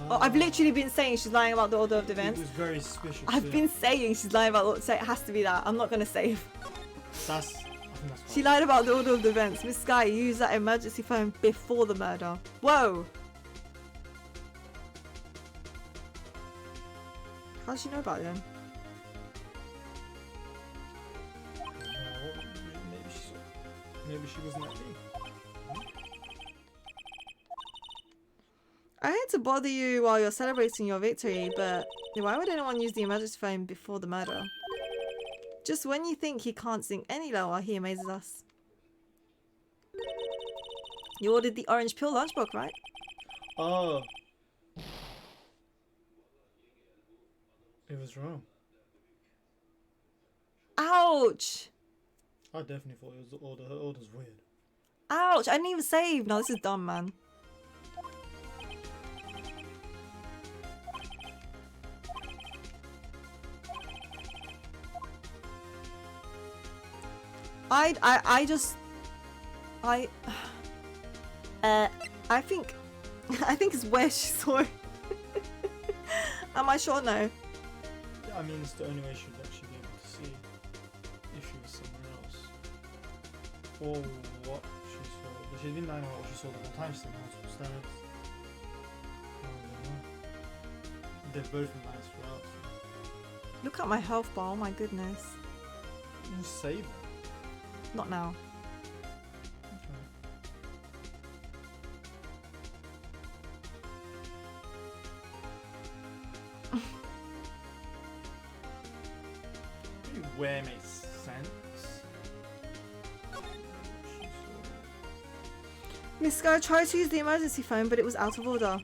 Oh, I've literally been saying she's lying about the order of the events. It was very suspicious. I've been saying she's lying about, so it has to be that. I'm not going to save. I think that's She lied about the order of the events. Miss Sky used that emergency phone before the murder. Whoa! How does she know about it then? Maybe she wasn't that big. I hate to bother you while you're celebrating your victory, but why would anyone use the emergency phone before the murder? Just when you think he can't sink any lower, he amazes us. You ordered the orange peel lunchbox, right? Oh. It was wrong. Ouch! I definitely thought it was the order. Her order's weird. Ouch! I didn't even save! No, this is dumb, man. I just... I think I think it's where she saw it. Am I sure? No. Yeah, I mean, it's the only way she'd actually be able to see if she was somewhere else. Or what she saw. But she didn't know what she saw the whole time. She said house upstairs. I don't know. They've both been nice throughout. So. Look at my health bar. Oh my goodness. You save it. Not now. Okay. Maybe where makes sense. She saw. Miss Sky tried to use the emergency phone, but it was out of order.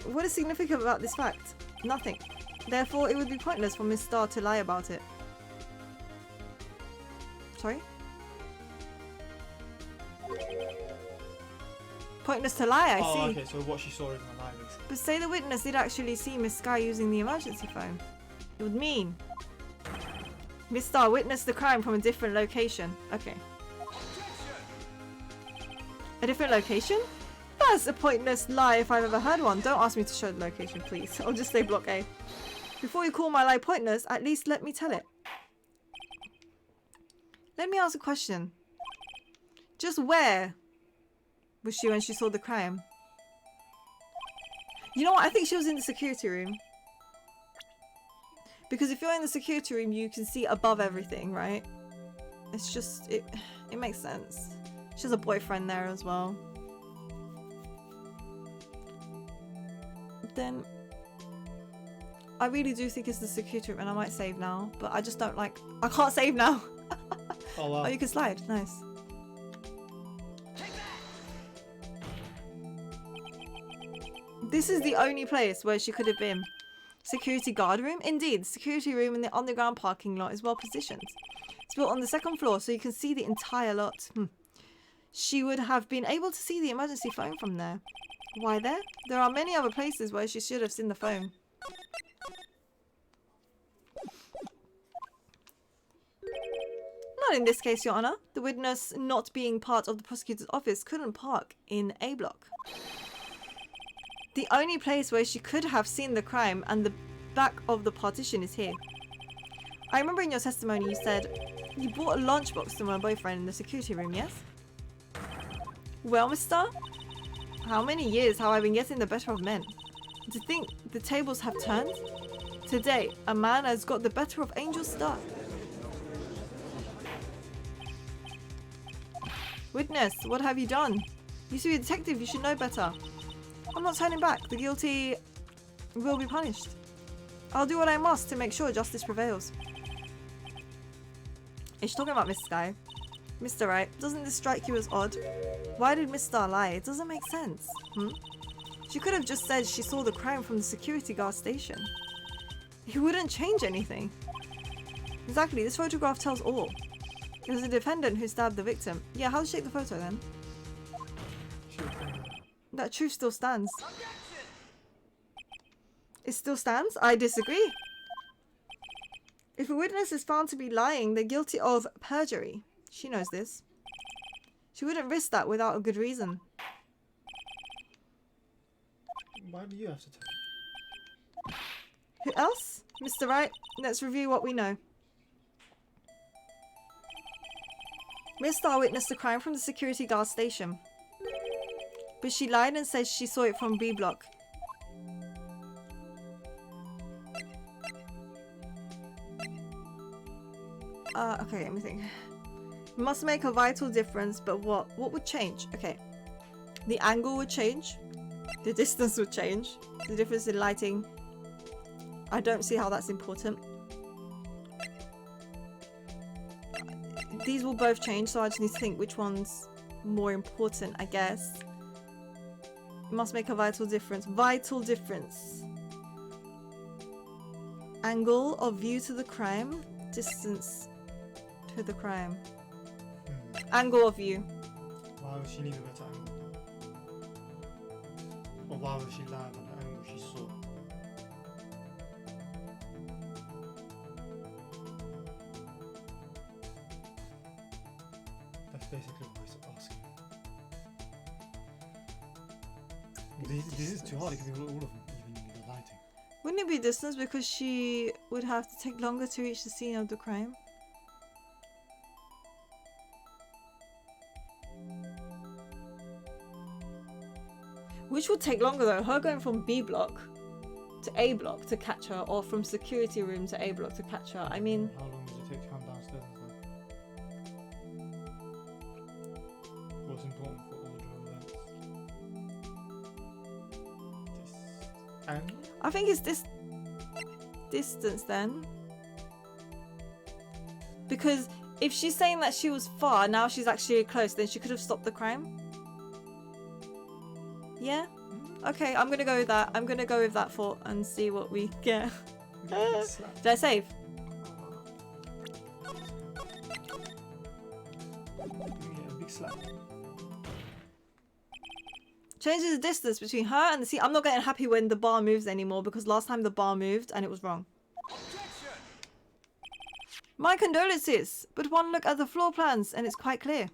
What is significant about this fact? Nothing. Therefore, it would be pointless for Miss Star to lie about it. Sorry? Pointless to lie, I see. Oh, okay, so what she saw isn't a lie, basically. But say the witness did actually see Miss Sky using the emergency phone. It would mean Miss Star witnessed the crime from a different location. Okay. A different location? That's a pointless lie if I've ever heard one. Don't ask me to show the location, please. I'll just say block A. Before you call my lie pointless, at least let me tell it. Let me ask a question. Just where was she when she saw the crime? You know what? I think she was in the security room. Because if you're in the security room, you can see above everything, right? It's just, it makes sense. She has a boyfriend there as well. Then I really do think it's the security room, and I might save now, but I just don't like, I can't save now. Oh, wow. Oh, you can slide. Nice. This is the only place where she could have been. Security guard room? Indeed, the security room in the underground parking lot is well positioned. It's built on the second floor, so you can see the entire lot. She would have been able to see the emergency phone from there. Why there? There are many other places where she should have seen the phone. Not in this case, Your Honor. The witness, not being part of the prosecutor's office, couldn't park in A block. The only place where she could have seen the crime and the back of the partition is here. I remember in your testimony you said you brought a lunchbox to my boyfriend in the security room, yes? Well, mister, how many years have I been getting the better of men? To think the tables have turned? Today, a man has got the better of Angel Star. Witness, what have you done? You should be a detective, you should know better. I'm not turning back. The guilty will be punished. I'll do what I must to make sure justice prevails. Is she talking about Miss Sky? Mr. Wright, doesn't this strike you as odd? Why did Miss Star lie? It doesn't make sense. She could have just said she saw the crime from the security guard station. It wouldn't change anything. Exactly, this photograph tells all. It was the defendant who stabbed the victim. Yeah, how did she take the photo then? That truth still stands. It still stands? I disagree. If a witness is found to be lying, they're guilty of perjury. She knows this. She wouldn't risk that without a good reason. Why do you have to tell me? Who else? Mr. Wright, let's review what we know. Miss Star witnessed the crime from the security guard station. But she lied and said she saw it from B block. Okay, let me think. It must make a vital difference, but what? What would change? Okay. The angle would change. The distance would change. The difference in lighting. I don't see how that's important. These will both change, so I just need to think which one's more important, I guess. It must make a vital difference. Vital difference. Angle of view to the crime. Distance to the crime. Angle of view. Why would she need a better angle? Or why would she lie about the angle she saw? That's basically what I was asking. This is too hard. It could be all of them, even the lighting. Wouldn't it be distance because she would have to take longer to reach the scene of the crime? Which would take longer though? Her going from B block to A block to catch her, or from security room to A block to catch her. I mean, how long does it take to come downstairs and stuff? What's important for order of events? And I think it's this distance then. Because if she's saying that she was far, now she's actually close, then she could have stopped the crime. Yeah? Okay, I'm gonna go with that. I'm gonna go with that thought and see what we get. Did I save? a big slap. Changes the distance between her and the scene. I'm not getting happy when the bar moves anymore because last time the bar moved and it was wrong. My condolences, but one look at the floor plans and it's quite clear.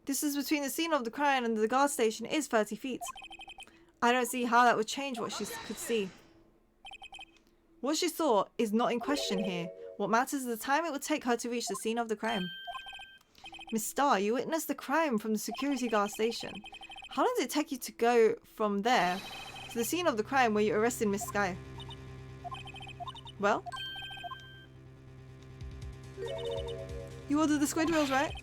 Distance between the scene of the crime and the guard station is 30 feet. I don't see how that would change what she could see. What she saw is not in question here. What matters is the time it would take her to reach the scene of the crime. Miss Starr, you witnessed the crime from the security guard station. How long did it take you to go from there to the scene of the crime where you arrested Miss Sky? Well? You ordered the squid wheels, right?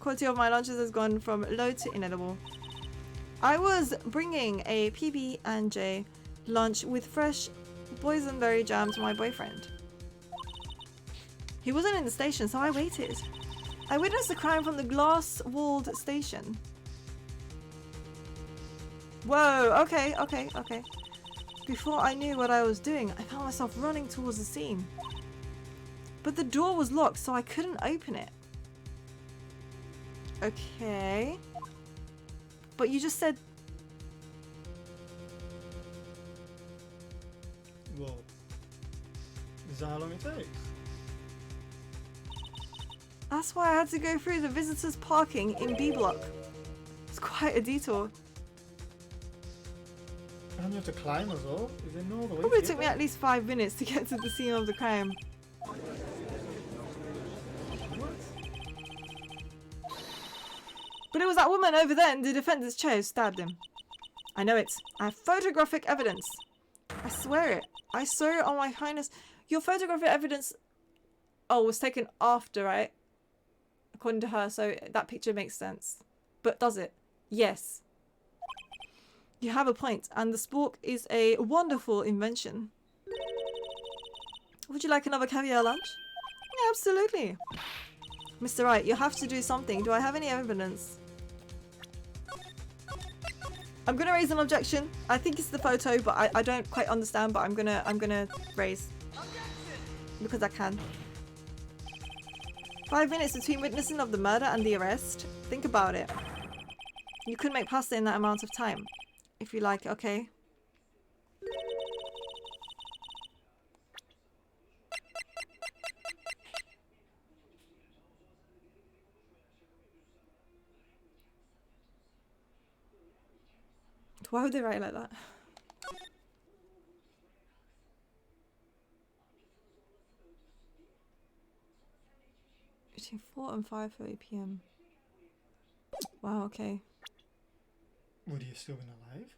Quality of my lunches has gone from low to inedible. I was bringing a PB&J lunch with fresh boysenberry jam to my boyfriend. He wasn't in the station, so I waited. I witnessed the crime from the glass-walled station. Whoa, okay. Before I knew what I was doing, I found myself running towards the scene. But the door was locked, so I couldn't open it. Okay. But you just said... Well, is that how long it takes? That's why I had to go through the visitors' parking in B block. It's quite a detour. And you have to climb as well? Is there no other way? Probably took me at least 5 minutes to get to the scene of the crime. But it was that woman over there in the defender's chair who stabbed him. I know it. I have photographic evidence. I swear it. I saw it on my highness. Your photographic evidence... Oh, was taken after, right? According to her, so that picture makes sense. But does it? Yes. You have a point, and the spork is a wonderful invention. Would you like another caviar lunch? Yeah, absolutely. Mr. Wright, you have to do something. Do I have any evidence? I'm gonna raise an objection. I think it's the photo, but I don't quite understand, but I'm gonna raise. Because I can. 5 minutes between witnessing of the murder and the arrest. Think about it. You could make pasta in that amount of time. If you like, okay. Why would they write it like that? Between 4 and 5:30 p.m. Wow, okay. Would he have still been alive?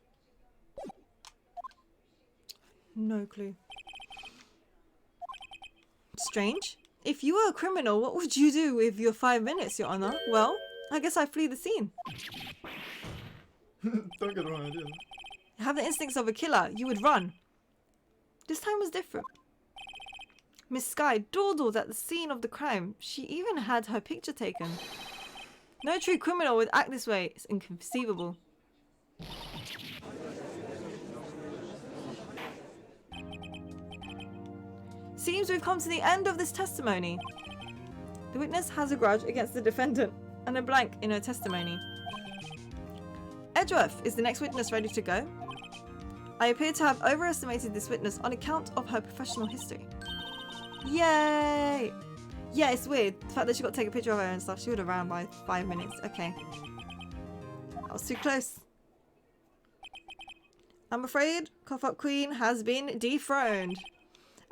No clue. Strange. If you were a criminal, what would you do with your 5 minutes, Your Honor? Well, I guess I flee the scene. Don't get the wrong idea. You have the instincts of a killer. You would run. This time was different. Miss Sky dawdled at the scene of the crime. She even had her picture taken. No true criminal would act this way. It's inconceivable. Seems we've come to the end of this testimony. The witness has a grudge against the defendant and a blank in her testimony. Edgeworth is the next witness ready to go. I appear to have overestimated this witness on account of her professional history. Yay! Yeah, it's weird. The fact that she got to take a picture of her and stuff. She would have ran by 5 minutes. Okay. That was too close. I'm afraid Cough Up Queen has been dethroned.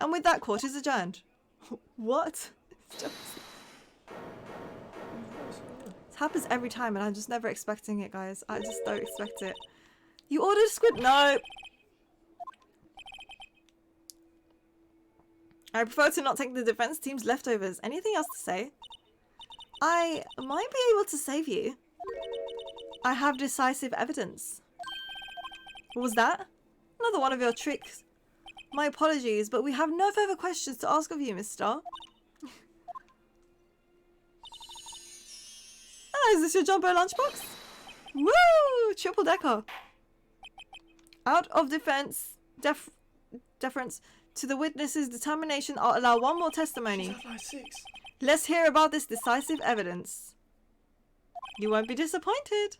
And with that, court is adjourned. What? It happens every time and I'm just never expecting it, guys. I just don't expect it. You ordered squid? No! I prefer to not take the defense team's leftovers. Anything else to say? I might be able to save you. I have decisive evidence. What was that? Another one of your tricks. My apologies, but we have no further questions to ask of you, mister. Ah, is this your jumbo lunchbox? Woo! Triple decker. Out of deference to the witness's determination, I'll allow one more testimony. She's at like 6. Let's hear about this decisive evidence. You won't be disappointed.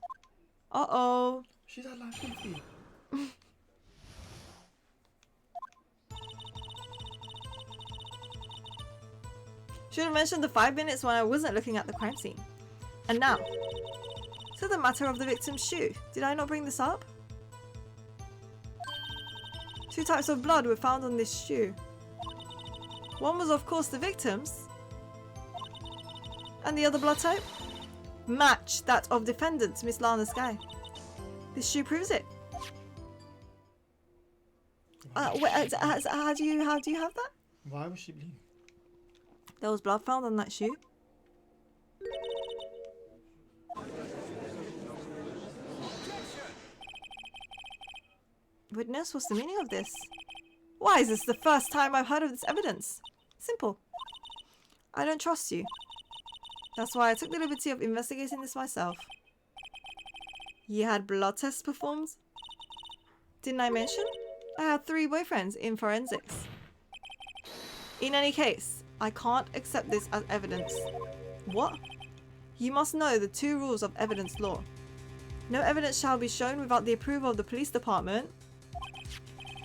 Uh-oh. She's at like 50. Should have mentioned the 5 minutes when I wasn't looking at the crime scene. And now, to the matter of the victim's shoe. Did I not bring this up? 2 types of blood were found on this shoe. One was of course the victim's. And the other blood type? Match that of defendant Miss Lana Sky. This shoe proves it. Wait, how do you have that? Why was she bleeding? There was blood found on that shoe. Witness, what's the meaning of this? Why is this the first time I've heard of this evidence? Simple. I don't trust you. That's why I took the liberty of investigating this myself. You had blood tests performed? Didn't I mention? I had 3 boyfriends in forensics. In any case, I can't accept this as evidence. What? You must know the 2 rules of evidence law. No evidence shall be shown without the approval of the police department.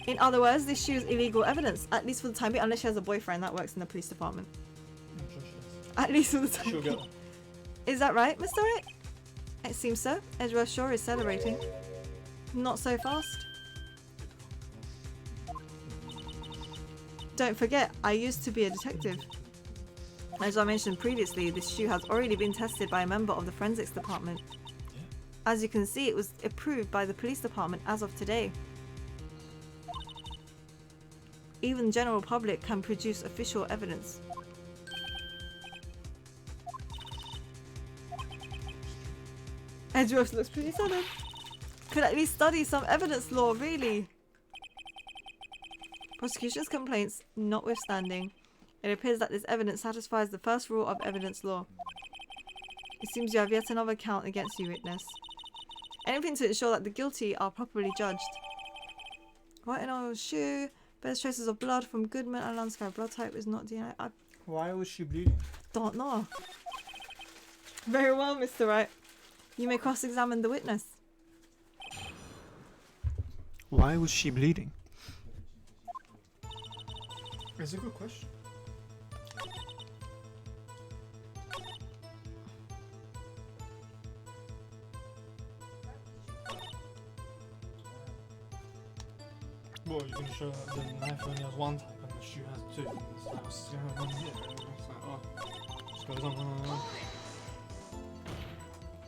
In other words, this shoe is illegal evidence, at least for the time being, unless she has a boyfriend that works in the police department. I'm sure she is. At least for the time She'll being. get one. Is that right, Mr. Wright? It seems so. Edgeworth Shore is celebrating. Not so fast. Don't forget, I used to be a detective. As I mentioned previously, this shoe has already been tested by a member of the forensics department. Yeah. As you can see, it was approved by the police department as of today. Even the general public can produce official evidence. Edgeworth looks pretty sudden. Could at least study some evidence law, really. Prosecution's complaints notwithstanding, it appears that this evidence satisfies the first rule of evidence law. It seems you have yet another count against you, witness. Anything to ensure that the guilty are properly judged. White and oil shoe, bears traces of blood from Goodman and Lansky. Blood type is not DNA. I Why was she bleeding? don't know. Very well, Mr. Wright. You may cross-examine the witness. Why was she bleeding? It's a good question. Well, you can show that the knife only has 1 type and the shoe has 2. It's like, what's going on here? It's like, oh, just goes on.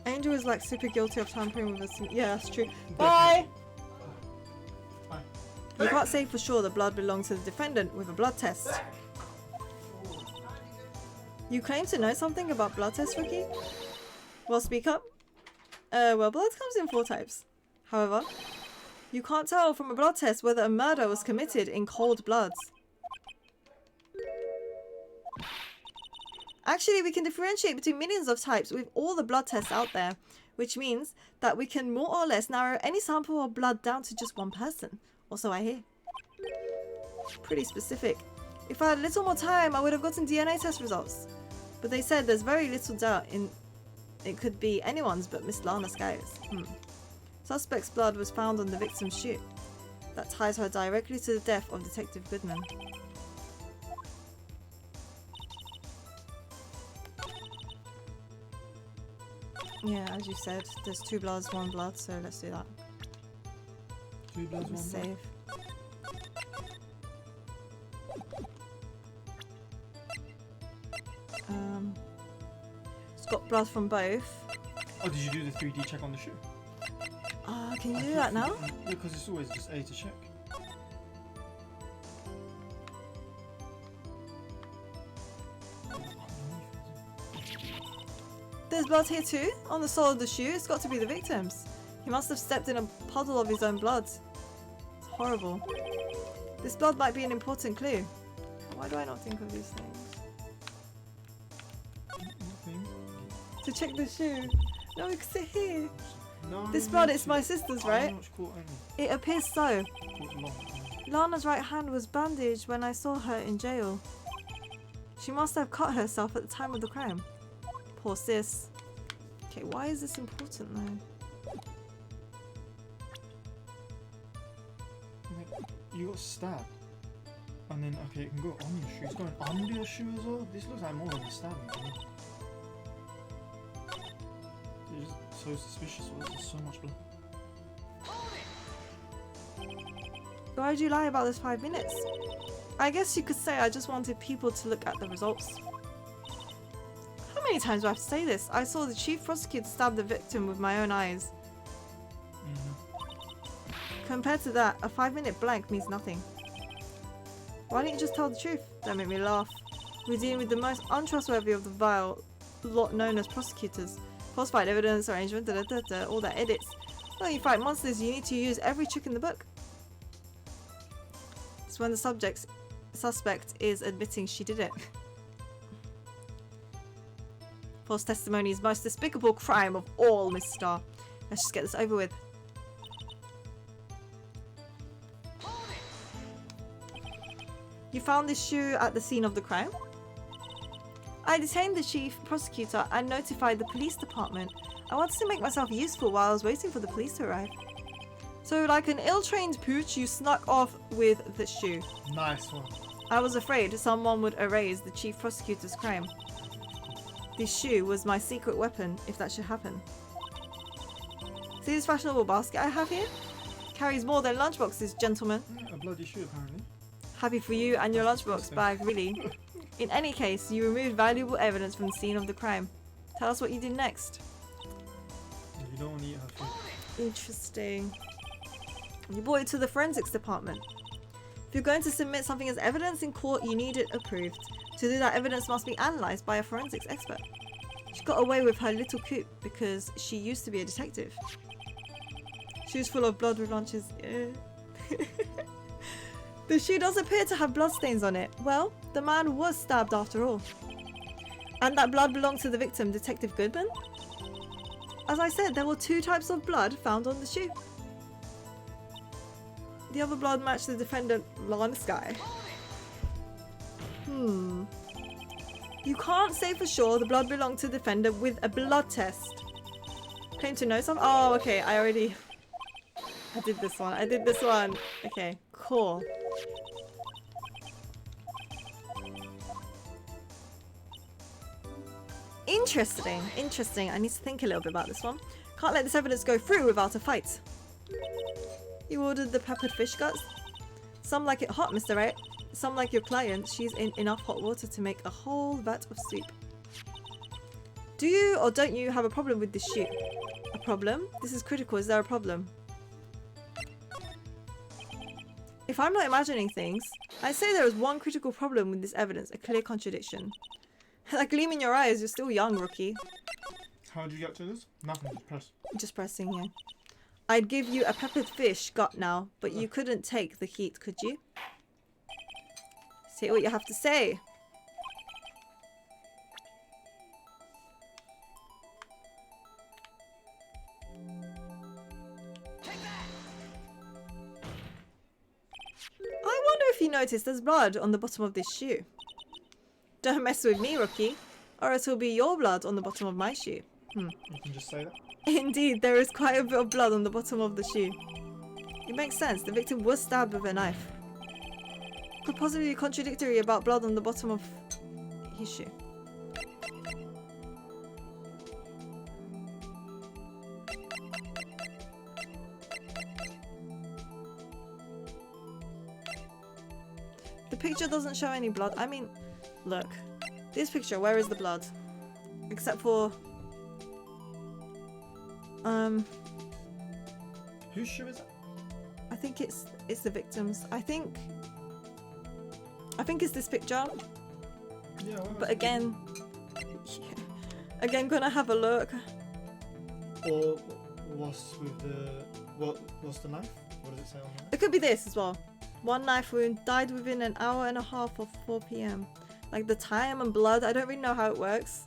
Angel is like super guilty of tampering with us. Yeah, that's true. Bye! Bye. You can't say for sure the blood belongs to the defendant with a blood test. You claim to know something about blood tests, Ricky? Well, speak up. Well, blood comes in 4 types. However, you can't tell from a blood test whether a murder was committed in cold blood. Actually, we can differentiate between millions of types with all the blood tests out there, which means that we can more or less narrow any sample of blood down to just 1 person. Or so I hear. Pretty specific. If I had a little more time, I would have gotten DNA test results. But they said there's very little doubt it could be anyone's but Miss Lana Sky's. Suspect's blood was found on the victim's shoe. That ties her directly to the death of Detective Goodman. Yeah, as you said, there's 2 bloods, 1 blood, so let's do that. 2 bloods, 1 blood. Save. It's got blood from both. Oh, did you do the 3D check on the shoe? Can you do that now? Because it's always just A to check. There's blood here too, on the sole of the shoe. It's got to be the victim's. He must have stepped in a puddle of his own blood. It's horrible. This blood might be an important clue. Why do I not think of these things? Nothing. To check the shoe. No, we can sit here. No, This blood is my sister's, right? Caught It appears so. long. Lana's right hand was bandaged when I saw her in jail. She must have cut herself at the time of the crime. Poor sis. Okay, why is this important though? Like, you got stabbed. And then, okay, it can go on your shoe. It's going under your shoe as well. This looks like more than a stabbing to me. It's just so suspicious. There's so much blood. Why did you lie about those 5 minutes? I guess you could say I just wanted people to look at the results. How many times do I have to say this? I saw the chief prosecutor stab the victim with my own eyes. Compared to that, a 5-minute blank means nothing. Why don't you just tell the truth? Don't make me laugh. We're dealing with the most untrustworthy of the vile lot known as prosecutors. Falsified evidence, arrangement, all that edits. When you fight monsters, you need to use every trick in the book. It's when the suspect is admitting she did it. False testimony is most despicable crime of all, Miss Starr. Let's just get this over with. You found this shoe at the scene of the crime? I detained the chief prosecutor and notified the police department. I wanted to make myself useful while I was waiting for the police to arrive. So like an ill-trained pooch, you snuck off with the shoe. Nice one. I was afraid someone would erase the chief prosecutor's crime. This shoe was my secret weapon if that should happen. See this fashionable basket I have here? Carries more than lunchboxes, gentlemen. A bloody shoe, apparently. Happy for you and your lunchbox bag, really. In any case, you removed valuable evidence from the scene of the crime. Tell us what you did next. You don't want to eat her food. Interesting. You brought it to the forensics department. If you're going to submit something as evidence in court, you need it approved. To do that, evidence must be analysed by a forensics expert. She got away with her little coup because she used to be a detective. She was full of blood with lunches. The shoe does appear to have bloodstains on it. Well, the man was stabbed after all. And that blood belonged to the victim, Detective Goodman? As I said, there were 2 types of blood found on the shoe. The other blood matched the defendant, Lana Sky. You can't say for sure the blood belonged to the defendant with a blood test. Claim to know something? Oh, okay, I did this one. Okay, cool. Interesting. I need to think a little bit about this one. Can't let this evidence go through without a fight. You ordered the peppered fish guts? Some like it hot, Mr. Wright. Some like your client. She's in enough hot water to make a whole vat of soup. Do you or don't you have a problem with this shoe? A problem? This is critical. Is there a problem? If I'm not imagining things, I say there is one critical problem with this evidence, a clear contradiction. That gleam in your eyes, you're still young, rookie. How did you get to this? Nothing, just press. Just pressing, yeah. I'd give you a peppered fish gut now, but you couldn't take the heat, could you? Say what you have to say. I wonder if you noticed there's blood on the bottom of this shoe. Don't mess with me, rookie, or it'll be your blood on the bottom of my shoe. You can just say that. Indeed, there is quite a bit of blood on the bottom of the shoe. It makes sense. The victim was stabbed with a knife. Could possibly be contradictory about blood on the bottom of his shoe. The picture doesn't show any blood. I mean, look. This picture, where is the blood? Except for... Whose shoe is that? I think it's the victims. I think it's this picture. Yeah, But again... Again, gonna have a look. Or what's with the... What's the knife? What does it say on the knife? It could be this as well. One knife wound, died within an hour and a half of 4 p.m. Like the time and blood, I don't really know how it works.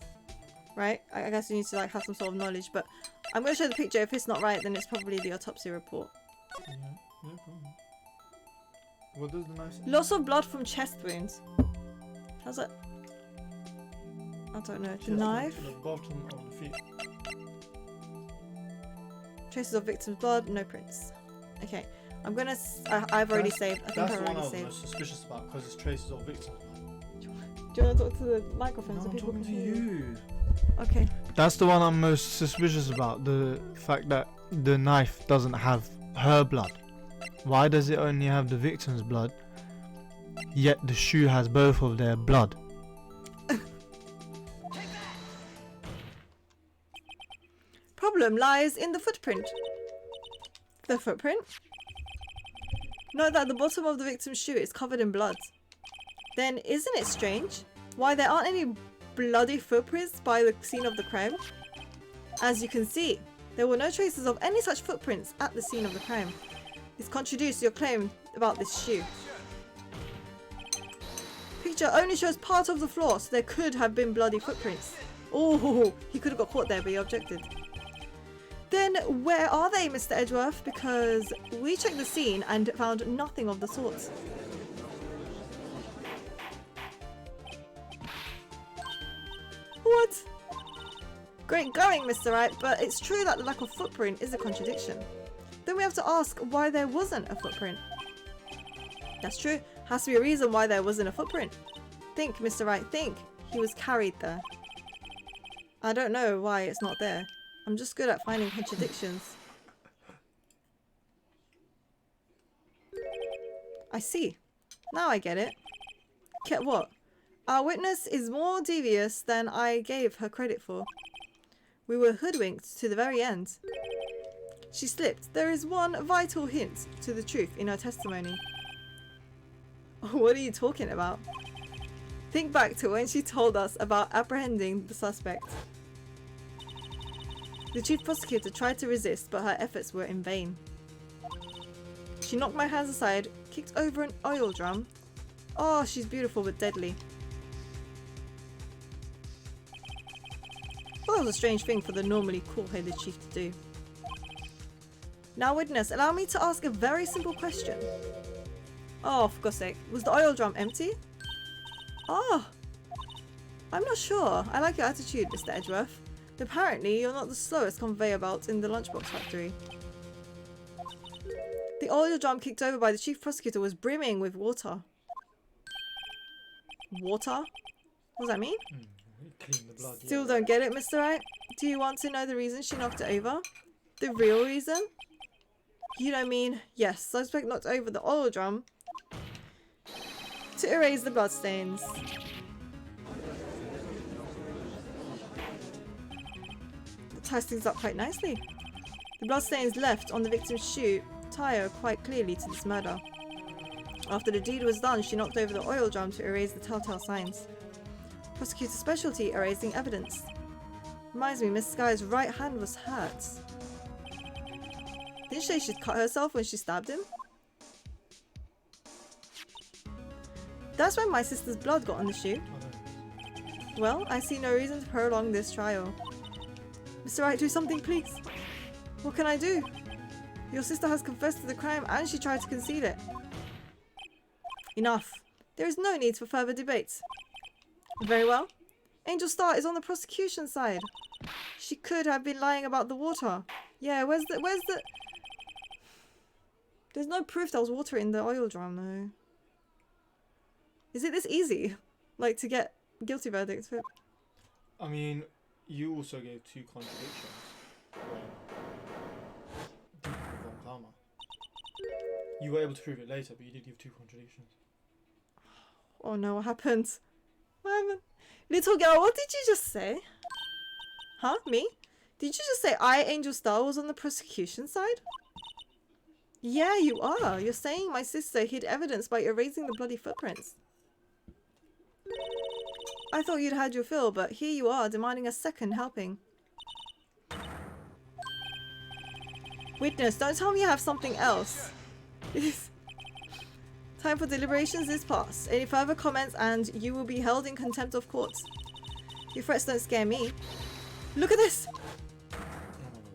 Right? I guess you need to like have some sort of knowledge, but I'm going to show the picture. If it's not right, then it's probably the autopsy report. Yeah, no problem. What does the knife say? Loss of blood from chest wounds. How's it? I don't know. The knife? The bottom of the feet. Traces of victim's blood, no prints. Okay. I'm gonna... I've already saved. I think That's I've the one I already was saved. most suspicious about because it's traces of victims. Do you want to talk to the microphone No, so I'm people can talking to hear you. Okay. That's the one I'm most suspicious about, the fact that the knife doesn't have her blood. Why does it only have the victim's blood, yet the shoe has both of their blood? Problem lies in the footprint. The footprint? Note that the bottom of the victim's shoe is covered in blood. Then isn't it strange why there aren't any bloody footprints by the scene of the crime? As you can see, there were no traces of any such footprints at the scene of the crime. This contradicts your claim about this shoe. Picture only shows part of the floor, so there could have been bloody footprints. Oh, he could have got caught there, but he objected. Then where are they, Mr. Edgeworth? Because we checked the scene and found nothing of the sort. What? Great going, Mr. Wright, but it's true that the lack of footprint is a contradiction. Then we have to ask why there wasn't a footprint. That's true. Has to be a reason why there wasn't a footprint. Think, Mr. Wright, think. He was carried there. I don't know why it's not there. I'm just good at finding contradictions. I see. Now I get it. Get what? Our witness is more devious than I gave her credit for. We were hoodwinked to the very end. She slipped. There is one vital hint to the truth in her testimony. What are you talking about? Think back to when she told us about apprehending the suspect. The chief prosecutor tried to resist, but her efforts were in vain. She knocked my hands aside, kicked over an oil drum. Oh, she's beautiful but deadly. Well, that was a strange thing for the normally cool-headed chief to do. Now, witness, allow me to ask a very simple question. Oh, for God's sake, was the oil drum empty? Oh, I'm not sure. I like your attitude, Mr. Edgeworth. Apparently, you're not the slowest conveyor belt in the lunchbox factory. The oil drum kicked over by the chief prosecutor was brimming with water. Water? What does that mean? Clean the blood. Still don't get it, Mr. Wright? Do you want to know the reason she knocked it over? The real reason? You don't mean, yes, suspect knocked over the oil drum to erase the bloodstains. That ties things up quite nicely. The bloodstains left on the victim's shoe tie her quite clearly to this murder. After the deed was done, she knocked over the oil drum to erase the telltale signs. Prosecutor's specialty, erasing evidence. Reminds me, Miss Sky's right hand was hurt. Didn't she say she'd cut herself when she stabbed him? That's when my sister's blood got on the shoe. Well, I see no reason to prolong this trial. Mr. Wright, do something, please. What can I do? Your sister has confessed to the crime and she tried to conceal it. Enough. There is no need for further debate. Very well. Angel Star is on the prosecution side. She could have been lying about the water. Yeah, where's the... There's no proof there was water in the oil drum, though. Is it this easy? Like, to get guilty verdicts? I mean, you also gave two contradictions. Wrong karma. You were able to prove it later, but you did give two contradictions. Oh no, what happened? What happened? Little girl, what did you just say? Huh? Me? Did you just say I, Angel Star, was on the prosecution side? Yeah, you are. You're saying my sister hid evidence by erasing the bloody footprints. I thought you'd had your fill, but here you are, demanding a second helping. Witness, don't tell me you have something else. Time for deliberations is past. Any further comments and you will be held in contempt of court. Your threats don't scare me. Look at this!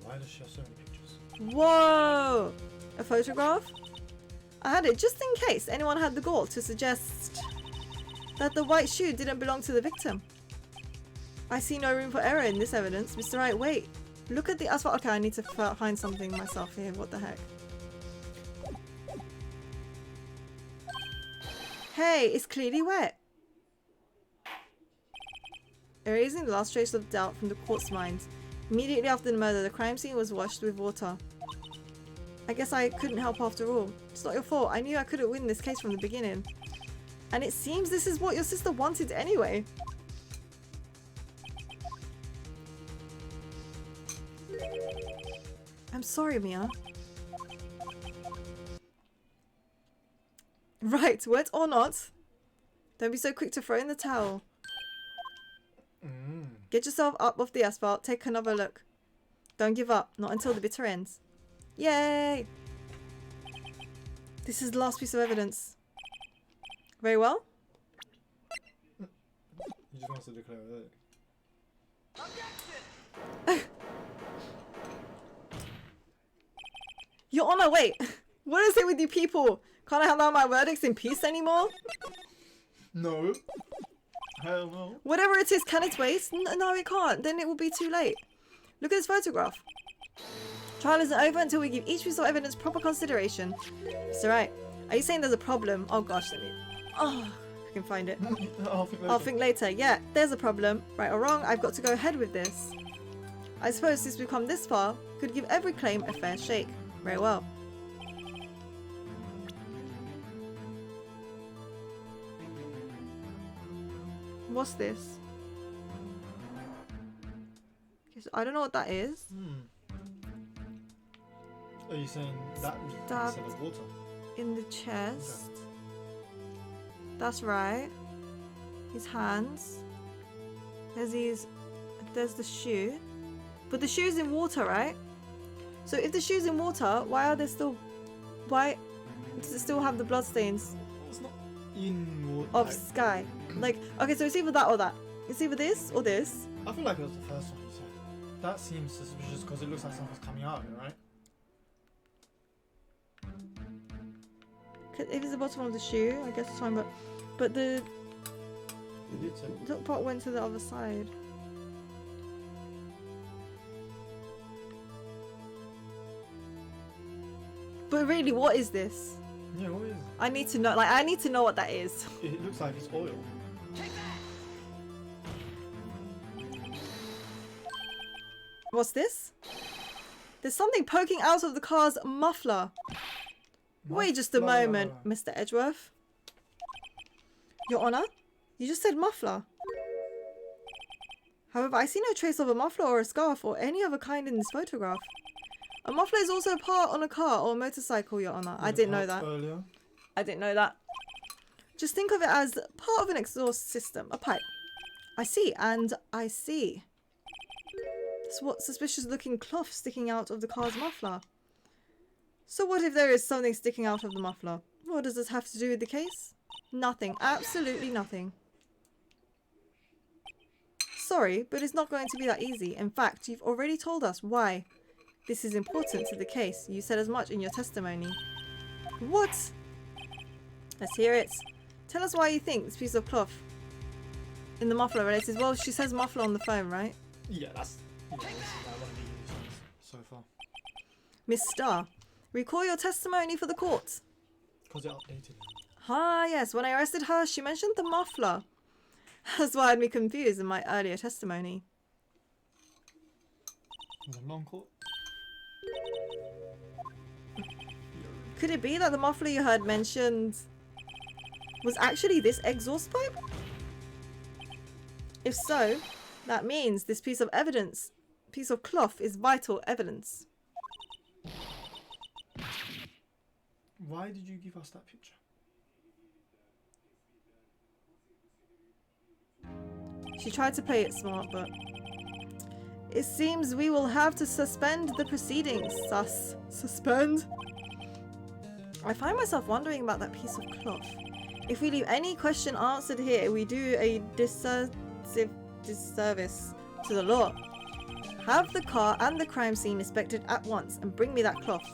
Why does she have so many pictures? Whoa! A photograph? I had it just in case anyone had the gall to suggest that the white shoe didn't belong to the victim. I see no room for error in this evidence. Mr. Wright, wait. Look at the asphalt. Okay, I need to find something myself here. What the heck? Hey, it's clearly wet. Erasing the last trace of doubt from the court's mind. Immediately after the murder, the crime scene was washed with water. I guess I couldn't help after all. It's not your fault. I knew I couldn't win this case from the beginning. And it seems this is what your sister wanted anyway. I'm sorry, Mia. Right, wet or not, don't be so quick to throw in the towel. Get yourself up off the asphalt, take another look. Don't give up, not until the bitter ends. Yay! This is the last piece of evidence. Very well. He just wants to declare it. Your Honor, wait! What is it with you people? Can't I hand out my verdicts in peace anymore? No. Hell no. Whatever it is, can it wait? No, it can't. Then it will be too late. Look at this photograph. Trial isn't over until we give each piece of evidence proper consideration. Mr. Wright, are you saying there's a problem? Oh gosh, let me... Oh, I can find it. I'll think later. Yeah, there's a problem. Right or wrong, I've got to go ahead with this. I suppose since we've come this far, could give every claim a fair shake. Very well. What's this? Okay, so I don't know what that is. Are you saying that Stabbed instead of water? in the chest. Okay. That's right. His hands. There's the shoe. But the shoe's in water, right? So if the shoe's in water, why does it still have the bloodstains? It's not in water. Of sky. Like, okay, so it's either that or that. It's either this or this. I feel like it was the first one you said. That seems suspicious because it looks like something's coming out of it, right? If it's the bottom of the shoe, I guess it's fine, but the You did say. top part went to the other side. But really, what is this? Yeah, what is it? I need to know. Like, I need to know what that is. It looks like it's oil. What's this? There's something poking out of the car's muffler. Wait just a moment, Mr. Edgeworth. Your Honor, you just said muffler. However, I see no trace of a muffler or a scarf or any other kind in this photograph. A muffler is also a part on a car or a motorcycle, Your Honor. I didn't know that. Earlier. I didn't know that. Just think of it as part of an exhaust system, a pipe. I see, and I see. That's what suspicious looking cloth sticking out of the car's muffler. So what if there is something sticking out of the muffler? What does this have to do with the case? Nothing. Absolutely nothing. Sorry, but it's not going to be that easy. In fact, you've already told us why this is important to the case. You said as much in your testimony. What? Let's hear it. Tell us why you think this piece of cloth in the muffler relates. Well, she says muffler on the phone, right? Yeah, this is like one of the easiest ones so far. Miss Starr, recall your testimony for the court. Because it updated. Ah, yes. When I arrested her, she mentioned the muffler. That's why I had me confused in my earlier testimony. It was a long court. Could it be that the muffler you heard mentioned was actually this exhaust pipe? If so, that means this piece of evidence, piece of cloth, is vital evidence. Why did you give us that picture? She tried to play it smart, but it seems we will have to suspend the proceedings. Suspend? I find myself wondering about that piece of cloth. If we leave any question answered here, we do a disservice to the law. Have the car and the crime scene inspected at once and bring me that cloth.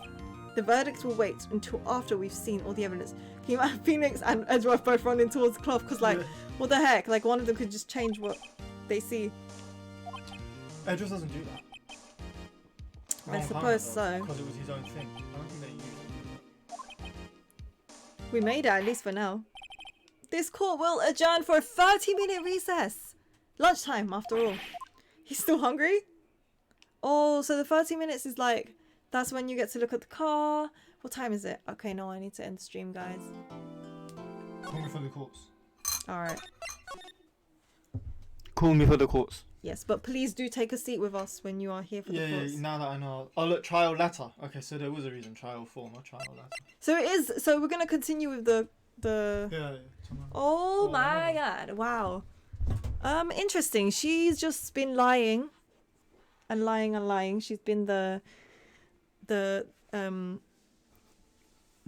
The verdict will wait until after we've seen all the evidence. Can you imagine Phoenix and Edgeworth both running towards the cloth? Because, like, what the heck? Like, one of them could just change what they see. Edgeworth doesn't do that. I suppose so. Because it was his own thing. I don't think they usually do that. We made it, at least for now. This court will adjourn for a 30-minute recess. Lunchtime, after all. He's still hungry? Oh, so the 30 minutes is like, that's when you get to look at the car. What time is it? Okay, no, I need to end the stream, guys. Call me for the courts. Alright. Call me for the courts. Yes, but please do take a seat with us when you are here for the courts. Yeah, now that I know. Oh, look, trial letter. Okay, so there was a reason. Trial form, not trial letter. So it is, so we're going to continue with the... Yeah. Oh my god, wow. Interesting. She's just been lying. And lying. She's been the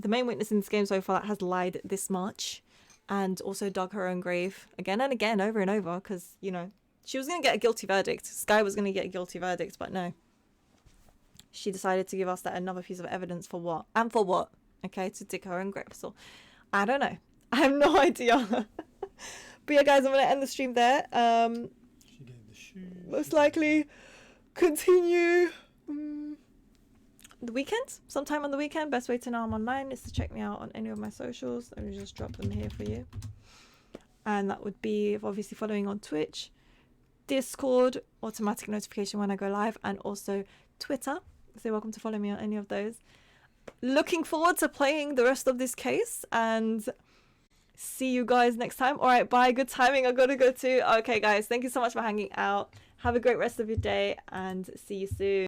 main witness in this game so far that has lied this much, and also dug her own grave again and again, over and over, because, you know, she was going to get a guilty verdict. Sky was going to get a guilty verdict, but no. She decided to give us that another piece of evidence for what? And for what? Okay, to dig her own grave. So, I don't know. I have no idea. But yeah, guys, I'm going to end the stream there. She gave the shoe. Most likely continue the weekend, sometime on the weekend. Best way to know I'm online is to check me out on any of my socials. Let me just drop them here for you. And that would be obviously following on Twitch, Discord, automatic notification when I go live, and also Twitter. So you're welcome to follow me on any of those. Looking forward to playing the rest of this case, and see you guys next time. All right, bye. Good timing. I gotta go too. Okay, guys, thank you so much for hanging out. Have a great rest of your day, and see you soon.